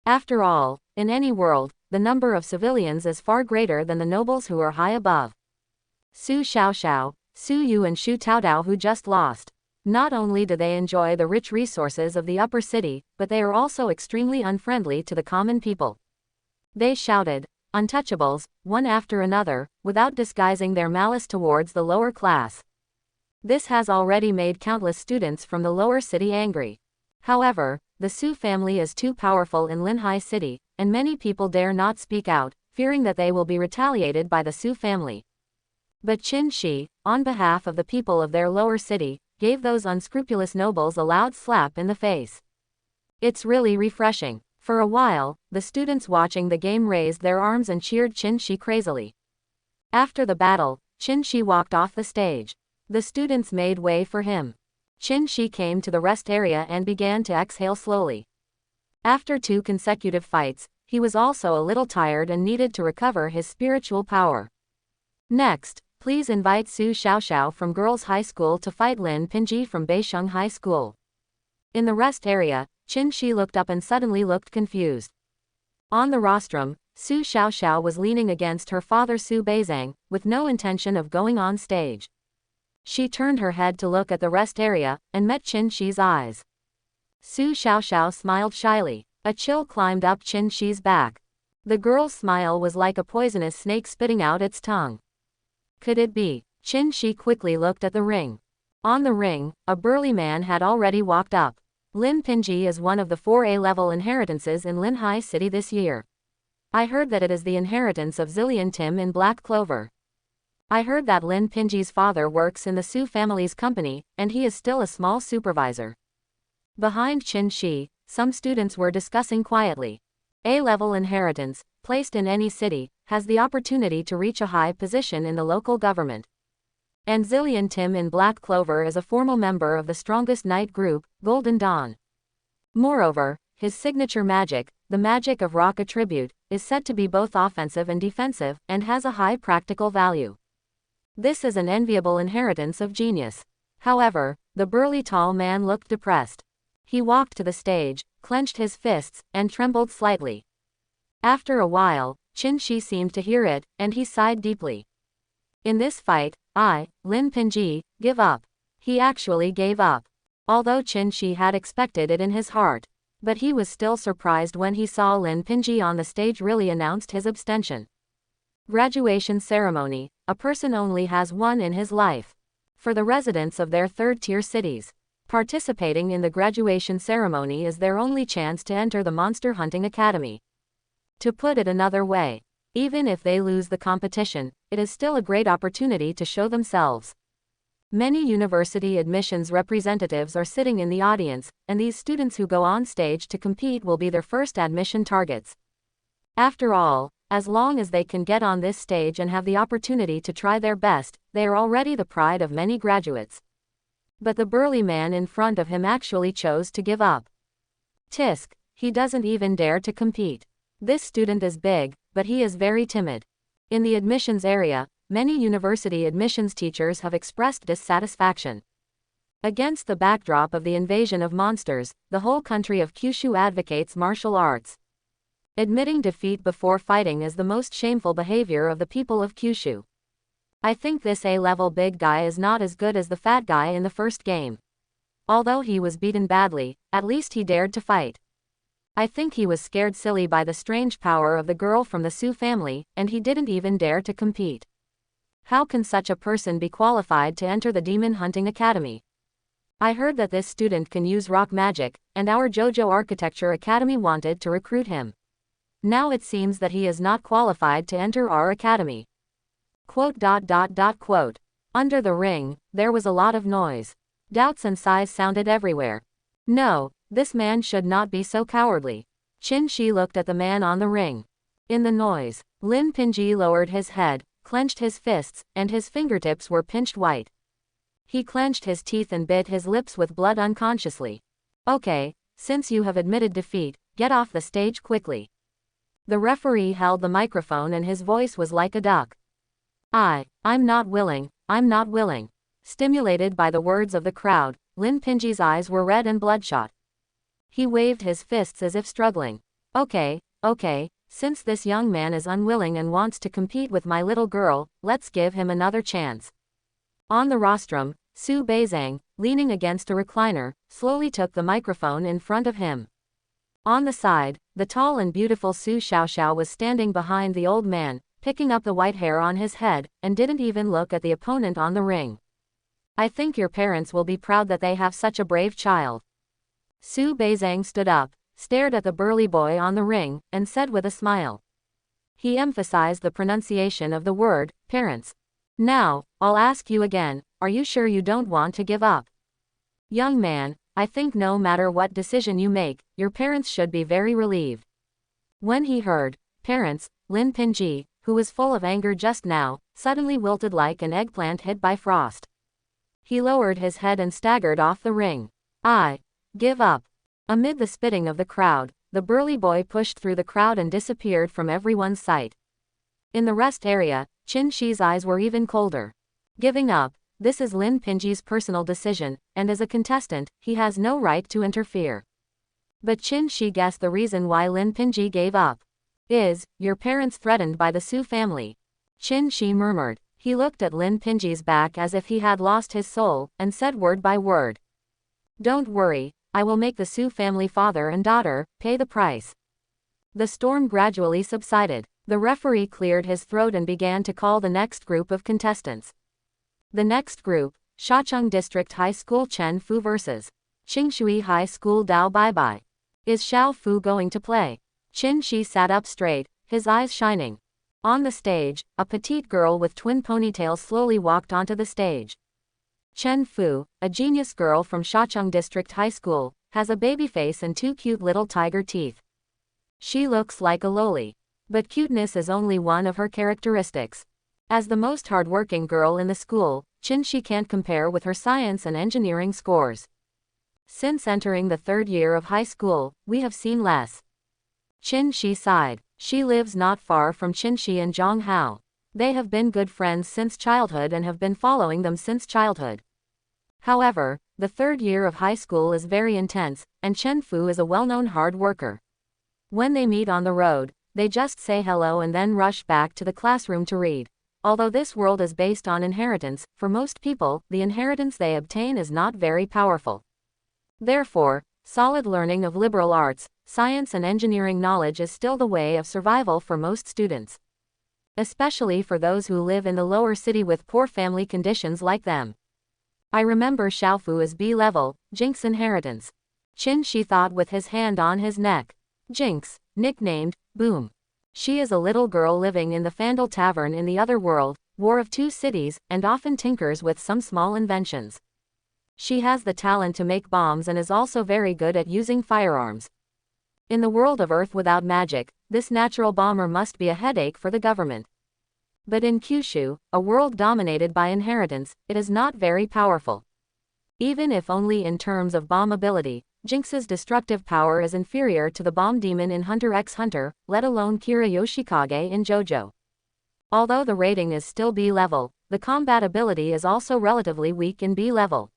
After all, in any world, the number of civilians is far greater than the nobles who are high above. Su Sha Sha, Su Yu and Shu Taotao who just lost. Not only do they enjoy the rich resources of the upper city, but they are also extremely unfriendly to the common people. They shouted, untouchables, one after another, without disguising their malice towards the lower class. This has already made countless students from the lower city angry. However, the Su family is too powerful in Linhai City, and many people dare not speak out, fearing that they will be retaliated by the Su family. But Chen Shi, on behalf of the people of their lower city, gave those unscrupulous nobles a loud slap in the face. It's really refreshing. For a while, the students watching the game raised their arms and cheered Chen Shi crazily. After the battle, Chen Shi walked off the stage. The students made way for him. Chen Shi came to the rest area and began to exhale slowly. After 2 consecutive fights, he was also a little tired and needed to recover his spiritual power. Next, please invite Su Sha Sha from Girls' High School to fight Lyn Pinji from Beisheng High School. In the rest area, Chen Shi looked up and suddenly looked confused. On the rostrum, Su Sha Sha was leaning against her father Su Bzang, with no intention of going on stage. She turned her head to look at the rest area, and met Chen Shi's eyes. Su Sha Sha smiled shyly. A chill climbed up Chen Shi's back. The girl's smile was like a poisonous snake spitting out its tongue. Could it be? Chen Shi quickly looked at the ring. On the ring, a burly man had already walked up. Lyn Pinji is one of the 4 A-level inheritances in Linhai City this year. I heard that it is the inheritance of Zillion Tim in Black Clover. I heard that Lyn Pinji's father works in the Su family's company, and he is still a small supervisor. Behind Chen Shi, some students were discussing quietly. A-level inheritance, placed in any city, has the opportunity to reach a high position in the local government. And Zillion Tim in Black Clover is a formal member of the strongest night group, Golden Dawn. Moreover, his signature magic, the magic of rock attribute, is said to be both offensive and defensive, and has a high practical value. This is an enviable inheritance of genius. However, the burly tall man looked depressed. He walked to the stage, clenched his fists, and trembled slightly. After a while, Chen Shi seemed to hear it, and he sighed deeply. In this fight, I, Lyn Pinji, give up. He actually gave up. Although Chen Shi had expected it in his heart. But he was still surprised when he saw Lyn Pinji on the stage really announced his abstention. Graduation ceremony, a person only has one in his life. For the residents of their third-tier cities, participating in the graduation ceremony is their only chance to enter the Monster Hunting Academy. To put it another way, even if they lose the competition, it is still a great opportunity to show themselves. Many university admissions representatives are sitting in the audience, and these students who go on stage to compete will be their first admission targets. After all, as long as they can get on this stage and have the opportunity to try their best, they are already the pride of many graduates. But the burly man in front of him actually chose to give up. Tisk, he doesn't even dare to compete. This student is big, but he is very timid. In the admissions area, many university admissions teachers have expressed dissatisfaction. Against the backdrop of the invasion of monsters, the whole country of Kyushu advocates martial arts. Admitting defeat before fighting is the most shameful behavior of the people of Kyushu. I think this A-level big guy is not as good as the fat guy in the first game. Although he was beaten badly, at least he dared to fight. I think he was scared silly by the strange power of the girl from the Su family, and he didn't even dare to compete. How can such a person be qualified to enter the Demon Hunting Academy? I heard that this student can use rock magic, and our JoJo Architecture Academy wanted to recruit him. Now it seems that he is not qualified to enter our academy. Quote. Under the ring, there was a lot of noise. Doubts and sighs sounded everywhere. No, this man should not be so cowardly. Chen Shi looked at the man on the ring. In the noise, Lyn Long lowered his head, clenched his fists, and his fingertips were pinched white. He clenched his teeth and bit his lips with blood unconsciously. Okay, since you have admitted defeat, get off the stage quickly. The referee held the microphone and his voice was like a duck. I'm not willing. Stimulated by the words of the crowd, Lyn Long's eyes were red and bloodshot. He waved his fists as if struggling. Okay, since this young man is unwilling and wants to compete with my little girl, let's give him another chance. On the rostrum, Bzang, leaning against a recliner, slowly took the microphone in front of him. On the side, the tall and beautiful Su Sha Sha was standing behind the old man, picking up the white hair on his head, and didn't even look at the opponent on the ring. I think your parents will be proud that they have such a brave child. Bzang stood up, stared at the burly boy on the ring, and said with a smile. He emphasized the pronunciation of the word, parents. Now, I'll ask you again, are you sure you don't want to give up? Young man, I think no matter what decision you make, your parents should be very relieved. When he heard, parents, Lyn Long, who was full of anger just now, suddenly wilted like an eggplant hit by frost. He lowered his head and staggered off the ring. I give up. Amid the spitting of the crowd, the burly boy pushed through the crowd and disappeared from everyone's sight. In the rest area, Chen Shi's eyes were even colder. Giving up, this is Lyn Long's personal decision, and as a contestant, he has no right to interfere. But Chen Shi guessed the reason why Lyn Long gave up. Your parents threatened by the Su family? Chen Shi murmured. He looked at Lyn Long's back as if he had lost his soul, and said word by word. Don't worry, I will make the Su family father and daughter pay the price. The storm gradually subsided. The referee cleared his throat and began to call the next group of contestants. The next group, Shacheng District High School Chen Fu vs. Qingshui High School Dao Baibai. Is Xiao Fu going to play? Chen Shi sat up straight, his eyes shining. On the stage, a petite girl with twin ponytails slowly walked onto the stage. Chen Fu, a genius girl from Shacheng District High School, has a baby face and two cute little tiger teeth. She looks like a loli. But cuteness is only one of her characteristics. As the most hardworking girl in the school, Chen Shi can't compare with her science and engineering scores. Since entering the third year of high school, we have seen less. Chen Shi sighed. She lives not far from Chen Shi and Zhang Hao. They have been good friends since childhood and have been following them since childhood. However, the third year of high school is very intense, and Chen Fu is a well-known hard worker. When they meet on the road, they just say hello and then rush back to the classroom to read. Although this world is based on inheritance, for most people, the inheritance they obtain is not very powerful. Therefore, solid learning of liberal arts, science and engineering knowledge is still the way of survival for most students. Especially for those who live in the lower city with poor family conditions like them. I remember Xiao Fu is B-level, Jinx inheritance. Chen Shi thought with his hand on his neck. Jinx, nicknamed Boom. She is a little girl living in the Fandal Tavern in the other world, War of Two Cities, and often tinkers with some small inventions. She has the talent to make bombs and is also very good at using firearms. In the world of Earth without magic, this natural bomber must be a headache for the government. But in Kyushu, a world dominated by inheritance, it is not very powerful. Even if only in terms of bomb ability, Jinx's destructive power is inferior to the bomb demon in Hunter x Hunter, let alone Kira Yoshikage in JoJo. Although the rating is still B-level, the combat ability is also relatively weak in B-level.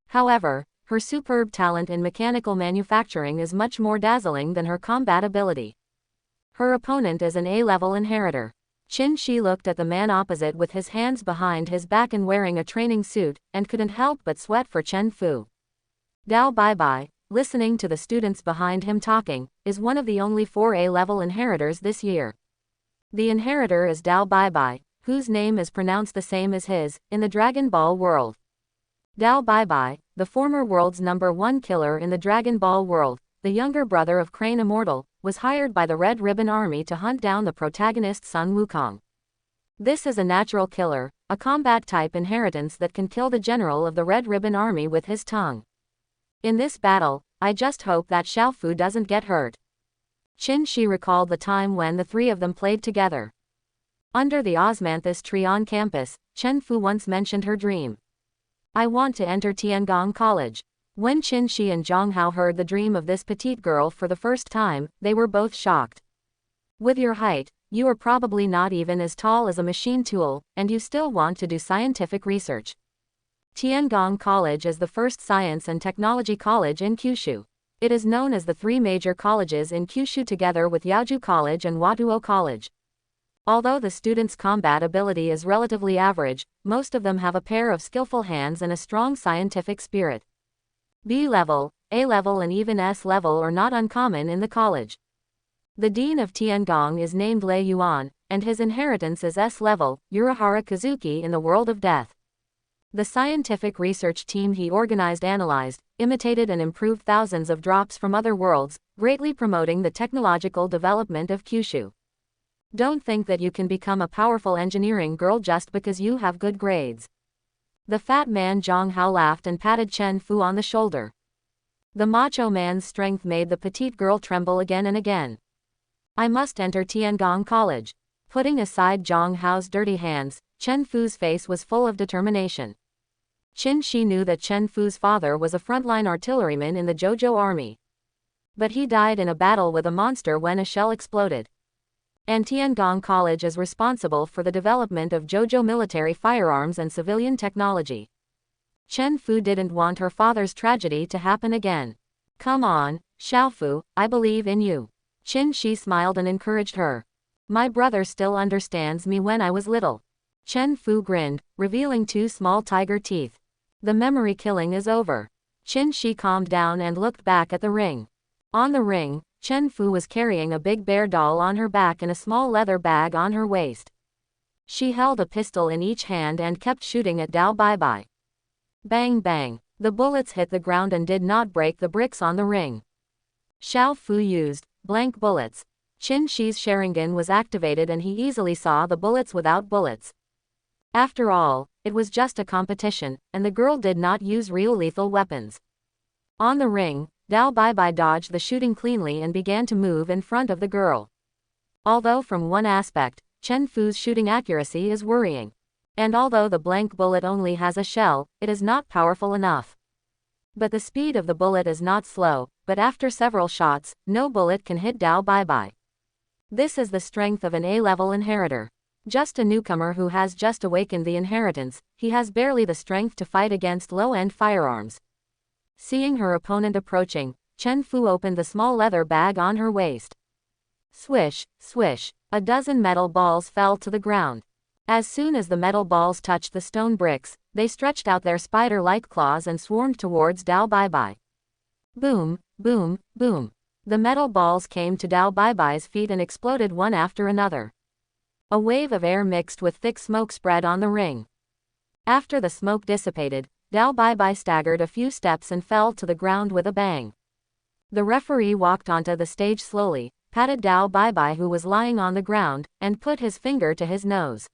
However, her superb talent in mechanical manufacturing is much more dazzling than her combat ability. Her opponent is an A-level inheritor. Chen Shi looked at the man opposite with his hands behind his back and wearing a training suit, and couldn't help but sweat for Chen Fu. Dao Baibai, listening to the students behind him talking, is one of the only 4 A-level inheritors this year. The inheritor is Dao Baibai, whose name is pronounced the same as his, in the Dragon Ball world. Dao Baibai, the former world's #1 killer in the Dragon Ball world, the younger brother of Crane Immortal, was hired by the Red Ribbon Army to hunt down the protagonist Sun Wukong. This is a natural killer, a combat-type inheritance that can kill the general of the Red Ribbon Army with his tongue. In this battle, I just hope that Xiao Fu doesn't get hurt. Chen Shi recalled the time when the 3 of them played together. Under the osmanthus tree on campus, Chen Fu once mentioned her dream. I want to enter Tiangong College. When Chen Shi and Zhang Hao heard the dream of this petite girl for the first time, they were both shocked. With your height, you are probably not even as tall as a machine tool, and you still want to do scientific research. Tiangong College is the first science and technology college in Kyushu. It is known as the 3 major colleges in Kyushu together with Yaoju College and Watuo College. Although the students' combat ability is relatively average, most of them have a pair of skillful hands and a strong scientific spirit. B-level, A-level and even S-level are not uncommon in the college. The dean of Tiangong is named Lei Yuan, and his inheritance is S-level, Urahara Kazuki in the world of death. The scientific research team he organized analyzed, imitated and improved thousands of drops from other worlds, greatly promoting the technological development of Kyushu. Don't think that you can become a powerful engineering girl just because you have good grades. The fat man Zhang Hao laughed and patted Chen Fu on the shoulder. The macho man's strength made the petite girl tremble again and again. I must enter Tiangong College. Putting aside Zhang Hao's dirty hands, Chen Fu's face was full of determination. Chen Shi knew that Chen Fu's father was a frontline artilleryman in the Jojo army. But he died in a battle with a monster when a shell exploded. And Tiangong College is responsible for the development of Jojo military firearms and civilian technology. Chen Fu didn't want her father's tragedy to happen again. Come on, Xiao Fu, I believe in you. Chen Shi smiled and encouraged her. My brother still understands me when I was little. Chen Fu grinned, revealing 2 small tiger teeth. The memory killing is over. Chen Shi calmed down and looked back at the ring. On the ring, Chen Fu was carrying a big bear doll on her back and a small leather bag on her waist. She held a pistol in each hand and kept shooting at Dao Baibai. Bang bang, the bullets hit the ground and did not break the bricks on the ring. Xiao Fu used blank bullets. Chen Shi's sharingan was activated and he easily saw the bullets without bullets. After all, it was just a competition, and the girl did not use real lethal weapons. On the ring, Dao Baibai dodged the shooting cleanly and began to move in front of the girl. Although from one aspect, Chen Fu's shooting accuracy is worrying. And although the blank bullet only has a shell, it is not powerful enough. But the speed of the bullet is not slow, but after several shots, no bullet can hit Dao Baibai. This is the strength of an A-level inheritor. Just a newcomer who has just awakened the inheritance, he has barely the strength to fight against low-end firearms. Seeing her opponent approaching, Chen Fu opened the small leather bag on her waist. Swish, swish, a dozen metal balls fell to the ground. As soon as the metal balls touched the stone bricks, they stretched out their spider-like claws and swarmed towards Dao Baibai. Boom, boom, boom. The metal balls came to Dao Baibai's feet and exploded one after another. A wave of air mixed with thick smoke spread on the ring. After the smoke dissipated, Dao Baibai staggered a few steps and fell to the ground with a bang. The referee walked onto the stage slowly, patted Dao Baibai who was lying on the ground, and put his finger to his nose.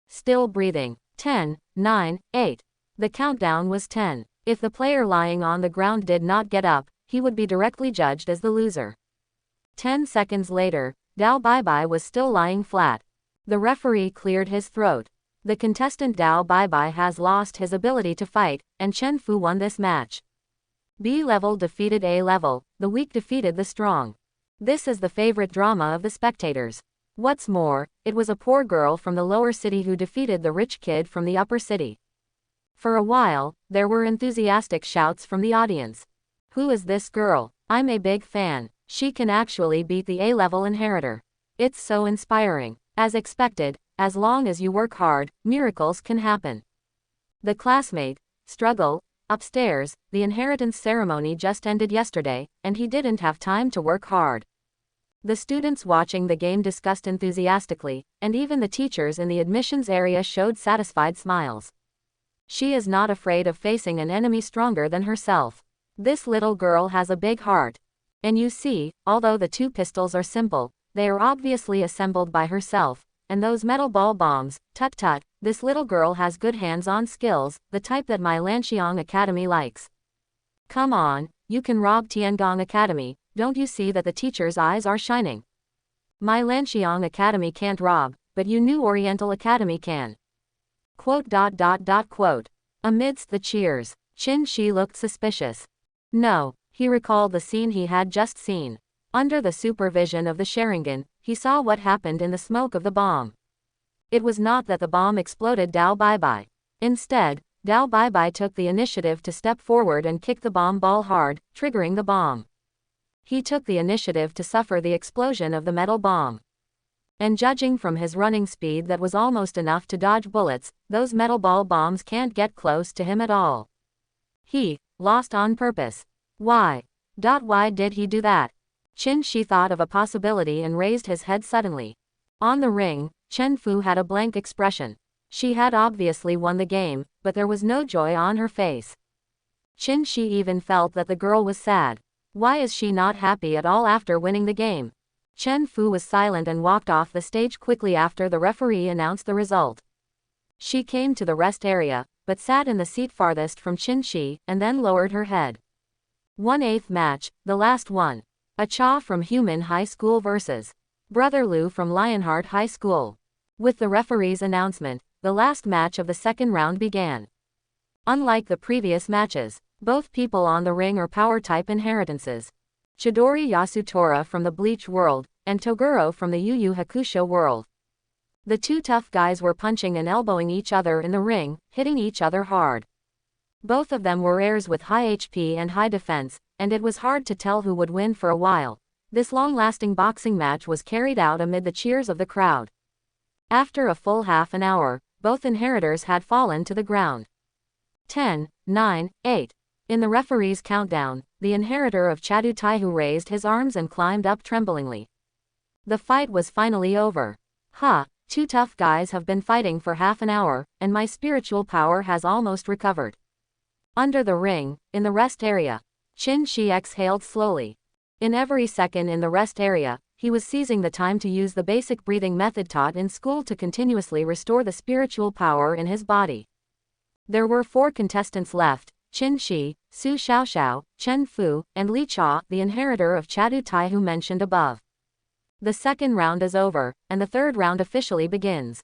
Still breathing. 10, 9, 8. The countdown was 10. If the player lying on the ground did not get up, he would be directly judged as the loser. 10 seconds later, Dao Baibai was still lying flat. The referee cleared his throat. The contestant Dao Baibai has lost his ability to fight, and Chen Fu won this match. B-level defeated A-level, the weak defeated the strong. This is the favorite drama of the spectators. What's more, it was a poor girl from the lower city who defeated the rich kid from the upper city. For a while, there were enthusiastic shouts from the audience. Who is this girl? I'm a big fan. She can actually beat the A-level inheritor. It's so inspiring. As expected, as long as you work hard, miracles can happen. The classmate, struggle, Upstairs, the inheritance ceremony just ended yesterday, and he didn't have time to work hard. The students watching the game discussed enthusiastically, and even the teachers in the admissions area showed satisfied smiles. She is not afraid of facing an enemy stronger than herself. This little girl has a big heart. And you see, although the two pistols are simple, they are obviously assembled by herself, and those metal ball bombs, tut-tut, this little girl has good hands-on skills, the type that my Lanxiang Academy likes. Come on, you can rob Tiangong Academy, don't you see that the teacher's eyes are shining? My Lanxiang Academy can't rob, but you New Oriental Academy can. Quote. Amidst the cheers, Chen Shi looked suspicious. No, he recalled the scene he had just seen. Under the supervision of the sharingan, he saw what happened in the smoke of the bomb. It was not that the bomb exploded Dao Baibai. Instead, Dao Baibai took the initiative to step forward and kick the bomb ball hard, triggering the bomb. He took the initiative to suffer the explosion of the metal bomb. And judging from his running speed that was almost enough to dodge bullets, those metal ball bombs can't get close to him at all. He lost on purpose. Why? Why did he do that? Chen Shi thought of a possibility and raised his head suddenly. On the ring, Chen Fu had a blank expression. She had obviously won the game, but there was no joy on her face. Chen Shi even felt that the girl was sad. Why is she not happy at all after winning the game? Chen Fu was silent and walked off the stage quickly after the referee announced the result. She came to the rest area, but sat in the seat farthest from Chen Shi, and then lowered her head. 1/8 match, the last one. A Cha from Human High School vs. Brother Lu from Lionheart High School. With the referee's announcement, the last match of the second round began. Unlike the previous matches, both people on the ring are power-type inheritances. Chidori Yasutora from the Bleach world, and Toguro from the Yu Yu Hakusho world. The two tough guys were punching and elbowing each other in the ring, hitting each other hard. Both of them were heirs with high HP and high defense, and it was hard to tell who would win for a while. This long-lasting boxing match was carried out amid the cheers of the crowd. After a full half an hour, both inheritors had fallen to the ground. 10, 9, 8. In the referee's countdown, the inheritor of Chadu Taihu raised his arms and climbed up tremblingly. The fight was finally over. Two tough guys have been fighting for half an hour, and my spiritual power has almost recovered. Under the ring, in the rest area, Chen Shi exhaled slowly. In every second in the rest area, he was seizing the time to use the basic breathing method taught in school to continuously restore the spiritual power in his body. There were 4 contestants left: Chen Shi, Su Sha Sha, Chen Fu, and Li Cha, the inheritor of Chadu Taihu mentioned above. The second round is over, and the third round officially begins.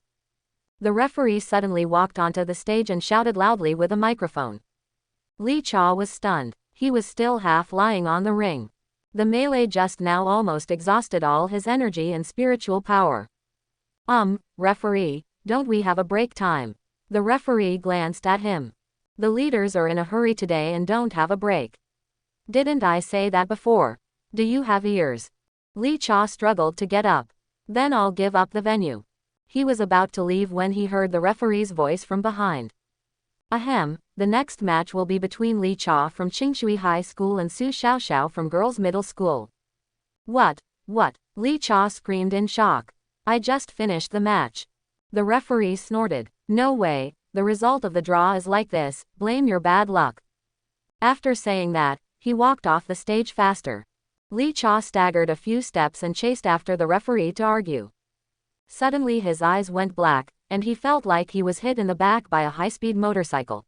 The referee suddenly walked onto the stage and shouted loudly with a microphone. Li Cha was stunned. He was still half lying on the ring. The melee just now almost exhausted all his energy and spiritual power. Referee, don't we have a break time? The referee glanced at him. The leaders are in a hurry today and don't have a break. Didn't I say that before? Do you have ears? Li Cha struggled to get up. Then I'll give up the venue. He was about to leave when he heard the referee's voice from behind. The next match will be between Li Cha from Qingshui High School and Su Sha Sha from Girls Middle School. What? Li Cha screamed in shock. I just finished the match. The referee snorted. No way, the result of the draw is like this, blame your bad luck. After saying that, he walked off the stage faster. Li Cha staggered a few steps and chased after the referee to argue. Suddenly his eyes went black, and he felt like he was hit in the back by a high-speed motorcycle.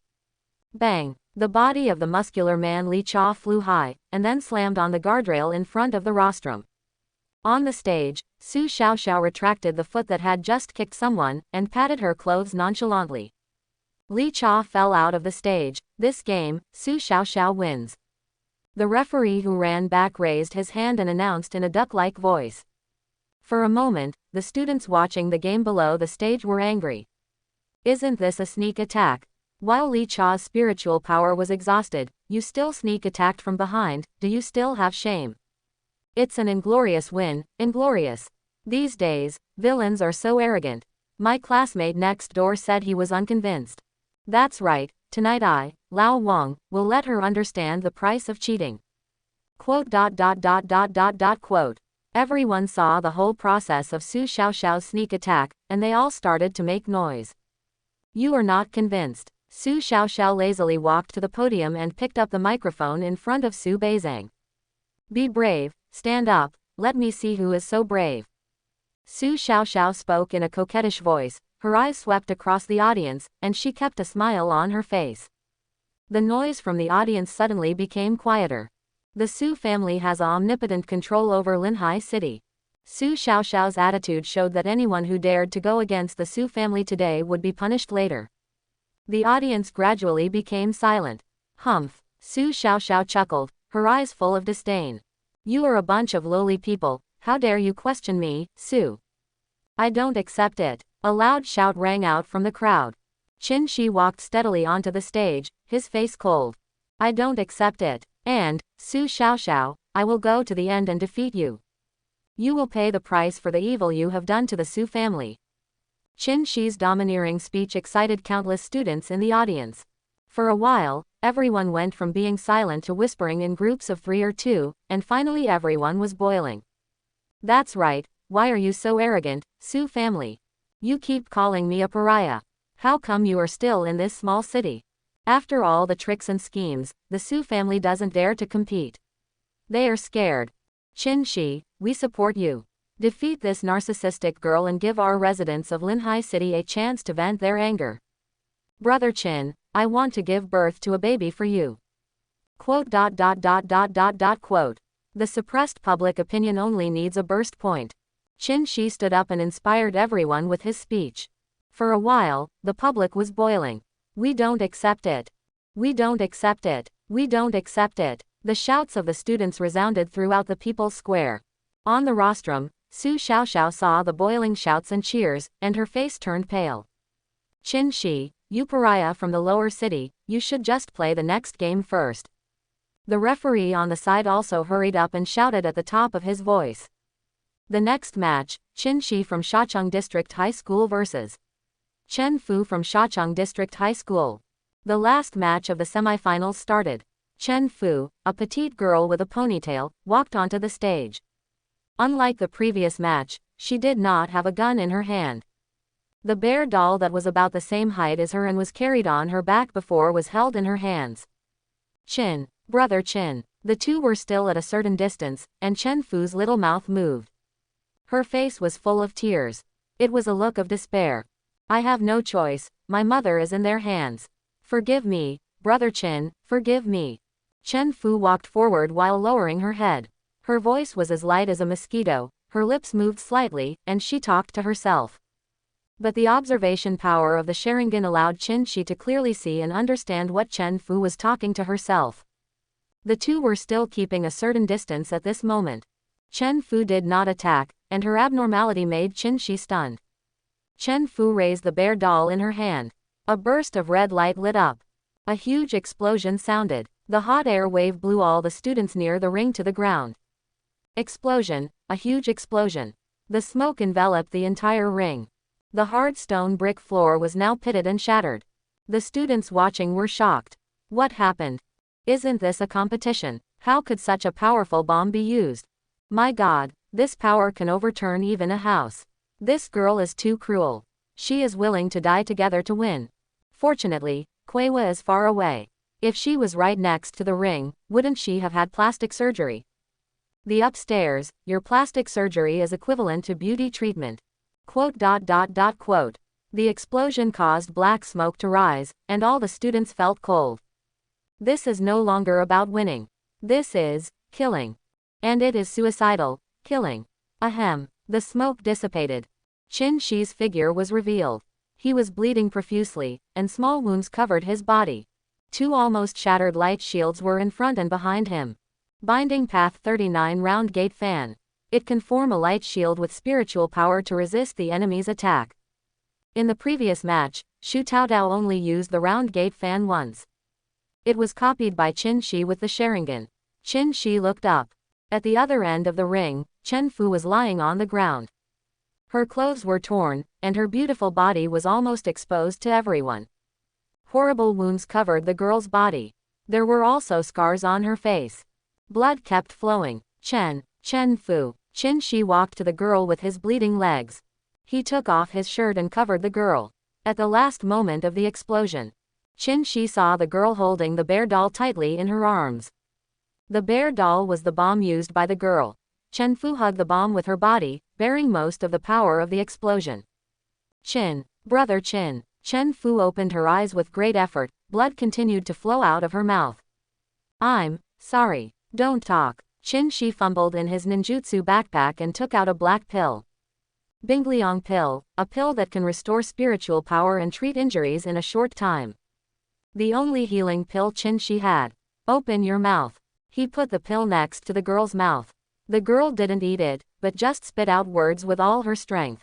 Bang! The body of the muscular man Li Cha flew high, and then slammed on the guardrail in front of the rostrum. On the stage, Su Sha Sha retracted the foot that had just kicked someone, and patted her clothes nonchalantly. Li Cha fell out of the stage. This game, Su Sha Sha wins. The referee who ran back raised his hand and announced in a duck-like voice. For a moment, the students watching the game below the stage were angry. Isn't this a sneak attack? While Li Cha's spiritual power was exhausted, you still sneak attacked from behind, do you still have shame? It's an inglorious win, inglorious. These days, villains are so arrogant. My classmate next door said he was unconvinced. That's right, tonight I, Lao Wang, will let her understand the price of cheating. Quote. Quote. Everyone saw the whole process of Su Sha Sha's sneak attack, and they all started to make noise. You are not convinced. Su Sha Sha lazily walked to the podium and picked up the microphone in front of Su Bzang. Be brave, stand up, let me see who is so brave. Su Sha Sha spoke in a coquettish voice, her eyes swept across the audience, and she kept a smile on her face. The noise from the audience suddenly became quieter. The Su family has omnipotent control over Linhai City. Su Sha Sha's attitude showed that anyone who dared to go against the Su family today would be punished later. The audience gradually became silent. Humph, Su Sha Sha chuckled, her eyes full of disdain. You are a bunch of lowly people, how dare you question me, Su? I don't accept it. A loud shout rang out from the crowd. Chen Shi walked steadily onto the stage, his face cold. I don't accept it. And, Su Sha Sha, I will go to the end and defeat you. You will pay the price for the evil you have done to the Su family. Chen Shi's domineering speech excited countless students in the audience. For a while, everyone went from being silent to whispering in groups of 3 or 2, and finally everyone was boiling. That's right, why are you so arrogant, Su family? You keep calling me a pariah. How come you are still in this small city? After all the tricks and schemes, the Su family doesn't dare to compete. They are scared. Chen Shi, we support you. Defeat this narcissistic girl and give our residents of Linhai City a chance to vent their anger. Brother Chen, I want to give birth to a baby for you. Quote. Quote. The suppressed public opinion only needs a burst point. Chen Shi stood up and inspired everyone with his speech. For a while, the public was boiling. We don't accept it. We don't accept it. We don't accept it. The shouts of the students resounded throughout the people's square. On the rostrum, Su Sha Sha saw the boiling shouts and cheers, and her face turned pale. Chen Shi, you pariah from the lower city, you should just play the next game first. The referee on the side also hurried up and shouted at the top of his voice. The next match, Chen Shi from Shacheng District High School vs. Chen Fu from Shacheng District High School. The last match of the semifinals started. Chen Fu, a petite girl with a ponytail, walked onto the stage. Unlike the previous match, she did not have a gun in her hand. The bear doll that was about the same height as her and was carried on her back before was held in her hands. Chin, brother Chin. The two were still at a certain distance, and Chen Fu's little mouth moved. Her face was full of tears. It was a look of despair. I have no choice, my mother is in their hands. Forgive me, brother Chin, forgive me. Chen Fu walked forward while lowering her head. Her voice was as light as a mosquito, her lips moved slightly, and she talked to herself. But the observation power of the sharingan allowed Chen Shi to clearly see and understand what Chen Fu was talking to herself. The two were still keeping a certain distance at this moment. Chen Fu did not attack, and her abnormality made Chen Shi stunned. Chen Fu raised the bear doll in her hand. A burst of red light lit up. A huge explosion sounded. The hot air wave blew all the students near the ring to the ground. Explosion, a huge explosion. The smoke enveloped the entire ring. The hard stone brick floor was now pitted and shattered. The students watching were shocked. What happened? Isn't this a competition? How could such a powerful bomb be used? My God, this power can overturn even a house. This girl is too cruel. She is willing to die together to win. Fortunately, Kuewa is far away. If she was right next to the ring, wouldn't she have had plastic surgery? The upstairs, your plastic surgery is equivalent to beauty treatment. Quote. The explosion caused black smoke to rise, and all the students felt cold. This is no longer about winning. This is killing. And it is suicidal killing. Ahem. The smoke dissipated. Chen Shi's figure was revealed. He was bleeding profusely, and small wounds covered his body. Two almost shattered light shields were in front and behind him. Binding Path 39 Round Gate Fan. It can form a light shield with spiritual power to resist the enemy's attack. In the previous match, Shu Taodao only used the round gate fan once. It was copied by Chen Shi with the sharingan. Chen Shi looked up. At the other end of the ring, Chen Fu was lying on the ground. Her clothes were torn, and her beautiful body was almost exposed to everyone. Horrible wounds covered the girl's body. There were also scars on her face. Blood kept flowing. Chen Fu. Chen Shi walked to the girl with his bleeding legs. He took off his shirt and covered the girl. At the last moment of the explosion, Chen Shi saw the girl holding the bear doll tightly in her arms. The bear doll was the bomb used by the girl. Chen Fu hugged the bomb with her body, bearing most of the power of the explosion. Brother Chin. Chen Fu opened her eyes with great effort. Blood continued to flow out of her mouth. I'm sorry. Don't talk. Chen Shi fumbled in his ninjutsu backpack and took out a black pill. Bingliang pill, a pill that can restore spiritual power and treat injuries in a short time. The only healing pill Chen Shi had. Open your mouth. He put the pill next to the girl's mouth. The girl didn't eat it, but just spit out words with all her strength.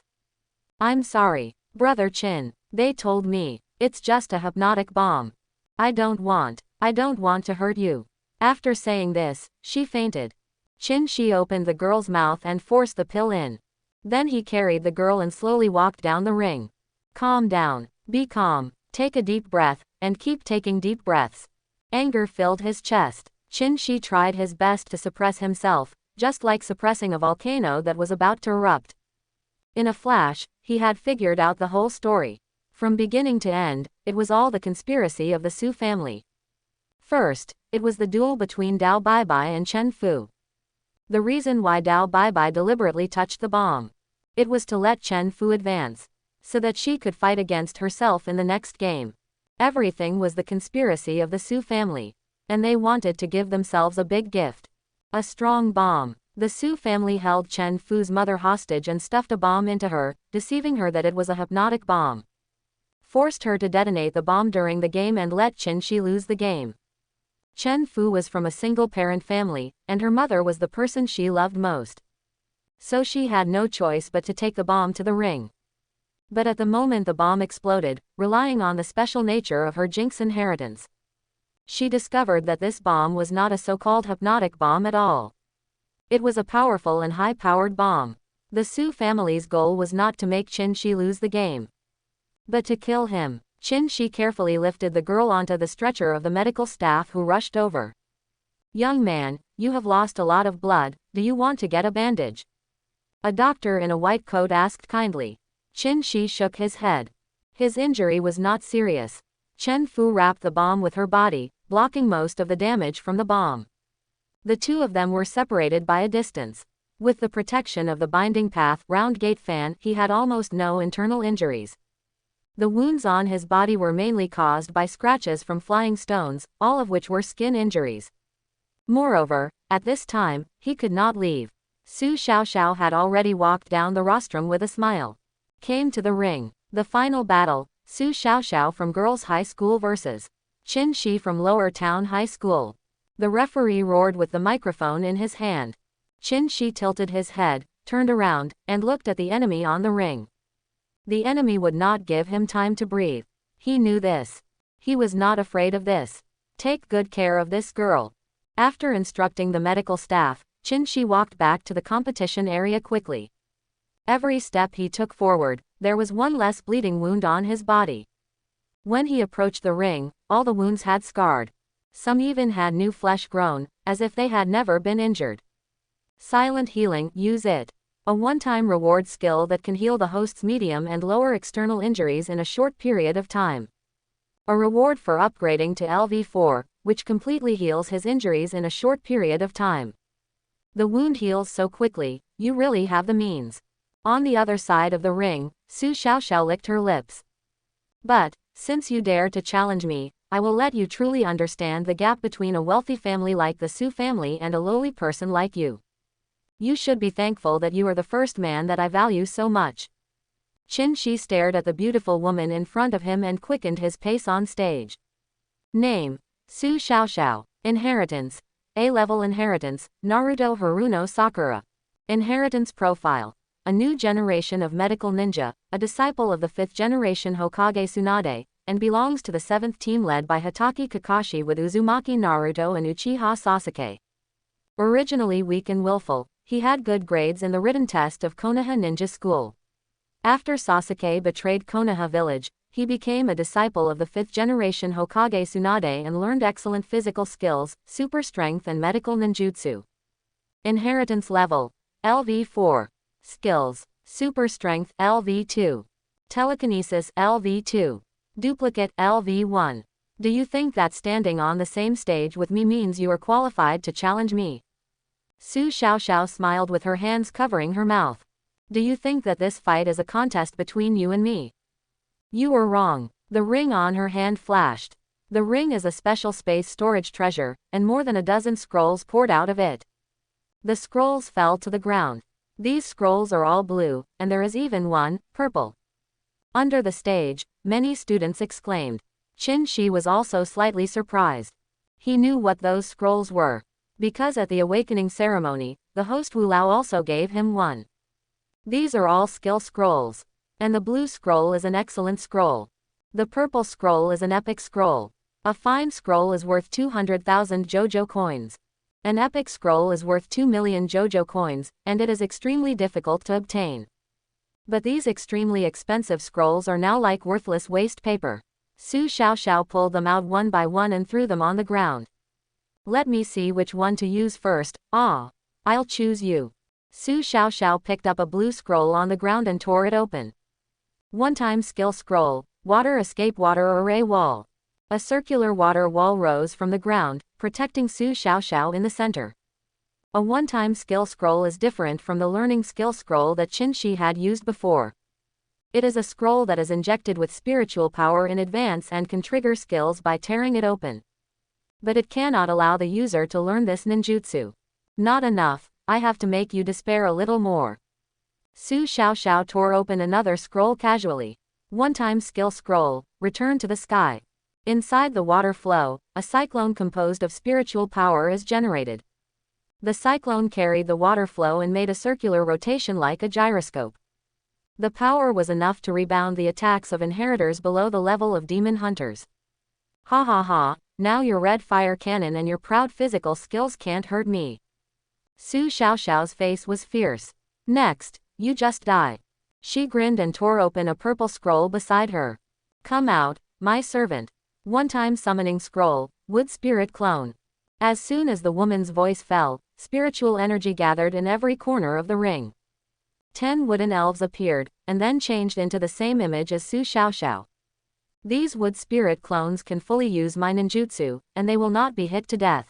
I'm sorry, Brother Chin. They told me, it's just a hypnotic bomb. I don't want to hurt you. After saying this, she fainted. Chen Shi opened the girl's mouth and forced the pill in. Then he carried the girl and slowly walked down the ring. Calm down. Be calm. Take a deep breath, and keep taking deep breaths. Anger filled his chest. Chen Shi tried his best to suppress himself, just like suppressing a volcano that was about to erupt. In a flash, he had figured out the whole story. From beginning to end, it was all the conspiracy of the Su family. First, it was the duel between Dao Baibai and Chen Fu. The reason why Dao Baibai deliberately touched the bomb. It was to let Chen Fu advance, so that she could fight against herself in the next game. Everything was the conspiracy of the Su family, and they wanted to give themselves a big gift. A strong bomb. The Su family held Chen Fu's mother hostage and stuffed a bomb into her, deceiving her that it was a hypnotic bomb. Forced her to detonate the bomb during the game and let Chen Shi lose the game. Chen Fu was from a single-parent family, and her mother was the person she loved most. So she had no choice but to take the bomb to the ring. But at the moment the bomb exploded, relying on the special nature of her Jinx inheritance, she discovered that this bomb was not a so-called hypnotic bomb at all. It was a powerful and high-powered bomb. The Su family's goal was not to make Chen Shi lose the game, but to kill him. Chen Shi carefully lifted the girl onto the stretcher of the medical staff who rushed over. Young man, you have lost a lot of blood, do you want to get a bandage? A doctor in a white coat asked kindly. Chen Shi shook his head. His injury was not serious. Chen Fu wrapped the bomb with her body, blocking most of the damage from the bomb. The two of them were separated by a distance. With the protection of the binding path round gate fan, he had almost no internal injuries. The wounds on his body were mainly caused by scratches from flying stones, all of which were skin injuries. Moreover, at this time, he could not leave. Su Sha Sha had already walked down the rostrum with a smile. Came to the ring. The final battle, Su Sha Sha from Girls' High School vs. Chen Shi from Lower Town High School. The referee roared with the microphone in his hand. Chen Shi tilted his head, turned around, and looked at the enemy on the ring. The enemy would not give him time to breathe. He knew this. He was not afraid of this. Take good care of this girl. After instructing the medical staff, Chen Shi walked back to the competition area quickly. Every step he took forward, there was one less bleeding wound on his body. When he approached the ring, all the wounds had scarred. Some even had new flesh grown, as if they had never been injured. Silent healing, use it. A one-time reward skill that can heal the host's medium and lower external injuries in a short period of time. A reward for upgrading to LV4, which completely heals his injuries in a short period of time. The wound heals so quickly, you really have the means. On the other side of the ring, Su Sha Sha licked her lips. But, since you dare to challenge me, I will let you truly understand the gap between a wealthy family like the Su family and a lowly person like you. You should be thankful that you are the first man that I value so much. Chen Shi stared at the beautiful woman in front of him and quickened his pace on stage. Name: Su Sha Sha. Inheritance: A-level inheritance, Naruto Haruno Sakura. Inheritance profile: a new generation of medical ninja, a disciple of the 5th generation Hokage Tsunade, and belongs to the 7th team led by Hatake Kakashi with Uzumaki Naruto and Uchiha Sasuke. Originally weak and willful, he had good grades in the written test of Konoha Ninja School. After Sasuke betrayed Konoha village, he became a disciple of the 5th generation Hokage Tsunade and learned excellent physical skills, super strength and medical ninjutsu. Inheritance level LV4. Skills: super strength LV2. Telekinesis LV2. Duplicate LV1. Do you think that standing on the same stage with me means you are qualified to challenge me? Su Sha Sha smiled with her hands covering her mouth. Do you think that this fight is a contest between you and me? You were wrong. The ring on her hand flashed. The ring is a special space storage treasure, and more than a dozen scrolls poured out of it. The scrolls fell to the ground. These scrolls are all blue, and there is even one, purple. Under the stage, many students exclaimed. Chen Shi was also slightly surprised. He knew what those scrolls were, because at the awakening ceremony, the host Wu Lao also gave him one. These are all skill scrolls. And the blue scroll is an excellent scroll. The purple scroll is an epic scroll. A fine scroll is worth 200,000 JoJo coins. An epic scroll is worth 2 million JoJo coins, and it is extremely difficult to obtain. But these extremely expensive scrolls are now like worthless waste paper. Su Sha Sha pulled them out one by one and threw them on the ground. Let me see which one to use first. Ah, I'll choose you. Su Sha Sha picked up a blue scroll on the ground and tore it open. One-time skill scroll, water escape water array wall. A circular water wall rose from the ground, protecting Su Sha Sha in the center. A one-time skill scroll is different from the learning skill scroll that Chen Shi had used before. It is a scroll that is injected with spiritual power in advance and can trigger skills by tearing it open. But it cannot allow the user to learn this ninjutsu. Not enough, I have to make you despair a little more. Su Sha Sha tore open another scroll casually. One-time skill scroll, return to the sky. Inside the water flow, a cyclone composed of spiritual power is generated. The cyclone carried the water flow and made a circular rotation like a gyroscope. The power was enough to rebound the attacks of inheritors below the level of demon hunters. Ha ha ha, now your red fire cannon and your proud physical skills can't hurt me. Su Sha Sha's face was fierce. Next, you just die. She grinned and tore open a purple scroll beside her. Come out, my servant. One-time summoning scroll, wood spirit clone. As soon as the woman's voice fell, spiritual energy gathered in every corner of the ring. 10 wooden elves appeared, and then changed into the same image as Su Sha Sha. These wood spirit clones can fully use my ninjutsu, and they will not be hit to death.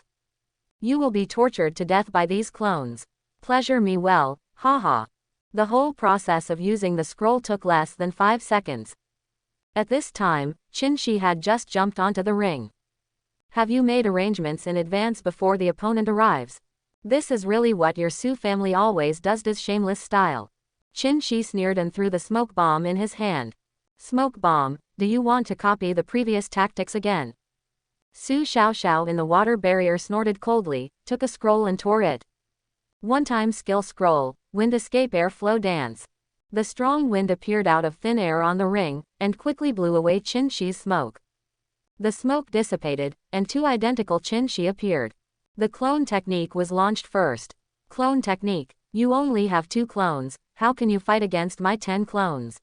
You will be tortured to death by these clones. Pleasure me well, haha. The whole process of using the scroll took less than 5 seconds. At this time, Chen Shi had just jumped onto the ring. Have you made arrangements in advance before the opponent arrives? This is really what your Su family always does, shameless style. Chen Shi sneered and threw the smoke bomb in his hand. Smoke bomb, do you want to copy the previous tactics again? Su Sha Sha in the water barrier snorted coldly, took a scroll and tore it. One-time skill scroll, wind escape airflow dance. The strong wind appeared out of thin air on the ring, and quickly blew away Chen Shi's smoke. The smoke dissipated, and 2 identical Chen Shi appeared. The clone technique was launched first. Clone technique, you only have 2 clones, how can you fight against my 10 clones?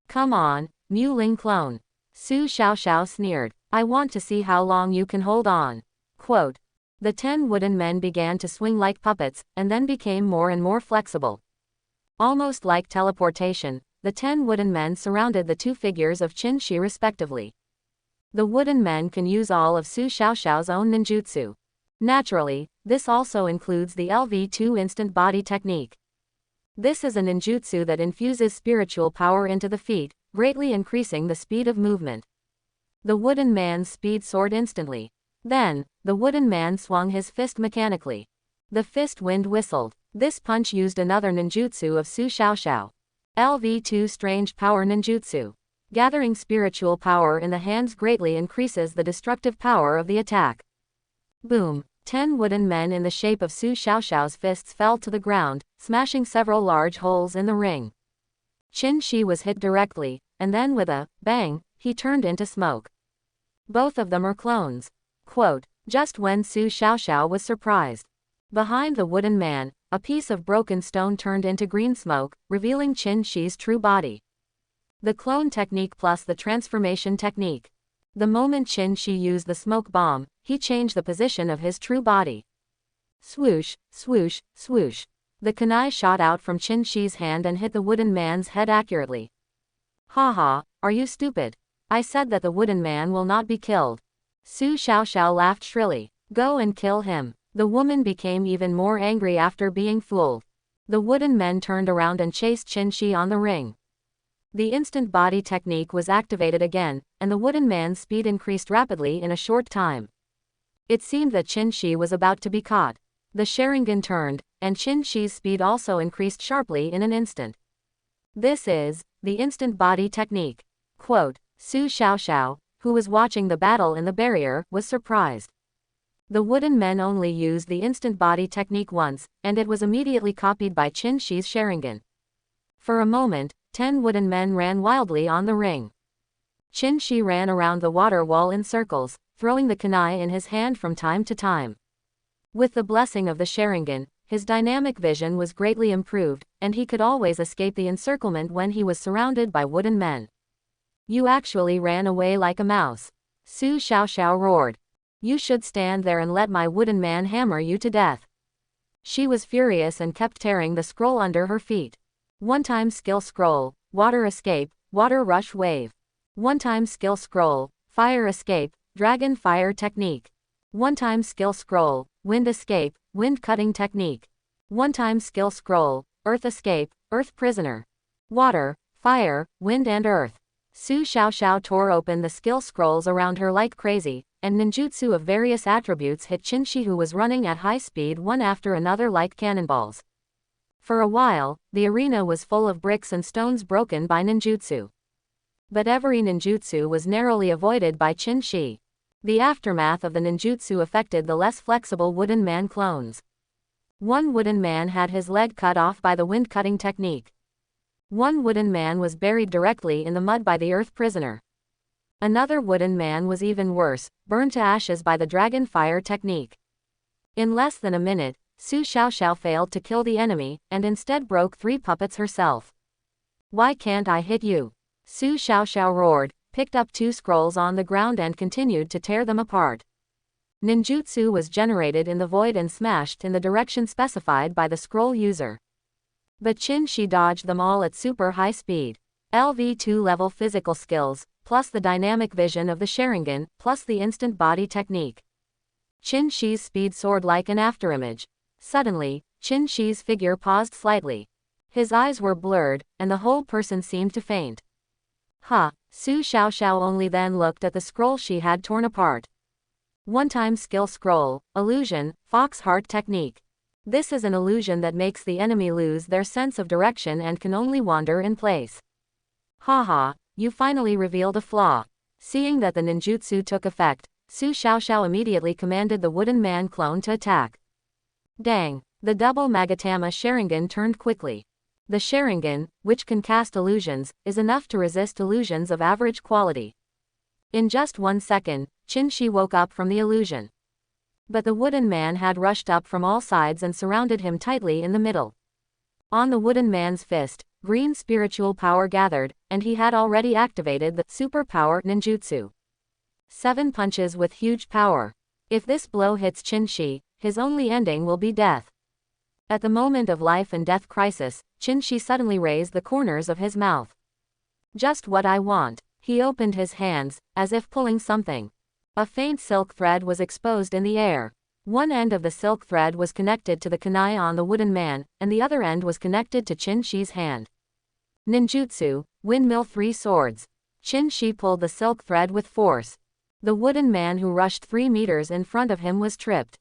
Come on, Mu Ling clone. Su Sha Sha sneered, I want to see how long you can hold on. Quote. The 10 wooden men began to swing like puppets, and then became more and more flexible. Almost like teleportation, the 10 wooden men surrounded the 2 figures of Chen Shi respectively. The wooden men can use all of Su Sha Sha's own ninjutsu. Naturally, this also includes the LV2 instant body technique. This is a ninjutsu that infuses spiritual power into the feet, greatly increasing the speed of movement. The wooden man's speed soared instantly. Then, the wooden man swung his fist mechanically. The fist wind whistled. This punch used another ninjutsu of Su Sha Sha. LV2 strange power ninjutsu. Gathering spiritual power in the hands greatly increases the destructive power of the attack. Boom. 10 wooden men in the shape of Su Sha Sha's fists fell to the ground, smashing several large holes in the ring. Chen Shi was hit directly, and then with a bang, he turned into smoke. Both of them are clones. Quote, just when Su Sha Sha was surprised. Behind the wooden man, a piece of broken stone turned into green smoke, revealing Chen Shi's true body. The clone technique plus the transformation technique. The moment Chen Shi used the smoke bomb, he changed the position of his true body. Swoosh, swoosh, swoosh. The kunai shot out from Chen Shi's hand and hit the wooden man's head accurately. Haha, are you stupid? I said that the wooden man will not be killed. Su Sha Sha laughed shrilly. Go and kill him. The woman became even more angry after being fooled. The wooden men turned around and chased Chen Shi on the ring. The instant body technique was activated again, and the wooden man's speed increased rapidly in a short time. It seemed that Chen Shi was about to be caught. The sharingan turned, and Chen Shi's speed also increased sharply in an instant. This is the instant body technique. Quote, Su Sha Sha, who was watching the battle in the barrier, was surprised. The wooden men only used the instant body technique once, and it was immediately copied by Chen Shi's sharingan. For a moment, 10 wooden men ran wildly on the ring. Chen Shi ran around the water wall in circles, throwing the kunai in his hand from time to time. With the blessing of the sharingan, his dynamic vision was greatly improved, and he could always escape the encirclement when he was surrounded by wooden men. You actually ran away like a mouse. Su Sha Sha roared. You should stand there and let my wooden man hammer you to death. She was furious and kept tearing the scroll under her feet. One-time skill scroll, water escape, water rush wave. One-time skill scroll, fire escape, dragon fire technique. One-time skill scroll, wind escape, wind cutting technique. One-time skill scroll, earth escape, earth prisoner. Water, fire, wind and earth. Su Sha Sha tore open the skill scrolls around her like crazy, and ninjutsu of various attributes hit Chen Shi, who was running at high speed one after another like cannonballs. For a while, the arena was full of bricks and stones broken by ninjutsu. But every ninjutsu was narrowly avoided by Chen Shi. The aftermath of the ninjutsu affected the less flexible wooden man clones. One wooden man had his leg cut off by the wind cutting technique. One wooden man was buried directly in the mud by the earth prisoner. Another wooden man was even worse, burned to ashes by the dragon fire technique. In less than a minute, Su Sha Sha failed to kill the enemy, and instead broke 3 puppets herself. Why can't I hit you? Su Sha Sha roared, picked up 2 scrolls on the ground and continued to tear them apart. Ninjutsu was generated in the void and smashed in the direction specified by the scroll user. But Chen Shi dodged them all at super high speed. LV2 level physical skills, plus the dynamic vision of the sharingan, plus the instant body technique. Chen Shi's speed soared like an afterimage. Suddenly, Chen Shi's figure paused slightly. His eyes were blurred, and the whole person seemed to faint. Su Sha Sha only then looked at the scroll she had torn apart. One-time skill scroll, illusion, fox heart technique. This is an illusion that makes the enemy lose their sense of direction and can only wander in place. Haha, you finally revealed a flaw. Seeing that the ninjutsu took effect, Su Sha Sha immediately commanded the wooden man clone to attack. Dang, the double Magatama sharingan turned quickly. The sharingan, which can cast illusions, is enough to resist illusions of average quality. In just 1 second, Chen Shi woke up from the illusion. But the wooden man had rushed up from all sides and surrounded him tightly in the middle. On the wooden man's fist, green spiritual power gathered, and he had already activated the superpower ninjutsu. 7 punches with huge power. If this blow hits Chen Shi, his only ending will be death. At the moment of life and death crisis, Chen Shi suddenly raised the corners of his mouth. Just what I want. He opened his hands, as if pulling something. A faint silk thread was exposed in the air. One end of the silk thread was connected to the kunai on the wooden man, and the other end was connected to Chen Shi's hand. Ninjutsu, windmill 3 swords. Chen Shi pulled the silk thread with force. The wooden man who rushed 3 meters in front of him was tripped.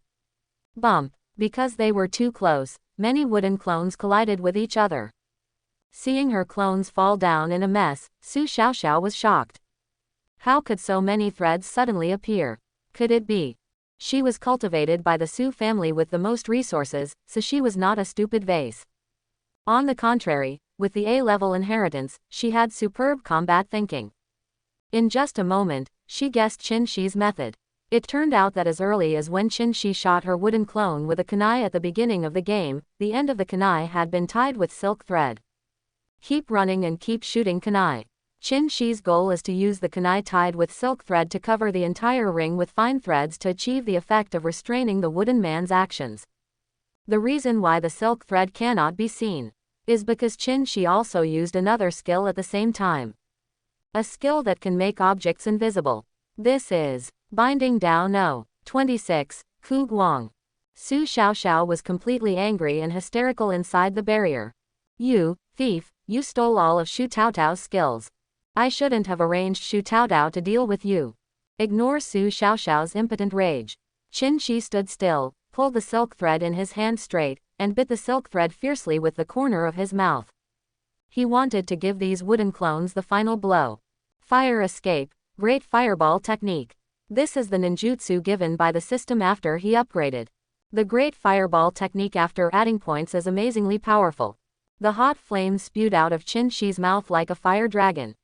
Bump. Because they were too close, many wooden clones collided with each other. Seeing her clones fall down in a mess, Su Sha Sha was shocked. How could so many threads suddenly appear? Could it be? She was cultivated by the Su family with the most resources, so she was not a stupid vase. On the contrary, with the A-level inheritance, she had superb combat thinking. In just a moment, she guessed Chen Shi's method. It turned out that as early as when Chen Shi shot her wooden clone with a kunai at the beginning of the game, the end of the kunai had been tied with silk thread. Keep running and keep shooting kunai. Chen Shi's goal is to use the kunai tied with silk thread to cover the entire ring with fine threads to achieve the effect of restraining the wooden man's actions. The reason why the silk thread cannot be seen is because Chen Shi also used another skill at the same time. A skill that can make objects invisible. This is Binding Dao No. 26, Ku Guang. Su Sha Sha was completely angry and hysterical inside the barrier. You, thief, you stole all of Shu Taotao's skills. I shouldn't have arranged Shu Taotao to deal with you. Ignore Su Sha Sha's impotent rage. Chen Shi stood still, pulled the silk thread in his hand straight, and bit the silk thread fiercely with the corner of his mouth. He wanted to give these wooden clones the final blow. Fire escape, great fireball technique. This is the ninjutsu given by the system after he upgraded. The great fireball technique after adding points is amazingly powerful. The hot flames spewed out of Chen Shi's mouth like a fire dragon.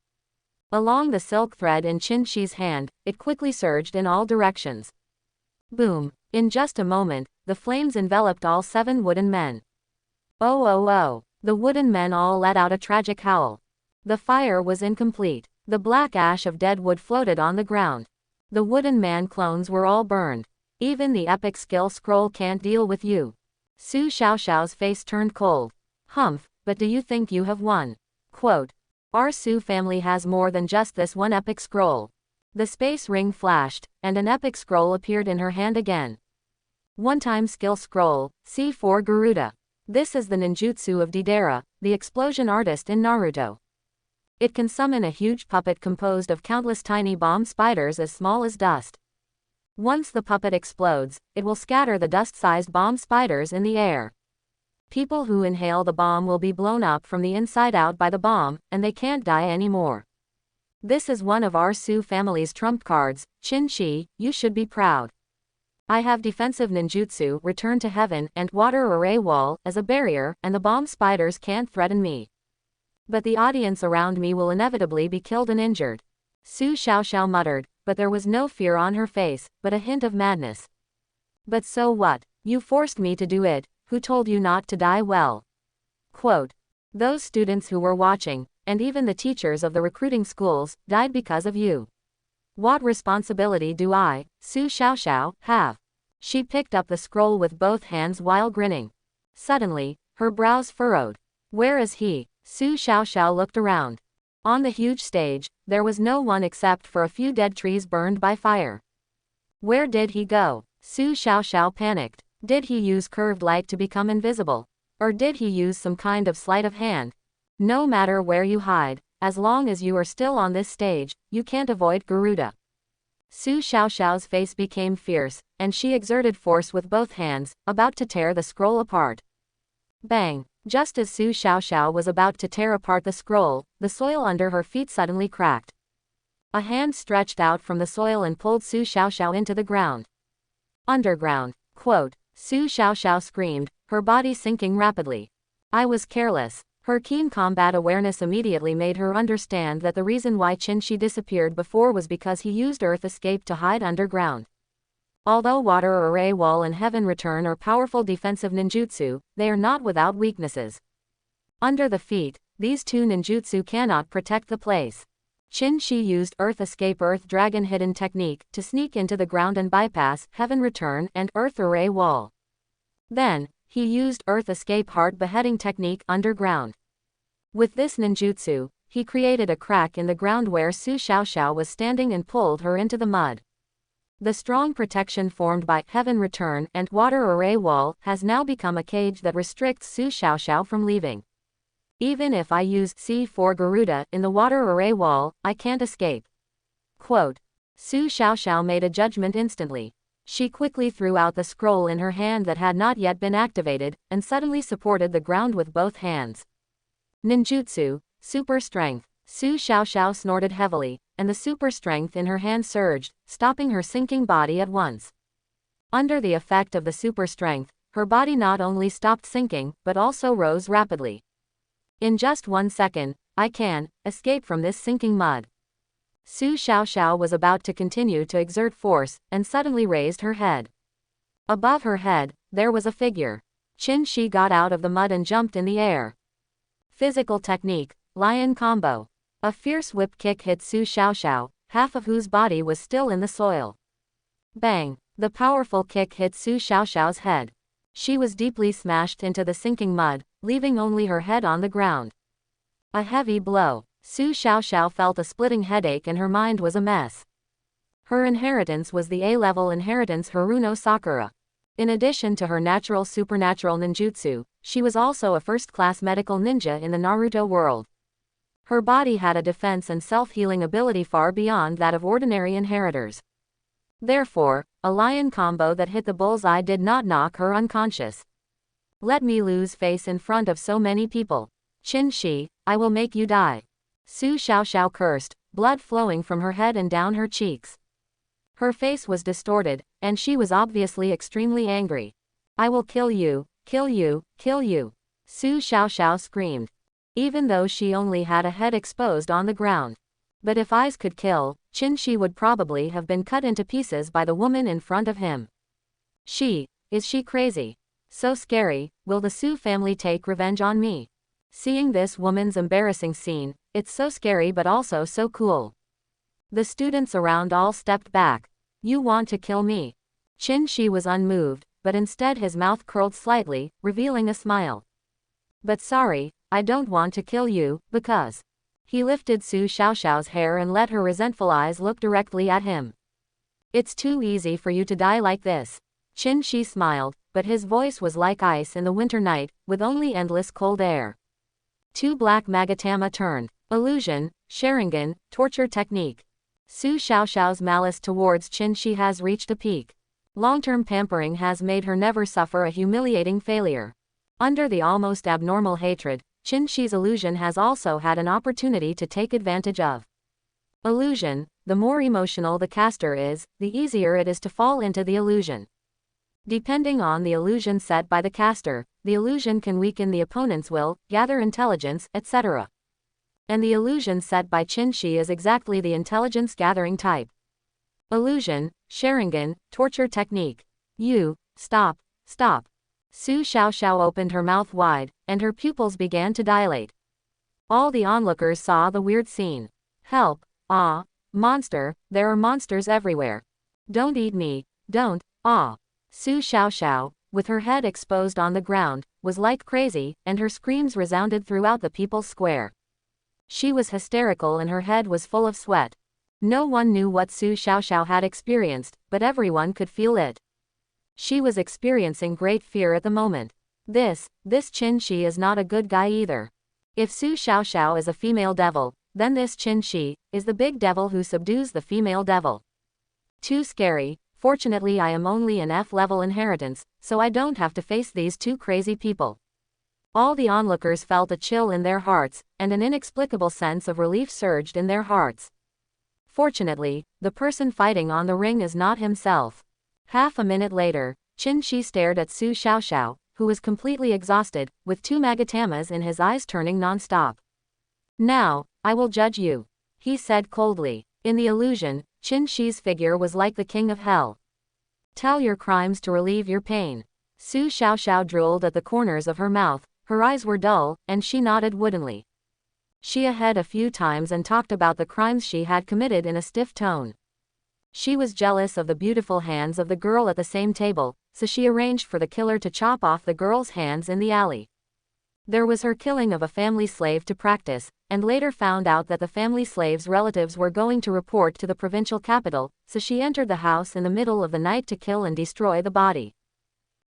Along the silk thread in Chen Shi's hand, it quickly surged in all directions. Boom! In just a moment, the flames enveloped all 7 wooden men. Oh oh oh! The wooden men all let out a tragic howl. The fire was incomplete. The black ash of dead wood floated on the ground. The wooden man clones were all burned. Even the epic skill scroll can't deal with you. Su Sha Sha's face turned cold. Humph, but do you think you have won? Quote. Our Su family has more than just this one epic scroll. The space ring flashed, and an epic scroll appeared in her hand again. One-time skill scroll, C4 Garuda. This is the ninjutsu of Deidara, the explosion artist in Naruto. It can summon a huge puppet composed of countless tiny bomb spiders as small as dust. Once the puppet explodes, it will scatter the dust-sized bomb spiders in the air. People who inhale the bomb will be blown up from the inside out by the bomb, and they can't die anymore. This is one of our Su family's trump cards. Chen Shi, you should be proud. I have defensive ninjutsu, return to heaven, and water array wall, as a barrier, and the bomb spiders can't threaten me. But the audience around me will inevitably be killed and injured. Su Sha Sha muttered, but there was no fear on her face, but a hint of madness. But so what? You forced me to do it. Who told you not to die? Well. Quote. Those students who were watching, and even the teachers of the recruiting schools, died because of you. What responsibility do I, Su Sha Sha, have? She picked up the scroll with both hands while grinning. Suddenly, her brows furrowed. Where is he? Su Sha Sha looked around. On the huge stage, there was no one except for a few dead trees burned by fire. Where did he go? Su Sha Sha panicked. Did he use curved light to become invisible? Or did he use some kind of sleight of hand? No matter where you hide, as long as you are still on this stage, you can't avoid Garuda. Su Sha Sha's face became fierce, and she exerted force with both hands, about to tear the scroll apart. Bang! Just as Su Sha Sha was about to tear apart the scroll, the soil under her feet suddenly cracked. A hand stretched out from the soil and pulled Su Sha Sha into the ground. Underground. Quote. Su Sha Sha screamed, her body sinking rapidly. I was careless. Her keen combat awareness immediately made her understand that the reason why Chen Shi disappeared before was because he used Earth Escape to hide underground. Although Water Array Wall and Heaven Return are powerful defensive ninjutsu, they are not without weaknesses. Under the feet, these 2 ninjutsu cannot protect the place. Chen Shi used Earth Escape Earth Dragon Hidden technique to sneak into the ground and bypass Heaven Return and Earth Array Wall. Then, he used Earth Escape Heart Beheading technique underground. With this ninjutsu, he created a crack in the ground where Su Sha Sha was standing and pulled her into the mud. The strong protection formed by Heaven Return and Water Array Wall has now become a cage that restricts Su Sha Sha from leaving. Even if I use C4 Garuda in the Water Array Wall, I can't escape. Quote. Su Sha Sha made a judgment instantly. She quickly threw out the scroll in her hand that had not yet been activated, and suddenly supported the ground with both hands. Ninjutsu, Super Strength. Su Sha Sha snorted heavily, and the super strength in her hand surged, stopping her sinking body at once. Under the effect of the super strength, her body not only stopped sinking, but also rose rapidly. In just 1 second, I can escape from this sinking mud. Su Sha Sha was about to continue to exert force, and suddenly raised her head. Above her head, there was a figure. Chen Shi got out of the mud and jumped in the air. Physical technique, Lion Combo. A fierce whip kick hit Su Sha Sha, half of whose body was still in the soil. Bang! The powerful kick hit Su Sha Sha's head. She was deeply smashed into the sinking mud, leaving only her head on the ground. A heavy blow. Su Sha Sha felt a splitting headache and her mind was a mess. Her inheritance was the A-level inheritance Haruno Sakura. In addition to her natural supernatural ninjutsu, she was also a first-class medical ninja in the Naruto world. Her body had a defense and self-healing ability far beyond that of ordinary inheritors. Therefore, a lion combo that hit the bullseye did not knock her unconscious. Let me lose face in front of so many people. Chen Shi, I will make you die. Su Sha Sha cursed, blood flowing from her head and down her cheeks. Her face was distorted, and she was obviously extremely angry. I will kill you, kill you, kill you. Su Sha Sha screamed. Even though she only had a head exposed on the ground. But if eyes could kill, Chen Shi would probably have been cut into pieces by the woman in front of him. Is she crazy? So scary, will the Su family take revenge on me? Seeing this woman's embarrassing scene, it's so scary but also so cool. The students around all stepped back. You want to kill me? Chen Shi was unmoved, but instead his mouth curled slightly, revealing a smile. But sorry, I don't want to kill you, because... He lifted Su Sha Sha's hair and let her resentful eyes look directly at him. It's too easy for you to die like this. Chen Shi smiled, but his voice was like ice in the winter night, with only endless cold air. Two black magatama turned. Illusion, sharingan, torture technique. Su Sha Sha's malice towards Chen Shi has reached a peak. Long-term pampering has made her never suffer a humiliating failure. Under the almost abnormal hatred, Chen Shi's illusion has also had an opportunity to take advantage of. Illusion, the more emotional the caster is, the easier it is to fall into the illusion. Depending on the illusion set by the caster, the illusion can weaken the opponent's will, gather intelligence, etc. And the illusion set by Chen Shi is exactly the intelligence-gathering type. Illusion, sharingan, torture technique. Stop. Su Sha Sha opened her mouth wide, and her pupils began to dilate. All the onlookers saw the weird scene. Help, monster, there are monsters everywhere. Don't eat me, don't, Su Sha Sha, with her head exposed on the ground, was like crazy, and her screams resounded throughout the people's square. She was hysterical and her head was full of sweat. No one knew what Su Sha Sha had experienced, but everyone could feel it. She was experiencing great fear at the moment. This Chen Shi is not a good guy either. If Su Sha Sha is a female devil, then this Chen Shi is the big devil who subdues the female devil. Too scary. Fortunately I am only an F-level inheritance, so I don't have to face these two crazy people. All the onlookers felt a chill in their hearts, and an inexplicable sense of relief surged in their hearts. Fortunately, the person fighting on the ring is not himself. Half a minute later, Chen Shi stared at Su Sha Sha, who was completely exhausted, with two magatamas in his eyes turning non-stop. Now, I will judge you, he said coldly. In the illusion, Chen Shi's figure was like the king of hell. Tell your crimes to relieve your pain. Su Sha Sha drooled at the corners of her mouth, her eyes were dull, and she nodded woodenly. She ahead a few times and talked about the crimes she had committed in a stiff tone. She was jealous of the beautiful hands of the girl at the same table, so she arranged for the killer to chop off the girl's hands in the alley. There was her killing of a family slave to practice, and later found out that the family slave's relatives were going to report to the provincial capital, so she entered the house in the middle of the night to kill and destroy the body.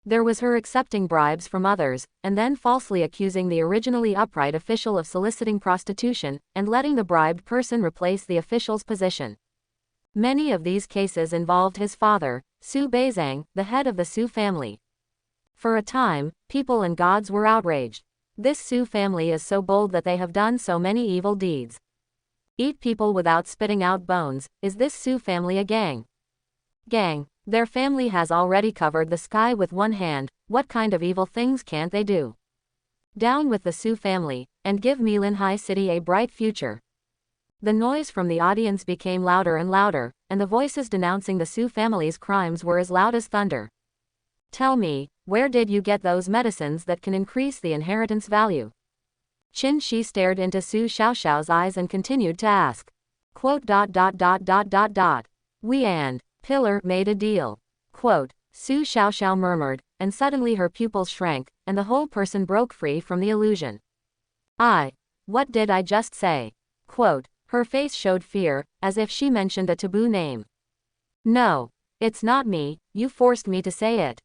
There was her accepting bribes from others, and then falsely accusing the originally upright official of soliciting prostitution, and letting the bribed person replace the official's position. Many of these cases involved his father, Su Bzang, the head of the Su family. For a time, people and gods were outraged. This Su family is so bold that they have done so many evil deeds. Eat people without spitting out bones. Is this Su family a gang? Their family has already covered the sky with one hand. What kind of evil things can't they do? Down with the Su family, and give Milin High City a bright future. The noise from the audience became louder and louder, and the voices denouncing the Su family's crimes were as loud as thunder. Tell me, where did you get those medicines that can increase the inheritance value? Chen Shi stared into Su Sha Sha's eyes and continued to ask. Quote. We and Pillar made a deal. Quote. Su Sha Sha murmured, and suddenly her pupils shrank, and the whole person broke free from the illusion. What did I just say? Quote. Her face showed fear, as if she mentioned a taboo name. No. It's not me, you forced me to say it.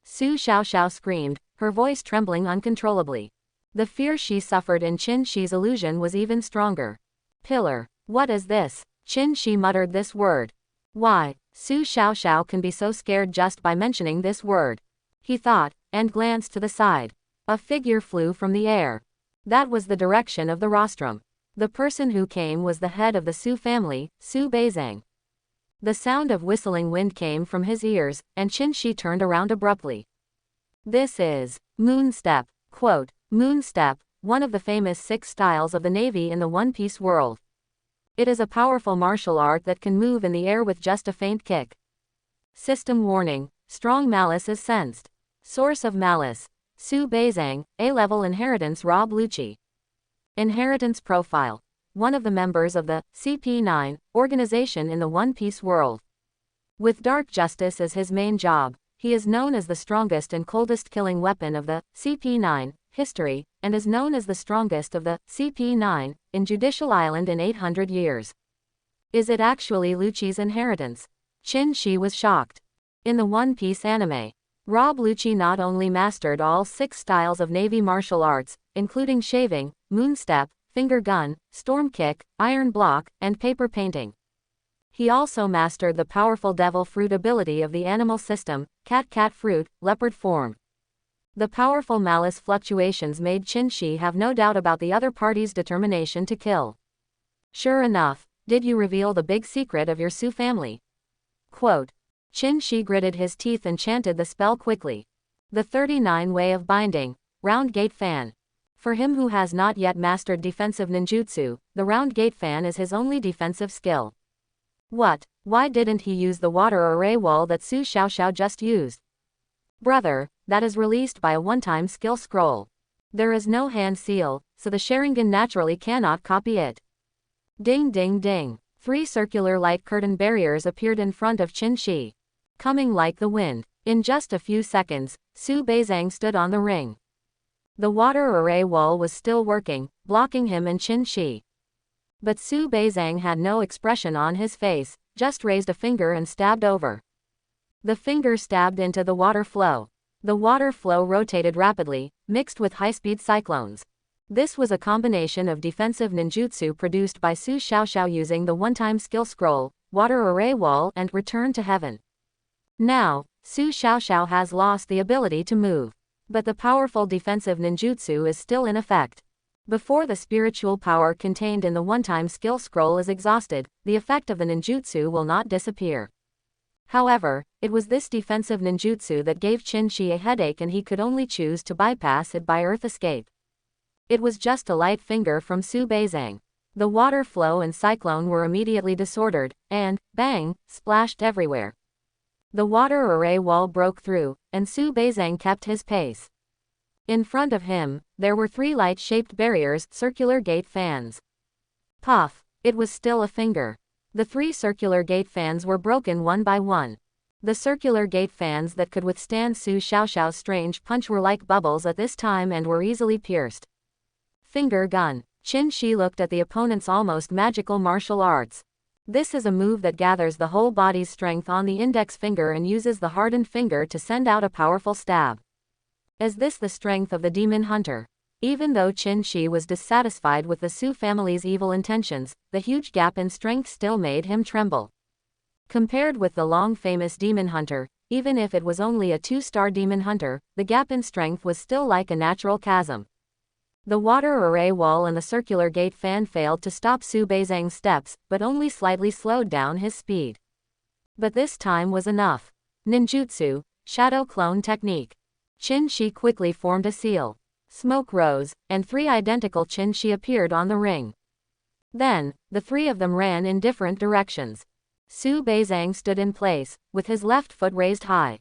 Su Sha Sha screamed, her voice trembling uncontrollably. The fear she suffered in Chen Shi's illusion was even stronger. Pillar. What is this? Chen Shi muttered this word. Why, Su Sha Sha can be so scared just by mentioning this word. He thought, and glanced to the side. A figure flew from the air. That was the direction of the rostrum. The person who came was the head of the Su family, Su Bzang. The sound of whistling wind came from his ears, and Chen Shi turned around abruptly. This is Moon Step. Quote. Moon Step, one of the famous 6 styles of the Navy in the One Piece world. It is a powerful martial art that can move in the air with just a faint kick. System warning, strong malice is sensed. Source of malice. Su Bzang, A-level inheritance Rob Lucci. Inheritance profile. One of the members of the CP9 organization in the One Piece world. With dark justice as his main job, he is known as the strongest and coldest killing weapon of the CP9 history, and is known as the strongest of the CP9 in Judicial Island in 800 years. Is it actually Lucci's inheritance? Chen Shi was shocked. In the One Piece anime, Rob Lucci not only mastered all 6 styles of Navy martial arts, including shaving, moonstep, finger gun, storm kick, iron block, and paper painting. He also mastered the powerful devil fruit ability of the animal system, cat fruit, leopard form. The powerful malice fluctuations made Chen Shi have no doubt about the other party's determination to kill. Sure enough, did you reveal the big secret of your Su family? Quote. Chen Shi gritted his teeth and chanted the spell quickly. The 39 way of binding, round gate fan. For him who has not yet mastered defensive ninjutsu, the round gate fan is his only defensive skill. What? Why didn't he use the water array wall that Su Sha Sha just used? Brother, that is released by a one-time skill scroll. There is no hand seal, so the sharingan naturally cannot copy it. Ding ding ding. 3 circular light curtain barriers appeared in front of Chen Shi. Coming like the wind. In just a few seconds, Su Bzang stood on the ring. The water array wall was still working, blocking him and Chen Shi. But Su Bzang had no expression on his face, just raised a finger and stabbed over. The finger stabbed into the water flow. The water flow rotated rapidly, mixed with high-speed cyclones. This was a combination of defensive ninjutsu produced by Su Sha Sha using the one-time skill scroll, water array wall, and return to heaven. Now, Su Sha Sha has lost the ability to move. But the powerful defensive ninjutsu is still in effect. Before the spiritual power contained in the one-time skill scroll is exhausted, the effect of the ninjutsu will not disappear. However, it was this defensive ninjutsu that gave Chen Shi a headache, and he could only choose to bypass it by earth escape. It was just a light finger from Su Bzang. The water flow and cyclone were immediately disordered, and, bang, splashed everywhere. The water array wall broke through, and Su Bzang kept his pace. In front of him, there were 3 light-shaped barriers, circular gate fans. Puff! It was still a finger. The 3 circular gate fans were broken one by one. The circular gate fans that could withstand Su Sha Sha's strange punch were like bubbles at this time and were easily pierced. Finger gun. Chen Shi looked at the opponent's almost magical martial arts. This is a move that gathers the whole body's strength on the index finger and uses the hardened finger to send out a powerful stab. Is this the strength of the demon hunter? Even though Chen Shi was dissatisfied with the Su family's evil intentions, the huge gap in strength still made him tremble. Compared with the long-famous demon hunter, even if it was only a 2-star demon hunter, the gap in strength was still like a natural chasm. The water array wall and the circular gate fan failed to stop Su Bzang's steps, but only slightly slowed down his speed. But this time was enough. Ninjutsu, shadow clone technique. Chen Shi quickly formed a seal. Smoke rose, and 3 identical Chen Shi appeared on the ring. Then, the 3 of them ran in different directions. Su Bzang stood in place, with his left foot raised high.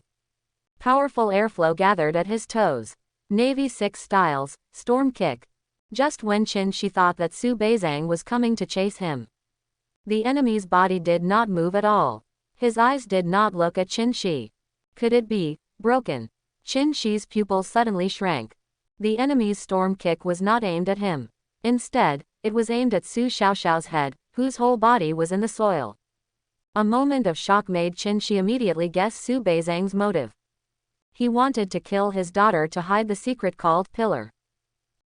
Powerful airflow gathered at his toes. Navy 6 styles, storm kick. Just when Chen Shi thought that Su Bzang was coming to chase him, the enemy's body did not move at all. His eyes did not look at Chen Shi. Could it be broken? Chen Shi's pupils suddenly shrank. The enemy's storm kick was not aimed at him. Instead, it was aimed at Su Sha Sha's head, whose whole body was in the soil. A moment of shock made Chen Shi immediately guess Su Bzang's motive. He wanted to kill his daughter to hide the secret called pillar.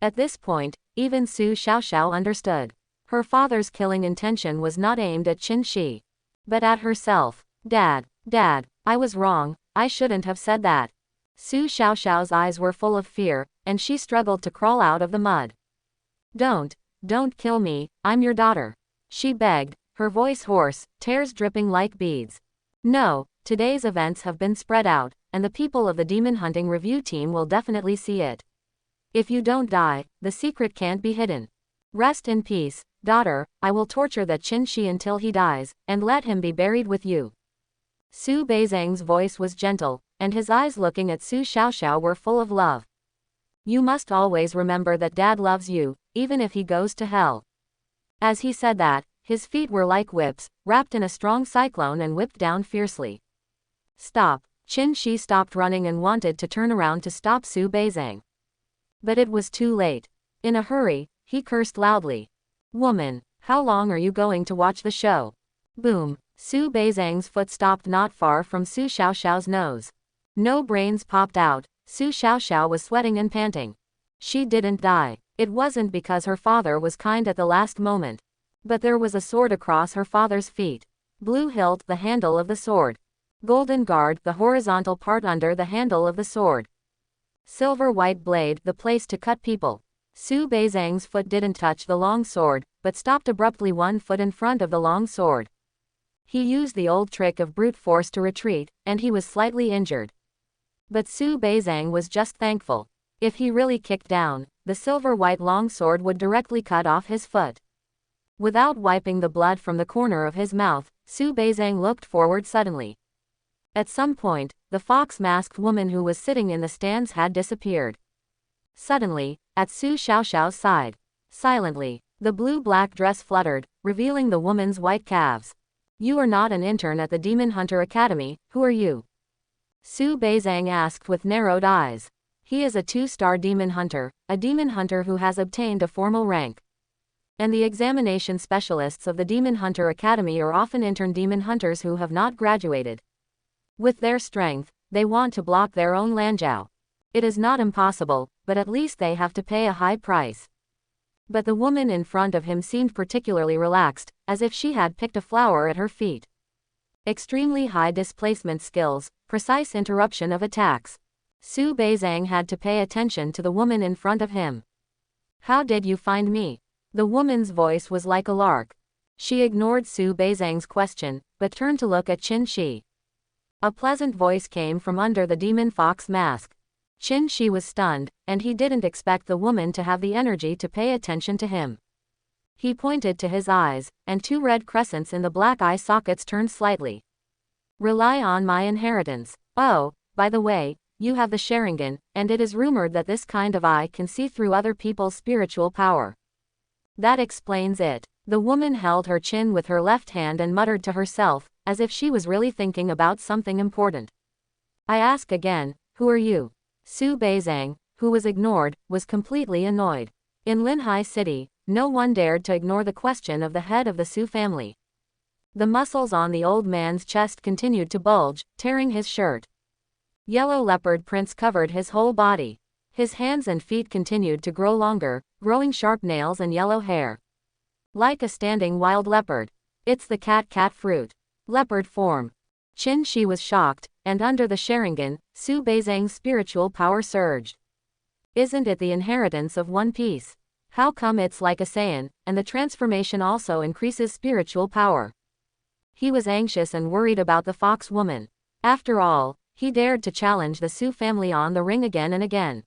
At this point, even Su Sha Sha understood. Her father's killing intention was not aimed at Chen Shi, but at herself. Dad, I was wrong, I shouldn't have said that. Su Sha Sha's eyes were full of fear, and she struggled to crawl out of the mud. Don't kill me, I'm your daughter. She begged, her voice hoarse, tears dripping like beads. No, today's events have been spread out, and the people of the demon hunting review team will definitely see it. If you don't die, the secret can't be hidden. Rest in peace, daughter, I will torture that Chen Shi until he dies, and let him be buried with you. Su Bzang's voice was gentle, and his eyes looking at Su Sha Sha were full of love. You must always remember that Dad loves you, even if he goes to hell. As he said that, his feet were like whips, wrapped in a strong cyclone and whipped down fiercely. Stop! Chen Shi stopped running and wanted to turn around to stop Su Bzang. But it was too late. In a hurry, he cursed loudly. Woman, how long are you going to watch the show? Boom! Su Bzang's foot stopped not far from Su Sha Sha's nose. No brains popped out. Su Sha Sha was sweating and panting. She didn't die. It wasn't because her father was kind at the last moment. But there was a sword across her father's feet. Blue hilt the handle of the sword. Golden guard the horizontal part under the handle of the sword. Silver white blade the place to cut people. Su Bzang's foot didn't touch the long sword, but stopped abruptly 1 foot in front of the long sword. He used the old trick of brute force to retreat, and he was slightly injured. But Su Bzang was just thankful. If he really kicked down, the silver-white long sword would directly cut off his foot. Without wiping the blood from the corner of his mouth, Su Bzang looked forward suddenly. At some point, the fox-masked woman who was sitting in the stands had disappeared. Suddenly, at Su Sha Sha's side, silently, the blue-black dress fluttered, revealing the woman's white calves. You are not an intern at the Demon Hunter Academy, who are you? Su Bzang asked with narrowed eyes. He is a 2-star demon hunter, a demon hunter who has obtained a formal rank. And the examination specialists of the Demon Hunter Academy are often intern demon hunters who have not graduated. With their strength, they want to block their own Lanjiao. It is not impossible, but at least they have to pay a high price. But the woman in front of him seemed particularly relaxed, as if she had picked a flower at her feet. Extremely high displacement skills, precise interruption of attacks. Su Bzang had to pay attention to the woman in front of him. How did you find me? The woman's voice was like a lark. She ignored Su Bzang's question, but turned to look at Chen Shi. A pleasant voice came from under the demon fox mask. Chen Shi was stunned, and he didn't expect the woman to have the energy to pay attention to him. He pointed to his eyes, and 2 red crescents in the black eye sockets turned slightly. Rely on my inheritance. Oh, by the way, you have the sharingan, and it is rumored that this kind of eye can see through other people's spiritual power. That explains it. The woman held her chin with her left hand and muttered to herself, as if she was really thinking about something important. I ask again, who are you? Su Bzang, who was ignored, was completely annoyed. In Linhai City, no one dared to ignore the question of the head of the Su family. The muscles on the old man's chest continued to bulge, tearing his shirt. Yellow leopard prints covered his whole body. His hands and feet continued to grow longer, growing sharp nails and yellow hair. Like a standing wild leopard. It's the cat fruit. Leopard form. Chen Shi was shocked, and under the sharingan, Su Bzang's spiritual power surged. Isn't it the inheritance of One Piece? How come it's like a Saiyan, and the transformation also increases spiritual power? He was anxious and worried about the fox woman. After all, he dared to challenge the Su family on the ring again and again.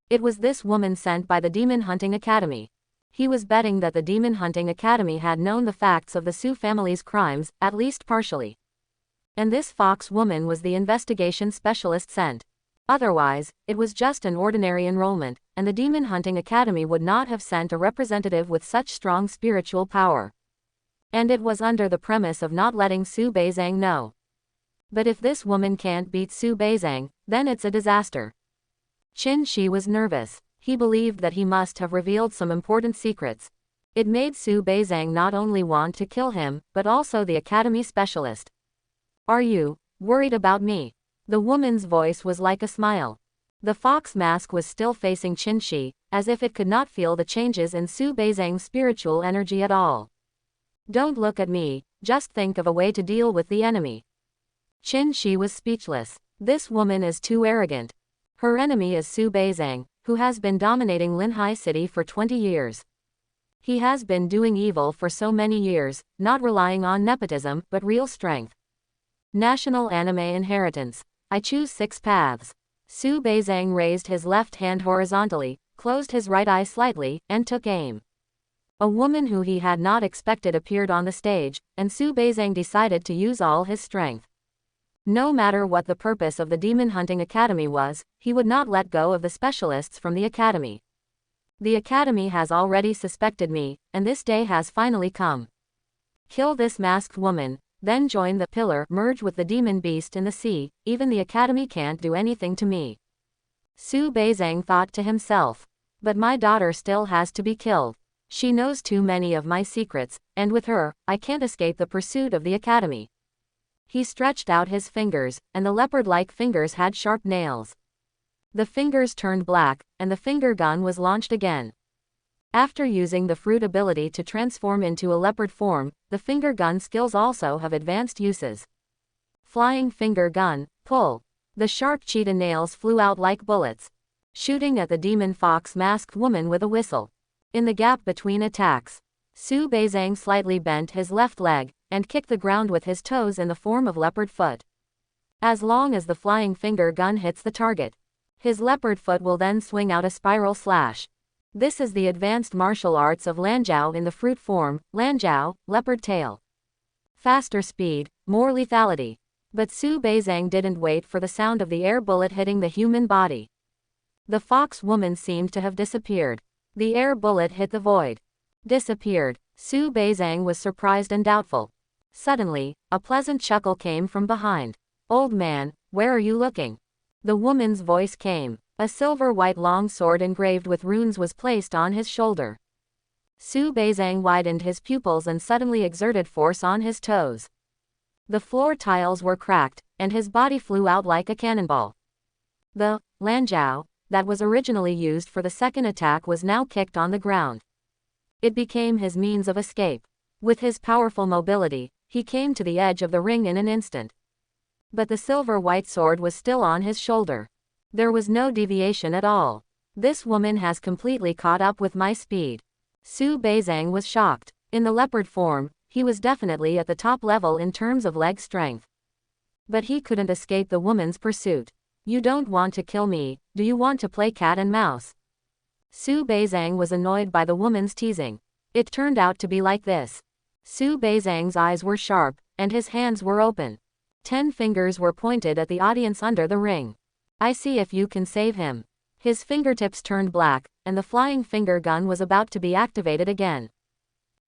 It was this woman sent by the Demon Hunting Academy. He was betting that the Demon Hunting Academy had known the facts of the Su family's crimes, at least partially. And this fox woman was the investigation specialist sent. Otherwise, it was just an ordinary enrollment, and the Demon Hunting Academy would not have sent a representative with such strong spiritual power. And it was under the premise of not letting Su Bzang know. But if this woman can't beat Su Bzang, then it's a disaster. Chen Shi was nervous. He believed that he must have revealed some important secrets. It made Su Bzang not only want to kill him, but also the academy specialist. Are you worried about me? The woman's voice was like a smile. The fox mask was still facing Chen Shi, as if it could not feel the changes in Su Bzang's spiritual energy at all. Don't look at me, just think of a way to deal with the enemy. Chen Shi was speechless. This woman is too arrogant. Her enemy is Su Bzang, who has been dominating Linhai City for 20 years. He has been doing evil for so many years, not relying on nepotism, but real strength. National anime inheritance. I choose Six Paths. Su Bzang raised his left hand horizontally, closed his right eye slightly, and took aim. A woman who he had not expected appeared on the stage, and Su Bzang decided to use all his strength. No matter what the purpose of the Demon Hunting Academy was, he would not let go of the specialists from the academy. The academy has already suspected me, and this day has finally come. Kill this masked woman, then join the pillar, merge with the demon beast in the sea, even the academy can't do anything to me. Su Bzang thought to himself. But my daughter still has to be killed. She knows too many of my secrets, and with her, I can't escape the pursuit of the academy. He stretched out his fingers, and the leopard-like fingers had sharp nails. The fingers turned black, and the finger gun was launched again. After using the fruit ability to transform into a leopard form, the finger gun skills also have advanced uses. Flying finger gun, pull. The sharp cheetah nails flew out like bullets, shooting at the demon fox masked woman with a whistle. In the gap between attacks, Su Bzang slightly bent his left leg, and kicked the ground with his toes in the form of leopard foot. As long as the flying finger gun hits the target, his leopard foot will then swing out a spiral slash. This is the advanced martial arts of Lanjiao in the fruit form, Lanjiao, leopard tail. Faster speed, more lethality. But Su Bzang didn't wait for the sound of the air bullet hitting the human body. The fox woman seemed to have disappeared. The air bullet hit the void. Disappeared. Su Bzang was surprised and doubtful. Suddenly, a pleasant chuckle came from behind. Old man, where are you looking? The woman's voice came. A silver-white long sword engraved with runes was placed on his shoulder. Su Bzang widened his pupils and suddenly exerted force on his toes. The floor tiles were cracked, and his body flew out like a cannonball. The Lanjiao that was originally used for the second attack was now kicked on the ground. It became his means of escape. With his powerful mobility, he came to the edge of the ring in an instant. But the silver-white sword was still on his shoulder. There was no deviation at all. This woman has completely caught up with my speed. Su Bzang was shocked. In the leopard form, he was definitely at the top level in terms of leg strength. But he couldn't escape the woman's pursuit. You don't want to kill me, do you want to play cat and mouse? Su Bzang was annoyed by the woman's teasing. It turned out to be like this. Su Bzang's eyes were sharp, and his hands were open. 10 fingers were pointed at the audience under the ring. I see if you can save him. His fingertips turned black, and the flying finger gun was about to be activated again.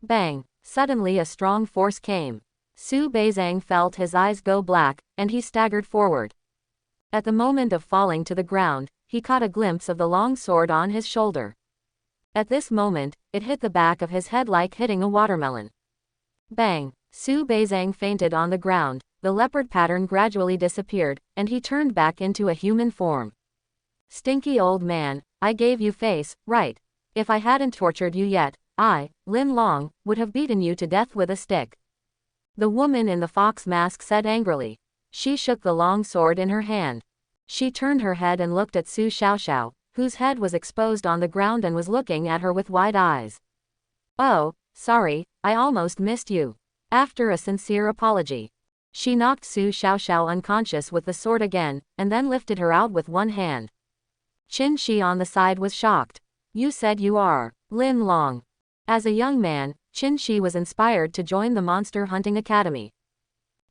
Bang! Suddenly a strong force came. Su Bzang felt his eyes go black, and he staggered forward. At the moment of falling to the ground, he caught a glimpse of the long sword on his shoulder. At this moment, it hit the back of his head like hitting a watermelon. Bang! Su Bzang fainted on the ground, the leopard pattern gradually disappeared, and he turned back into a human form. Stinky old man, I gave you face, right? If I hadn't tortured you yet, I, Lyn Long, would have beaten you to death with a stick. The woman in the fox mask said angrily. She shook the long sword in her hand. She turned her head and looked at Su Sha Sha, whose head was exposed on the ground and was looking at her with wide eyes. Oh, sorry, I almost missed you. After a sincere apology, she knocked Su Sha Sha unconscious with the sword again, and then lifted her out with one hand. Chen Shi on the side was shocked. You said you are Lyn Long. As a young man, Chen Shi was inspired to join the Monster Hunting Academy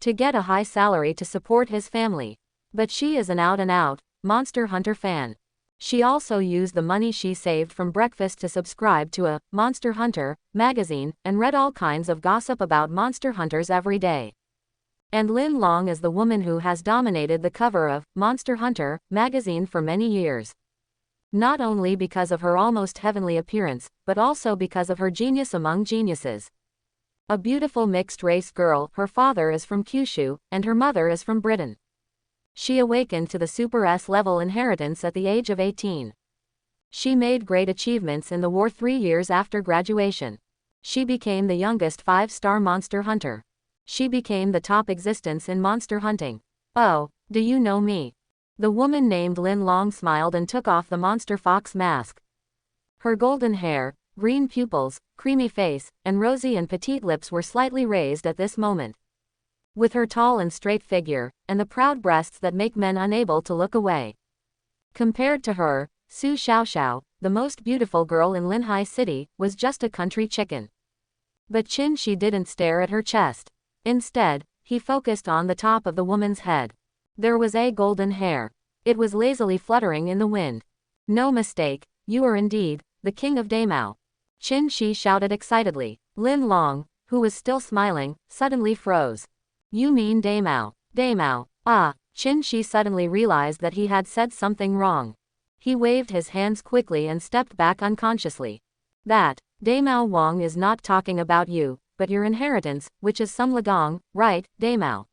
to get a high salary to support his family. But she is an out-and-out monster hunter fan. She also used the money she saved from breakfast to subscribe to a Monster Hunter magazine and read all kinds of gossip about monster hunters every day. And Lyn Long is the woman who has dominated the cover of Monster Hunter magazine for many years. Not only because of her almost heavenly appearance, but also because of her genius among geniuses. A beautiful mixed-race girl, her father is from Kyushu, and her mother is from Britain. She awakened to the Super S-level inheritance at the age of 18. She made great achievements in the war 3 years after graduation. She became the youngest 5-star monster hunter. She became the top existence in monster hunting. Oh, do you know me? The woman named Lyn Long smiled and took off the monster fox mask. Her golden hair, green pupils, creamy face, and rosy and petite lips were slightly raised at this moment. With her tall and straight figure, and the proud breasts that make men unable to look away. Compared to her, Su Sha Sha, the most beautiful girl in Linhai City, was just a country chicken. But Chen Shi didn't stare at her chest. Instead, he focused on the top of the woman's head. There was a golden hair. It was lazily fluttering in the wind. No mistake, you are indeed the king of Daimao. Chen Shi shouted excitedly. Lyn Long, who was still smiling, suddenly froze. You mean Daimao? Daimao. Ah, Chen Shi suddenly realized that he had said something wrong. He waved his hands quickly and stepped back unconsciously. That, Daimao Wang is not talking about you, but your inheritance, which is some Legong, right, Daimao?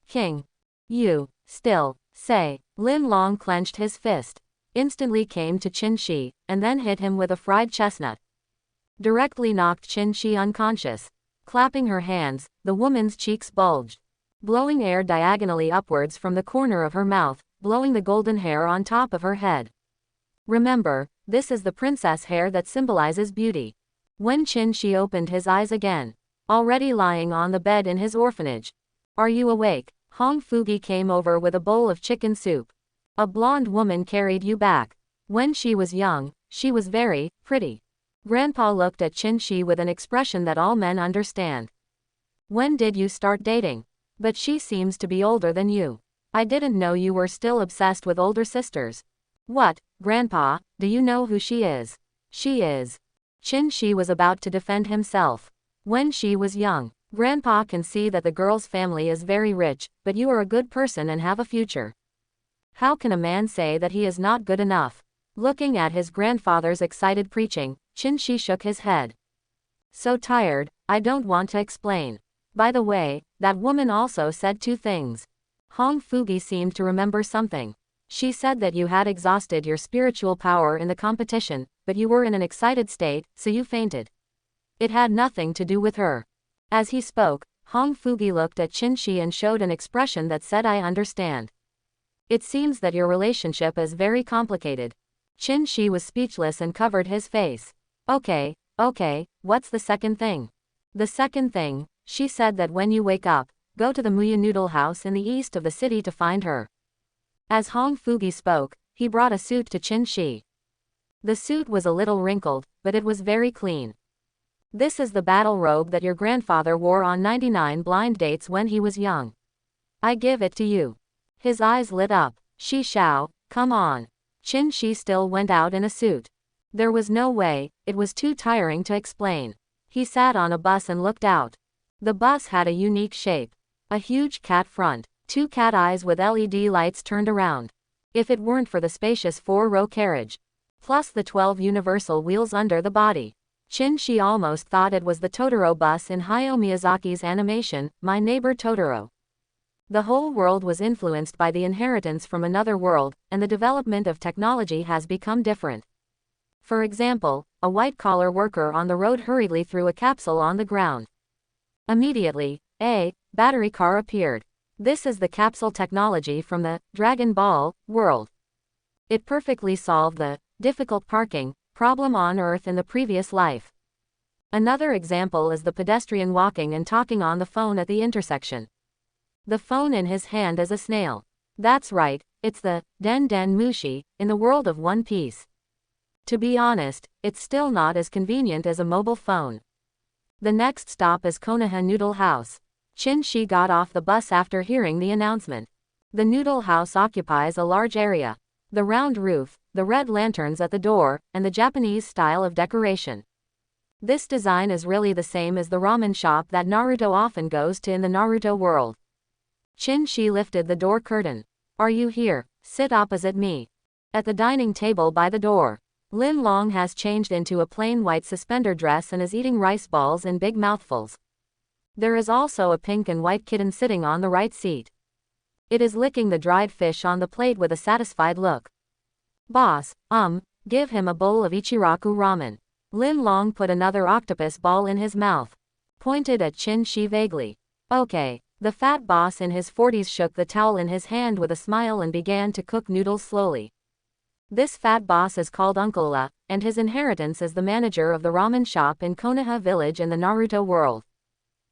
King. You, still, say. Lyn Long clenched his fist. Instantly came to Chen Shi, and then hit him with a fried chestnut. Directly knocked Chen Shi unconscious. Clapping her hands, the woman's cheeks bulged. Blowing air diagonally upwards from the corner of her mouth, blowing the golden hair on top of her head. Remember, this is the princess hair that symbolizes beauty. When Chen Shi opened his eyes again, already lying on the bed in his orphanage. Are you awake? Hong Fugi came over with a bowl of chicken soup. A blonde woman carried you back. When she was young, she was very pretty. Grandpa looked at Chen Shi with an expression that all men understand. When did you start dating? But she seems to be older than you. I didn't know you were still obsessed with older sisters. What, Grandpa, do you know who she is? She is. Chen Shi was about to defend himself. When she was young, Grandpa can see that the girl's family is very rich, but you are a good person and have a future. How can a man say that he is not good enough? Looking at his grandfather's excited preaching, Chen Shi shook his head. So tired, I don't want to explain. By the way, that woman also said 2 things. Hong Fugi seemed to remember something. She said that you had exhausted your spiritual power in the competition, but you were in an excited state, so you fainted. It had nothing to do with her. As he spoke, Hong Fugi looked at Chen Shi and showed an expression that said I understand. It seems that your relationship is very complicated. Chen Shi was speechless and covered his face. Okay, what's the second thing? The second thing, she said that when you wake up, go to the Muya Noodle house in the east of the city to find her. As Hong Fugi spoke, he brought a suit to Chen Shi. The suit was a little wrinkled, but it was very clean. This is the battle robe that your grandfather wore on 99 blind dates when he was young. I give it to you. His eyes lit up. Shi Xiao, come on. Chen Shi still went out in a suit. There was no way, it was too tiring to explain. He sat on a bus and looked out. The bus had a unique shape. A huge cat front, 2 cat eyes with LED lights turned around. If it weren't for the spacious 4-row carriage, plus the 12 universal wheels under the body, Chen Shi almost thought it was the Totoro bus in Hayao Miyazaki's animation, My Neighbor Totoro. The whole world was influenced by the inheritance from another world, and the development of technology has become different. For example, a white-collar worker on the road hurriedly threw a capsule on the ground. Immediately, a battery car appeared. This is the capsule technology from the Dragon Ball world. It perfectly solved the difficult parking problem on Earth in the previous life. Another example is the pedestrian walking and talking on the phone at the intersection. The phone in his hand is a snail. That's right, it's the Den Den Mushi in the world of One Piece. To be honest, it's still not as convenient as a mobile phone. The next stop is Konoha Noodle House. Chen Shi got off the bus after hearing the announcement. The noodle house occupies a large area. The round roof, the red lanterns at the door, and the Japanese style of decoration. This design is really the same as the ramen shop that Naruto often goes to in the Naruto world. Chen Shi lifted the door curtain. Are you here? Sit opposite me. At the dining table by the door, Lyn Long has changed into a plain white suspender dress and is eating rice balls in big mouthfuls. There is also a pink and white kitten sitting on the right seat. It is licking the dried fish on the plate with a satisfied look. Boss, give him a bowl of Ichiraku ramen. Lyn Long put another octopus ball in his mouth. Pointed at Chen Shi vaguely. Okay. The fat boss in his 40s shook the towel in his hand with a smile and began to cook noodles slowly. This fat boss is called Uncle La, and his inheritance is the manager of the ramen shop in Konoha village in the Naruto world.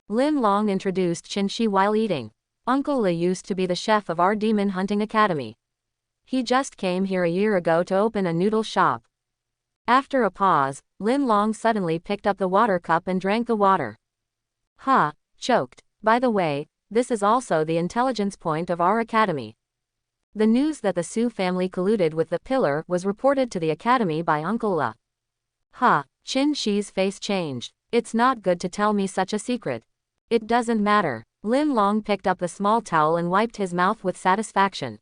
Lyn Long introduced Chen Shi while eating. Uncle La used to be the chef of our demon hunting academy. He just came here a year ago to open a noodle shop. After a pause, Lyn Long suddenly picked up the water cup and drank the water. Choked. By the way, this is also the intelligence point of our academy. The news that the Su family colluded with the pillar was reported to the academy by Uncle La. Chen Shi's face changed. It's not good to tell me such a secret. It doesn't matter. Lyn Long picked up the small towel and wiped his mouth with satisfaction.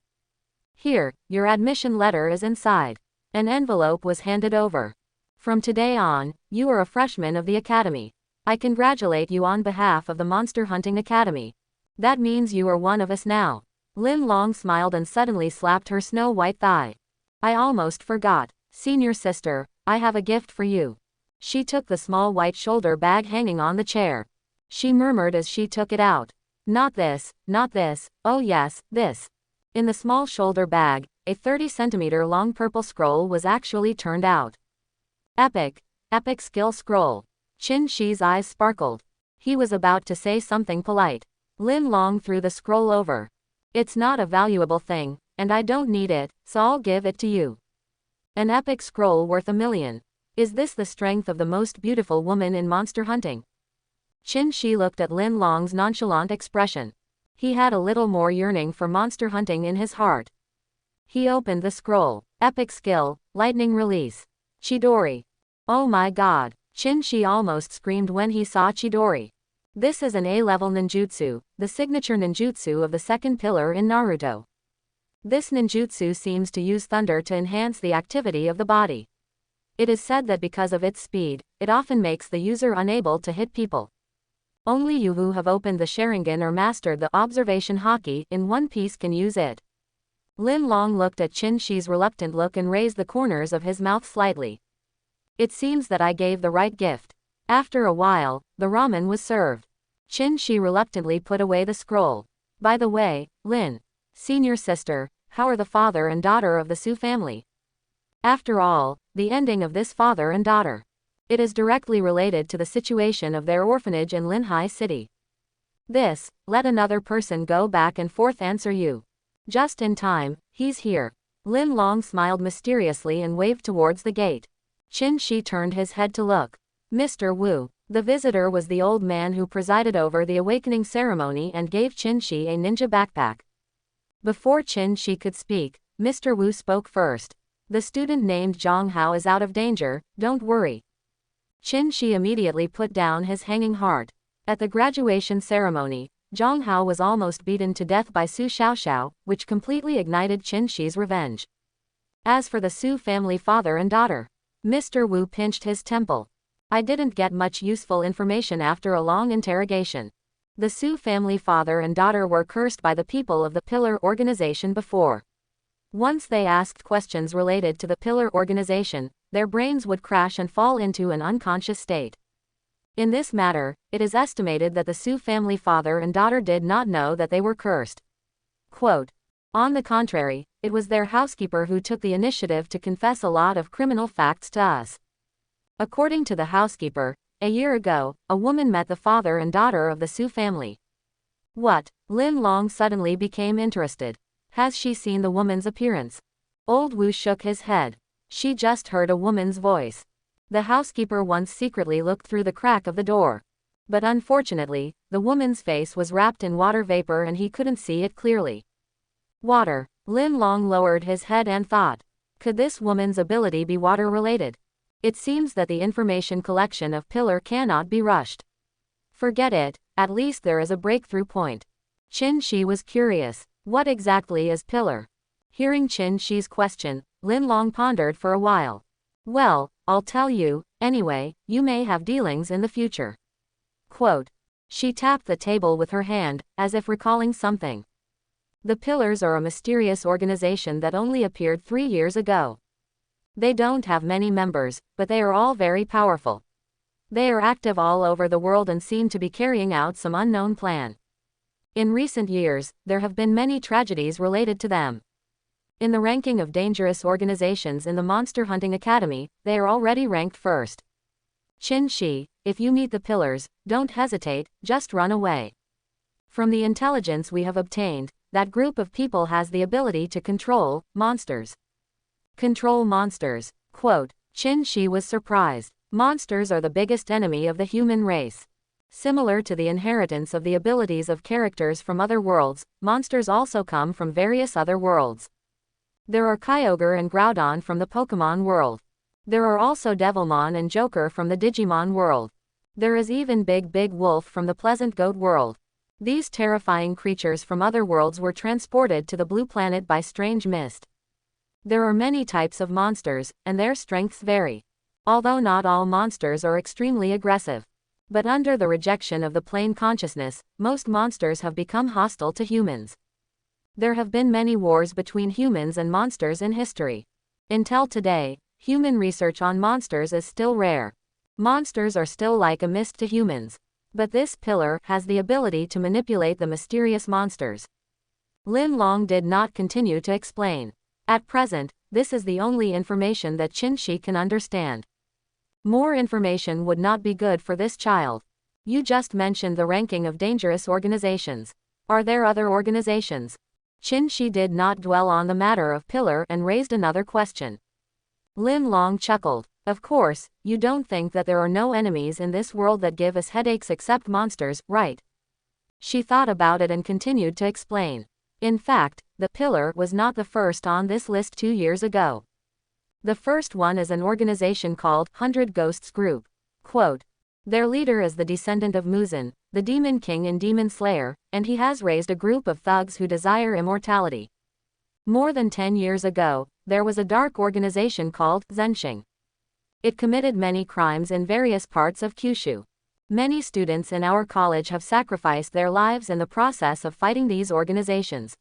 Here, your admission letter is inside. An envelope was handed over. From today on, you are a freshman of the academy. I congratulate you on behalf of the Monster Hunting Academy. That means you are one of us now. Lyn Long smiled and suddenly slapped her snow-white thigh. I almost forgot. Senior sister, I have a gift for you. She took the small white shoulder bag hanging on the chair. She murmured as she took it out. Not this, oh yes, this. In the small shoulder bag, a 30-centimeter long purple scroll was actually turned out. Epic skill scroll. Chen Shi's eyes sparkled. He was about to say something polite. Lyn Long threw the scroll over. It's not a valuable thing, and I don't need it, so I'll give it to you. An epic scroll worth $1 million. Is this the strength of the most beautiful woman in monster hunting? Chen Shi looked at Lyn Long's nonchalant expression. He had a little more yearning for monster hunting in his heart. He opened the scroll. Epic skill, lightning release. Chidori. Oh my god. Chen Shi almost screamed when he saw Chidori. This is an A-level ninjutsu, the signature ninjutsu of the second pillar in Naruto. This ninjutsu seems to use thunder to enhance the activity of the body. It is said that because of its speed, it often makes the user unable to hit people. Only you who have opened the sharingan or mastered the observation haki in One Piece can use it. Lyn Long looked at Chen Shi's reluctant look and raised the corners of his mouth slightly. It seems that I gave the right gift. After a while, the ramen was served. Chen Shi reluctantly put away the scroll. By the way, Lyn, senior sister, how are the father and daughter of the Su family? After all, the ending of this father and daughter. It is directly related to the situation of their orphanage in Linhai City. Let another person go back and forth answer you. Just in time, he's here. Lyn Long smiled mysteriously and waved towards the gate. Chen Shi turned his head to look. Mr. Wu. The visitor was the old man who presided over the awakening ceremony and gave Chen Shi a ninja backpack. Before Chen Shi could speak, Mr. Wu spoke first. The student named Zhang Hao is out of danger, don't worry. Chen Shi immediately put down his hanging heart. At the graduation ceremony, Zhang Hao was almost beaten to death by Su Sha Sha, which completely ignited Chen Shi's revenge. As for the Su family father and daughter, Mr. Wu pinched his temple. I didn't get much useful information after a long interrogation. The Su family father and daughter were cursed by the people of the Pillar organization before. Once they asked questions related to the Pillar organization, their brains would crash and fall into an unconscious state. In this matter, it is estimated that the Su family father and daughter did not know that they were cursed. Quote, on the contrary, it was their housekeeper who took the initiative to confess a lot of criminal facts to us. According to the housekeeper, a year ago, a woman met the father and daughter of the Su family. What? Lyn Long suddenly became interested. Has she seen the woman's appearance? Old Wu shook his head. She just heard a woman's voice. The housekeeper once secretly looked through the crack of the door. But unfortunately, the woman's face was wrapped in water vapor and he couldn't see it clearly. Water. Lyn Long lowered his head and thought. Could this woman's ability be water-related? It seems that the information collection of Pillar cannot be rushed. Forget it, at least there is a breakthrough point. Chen Shi was curious. What exactly is Pillar? Hearing Chen Shi's question, Lyn Long pondered for a while. Well, I'll tell you, anyway, you may have dealings in the future. Quote. She tapped the table with her hand, as if recalling something. The Pillars are a mysterious organization that only appeared 3 years ago. They don't have many members, but they are all very powerful. They are active all over the world and seem to be carrying out some unknown plan. In recent years, there have been many tragedies related to them. In the ranking of dangerous organizations in the Monster Hunting Academy, they are already ranked first. Chen Shi, if you meet the Pillars, don't hesitate, just run away. From the intelligence we have obtained, that group of people has the ability to control monsters. Control monsters. Quote. Chen Shi was surprised. Monsters are the biggest enemy of the human race. Similar to the inheritance of the abilities of characters from other worlds, monsters also come from various other worlds. There are Kyogre and Groudon from the Pokemon world. There are also Devilmon and Joker from the Digimon world. There is even Big Wolf from the Pleasant Goat world. These terrifying creatures from other worlds were transported to the blue planet by strange mist. There are many types of monsters, and their strengths vary. Although not all monsters are extremely aggressive. But under the rejection of the plane consciousness, most monsters have become hostile to humans. There have been many wars between humans and monsters in history. Until today, human research on monsters is still rare. Monsters are still like a mist to humans. But this Pillar has the ability to manipulate the mysterious monsters. Lyn Long did not continue to explain. At present, this is the only information that Chen Shi can understand. More information would not be good for this child. You just mentioned the ranking of dangerous organizations. Are there other organizations? Chen Shi did not dwell on the matter of Pillar and raised another question. Lyn Long chuckled. Of course, you don't think that there are no enemies in this world that give us headaches except monsters, right? She thought about it and continued to explain. In fact, the Pillar was not the first on this list 2 years ago. The first one is an organization called 100 Ghosts Group. Quote. Their leader is the descendant of Muzan, the Demon King and Demon Slayer, and he has raised a group of thugs who desire immortality. More than 10 years ago, there was a dark organization called Zhenxing. It committed many crimes in various parts of Kyushu. Many students in our college have sacrificed their lives in the process of fighting these organizations.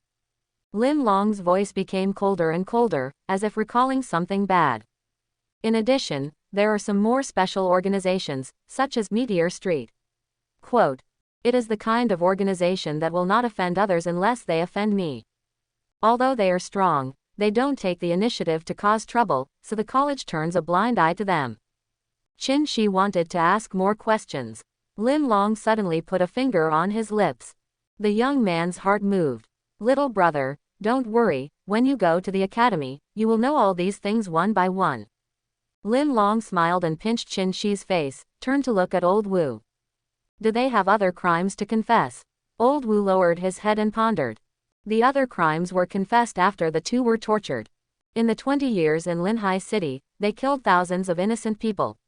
Lyn Long's voice became colder and colder, as if recalling something bad. In addition, there are some more special organizations, such as Meteor Street. Quote. It is the kind of organization that will not offend others unless they offend me. Although they are strong, they don't take the initiative to cause trouble, so the college turns a blind eye to them. Chen Shi wanted to ask more questions. Lyn Long suddenly put a finger on his lips. The young man's heart moved. Little brother, don't worry, when you go to the academy, you will know all these things one by one. Lyn Long smiled and pinched Chen Shi's face, turned to look at Old Wu. Do they have other crimes to confess? Old Wu lowered his head and pondered. The other crimes were confessed after the two were tortured. In the 20 years in Linhai City, they killed thousands of innocent people.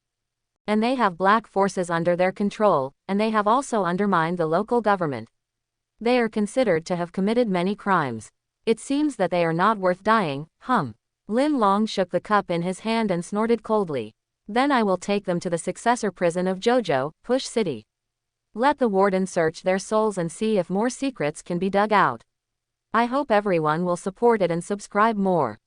And they have black forces under their control, and they have also undermined the local government. They are considered to have committed many crimes. It seems that they are not worth dying, Lyn Long shook the cup in his hand and snorted coldly. Then I will take them to the successor prison of Jojo, Push City. Let the warden search their souls and see if more secrets can be dug out. I hope everyone will support it and subscribe more.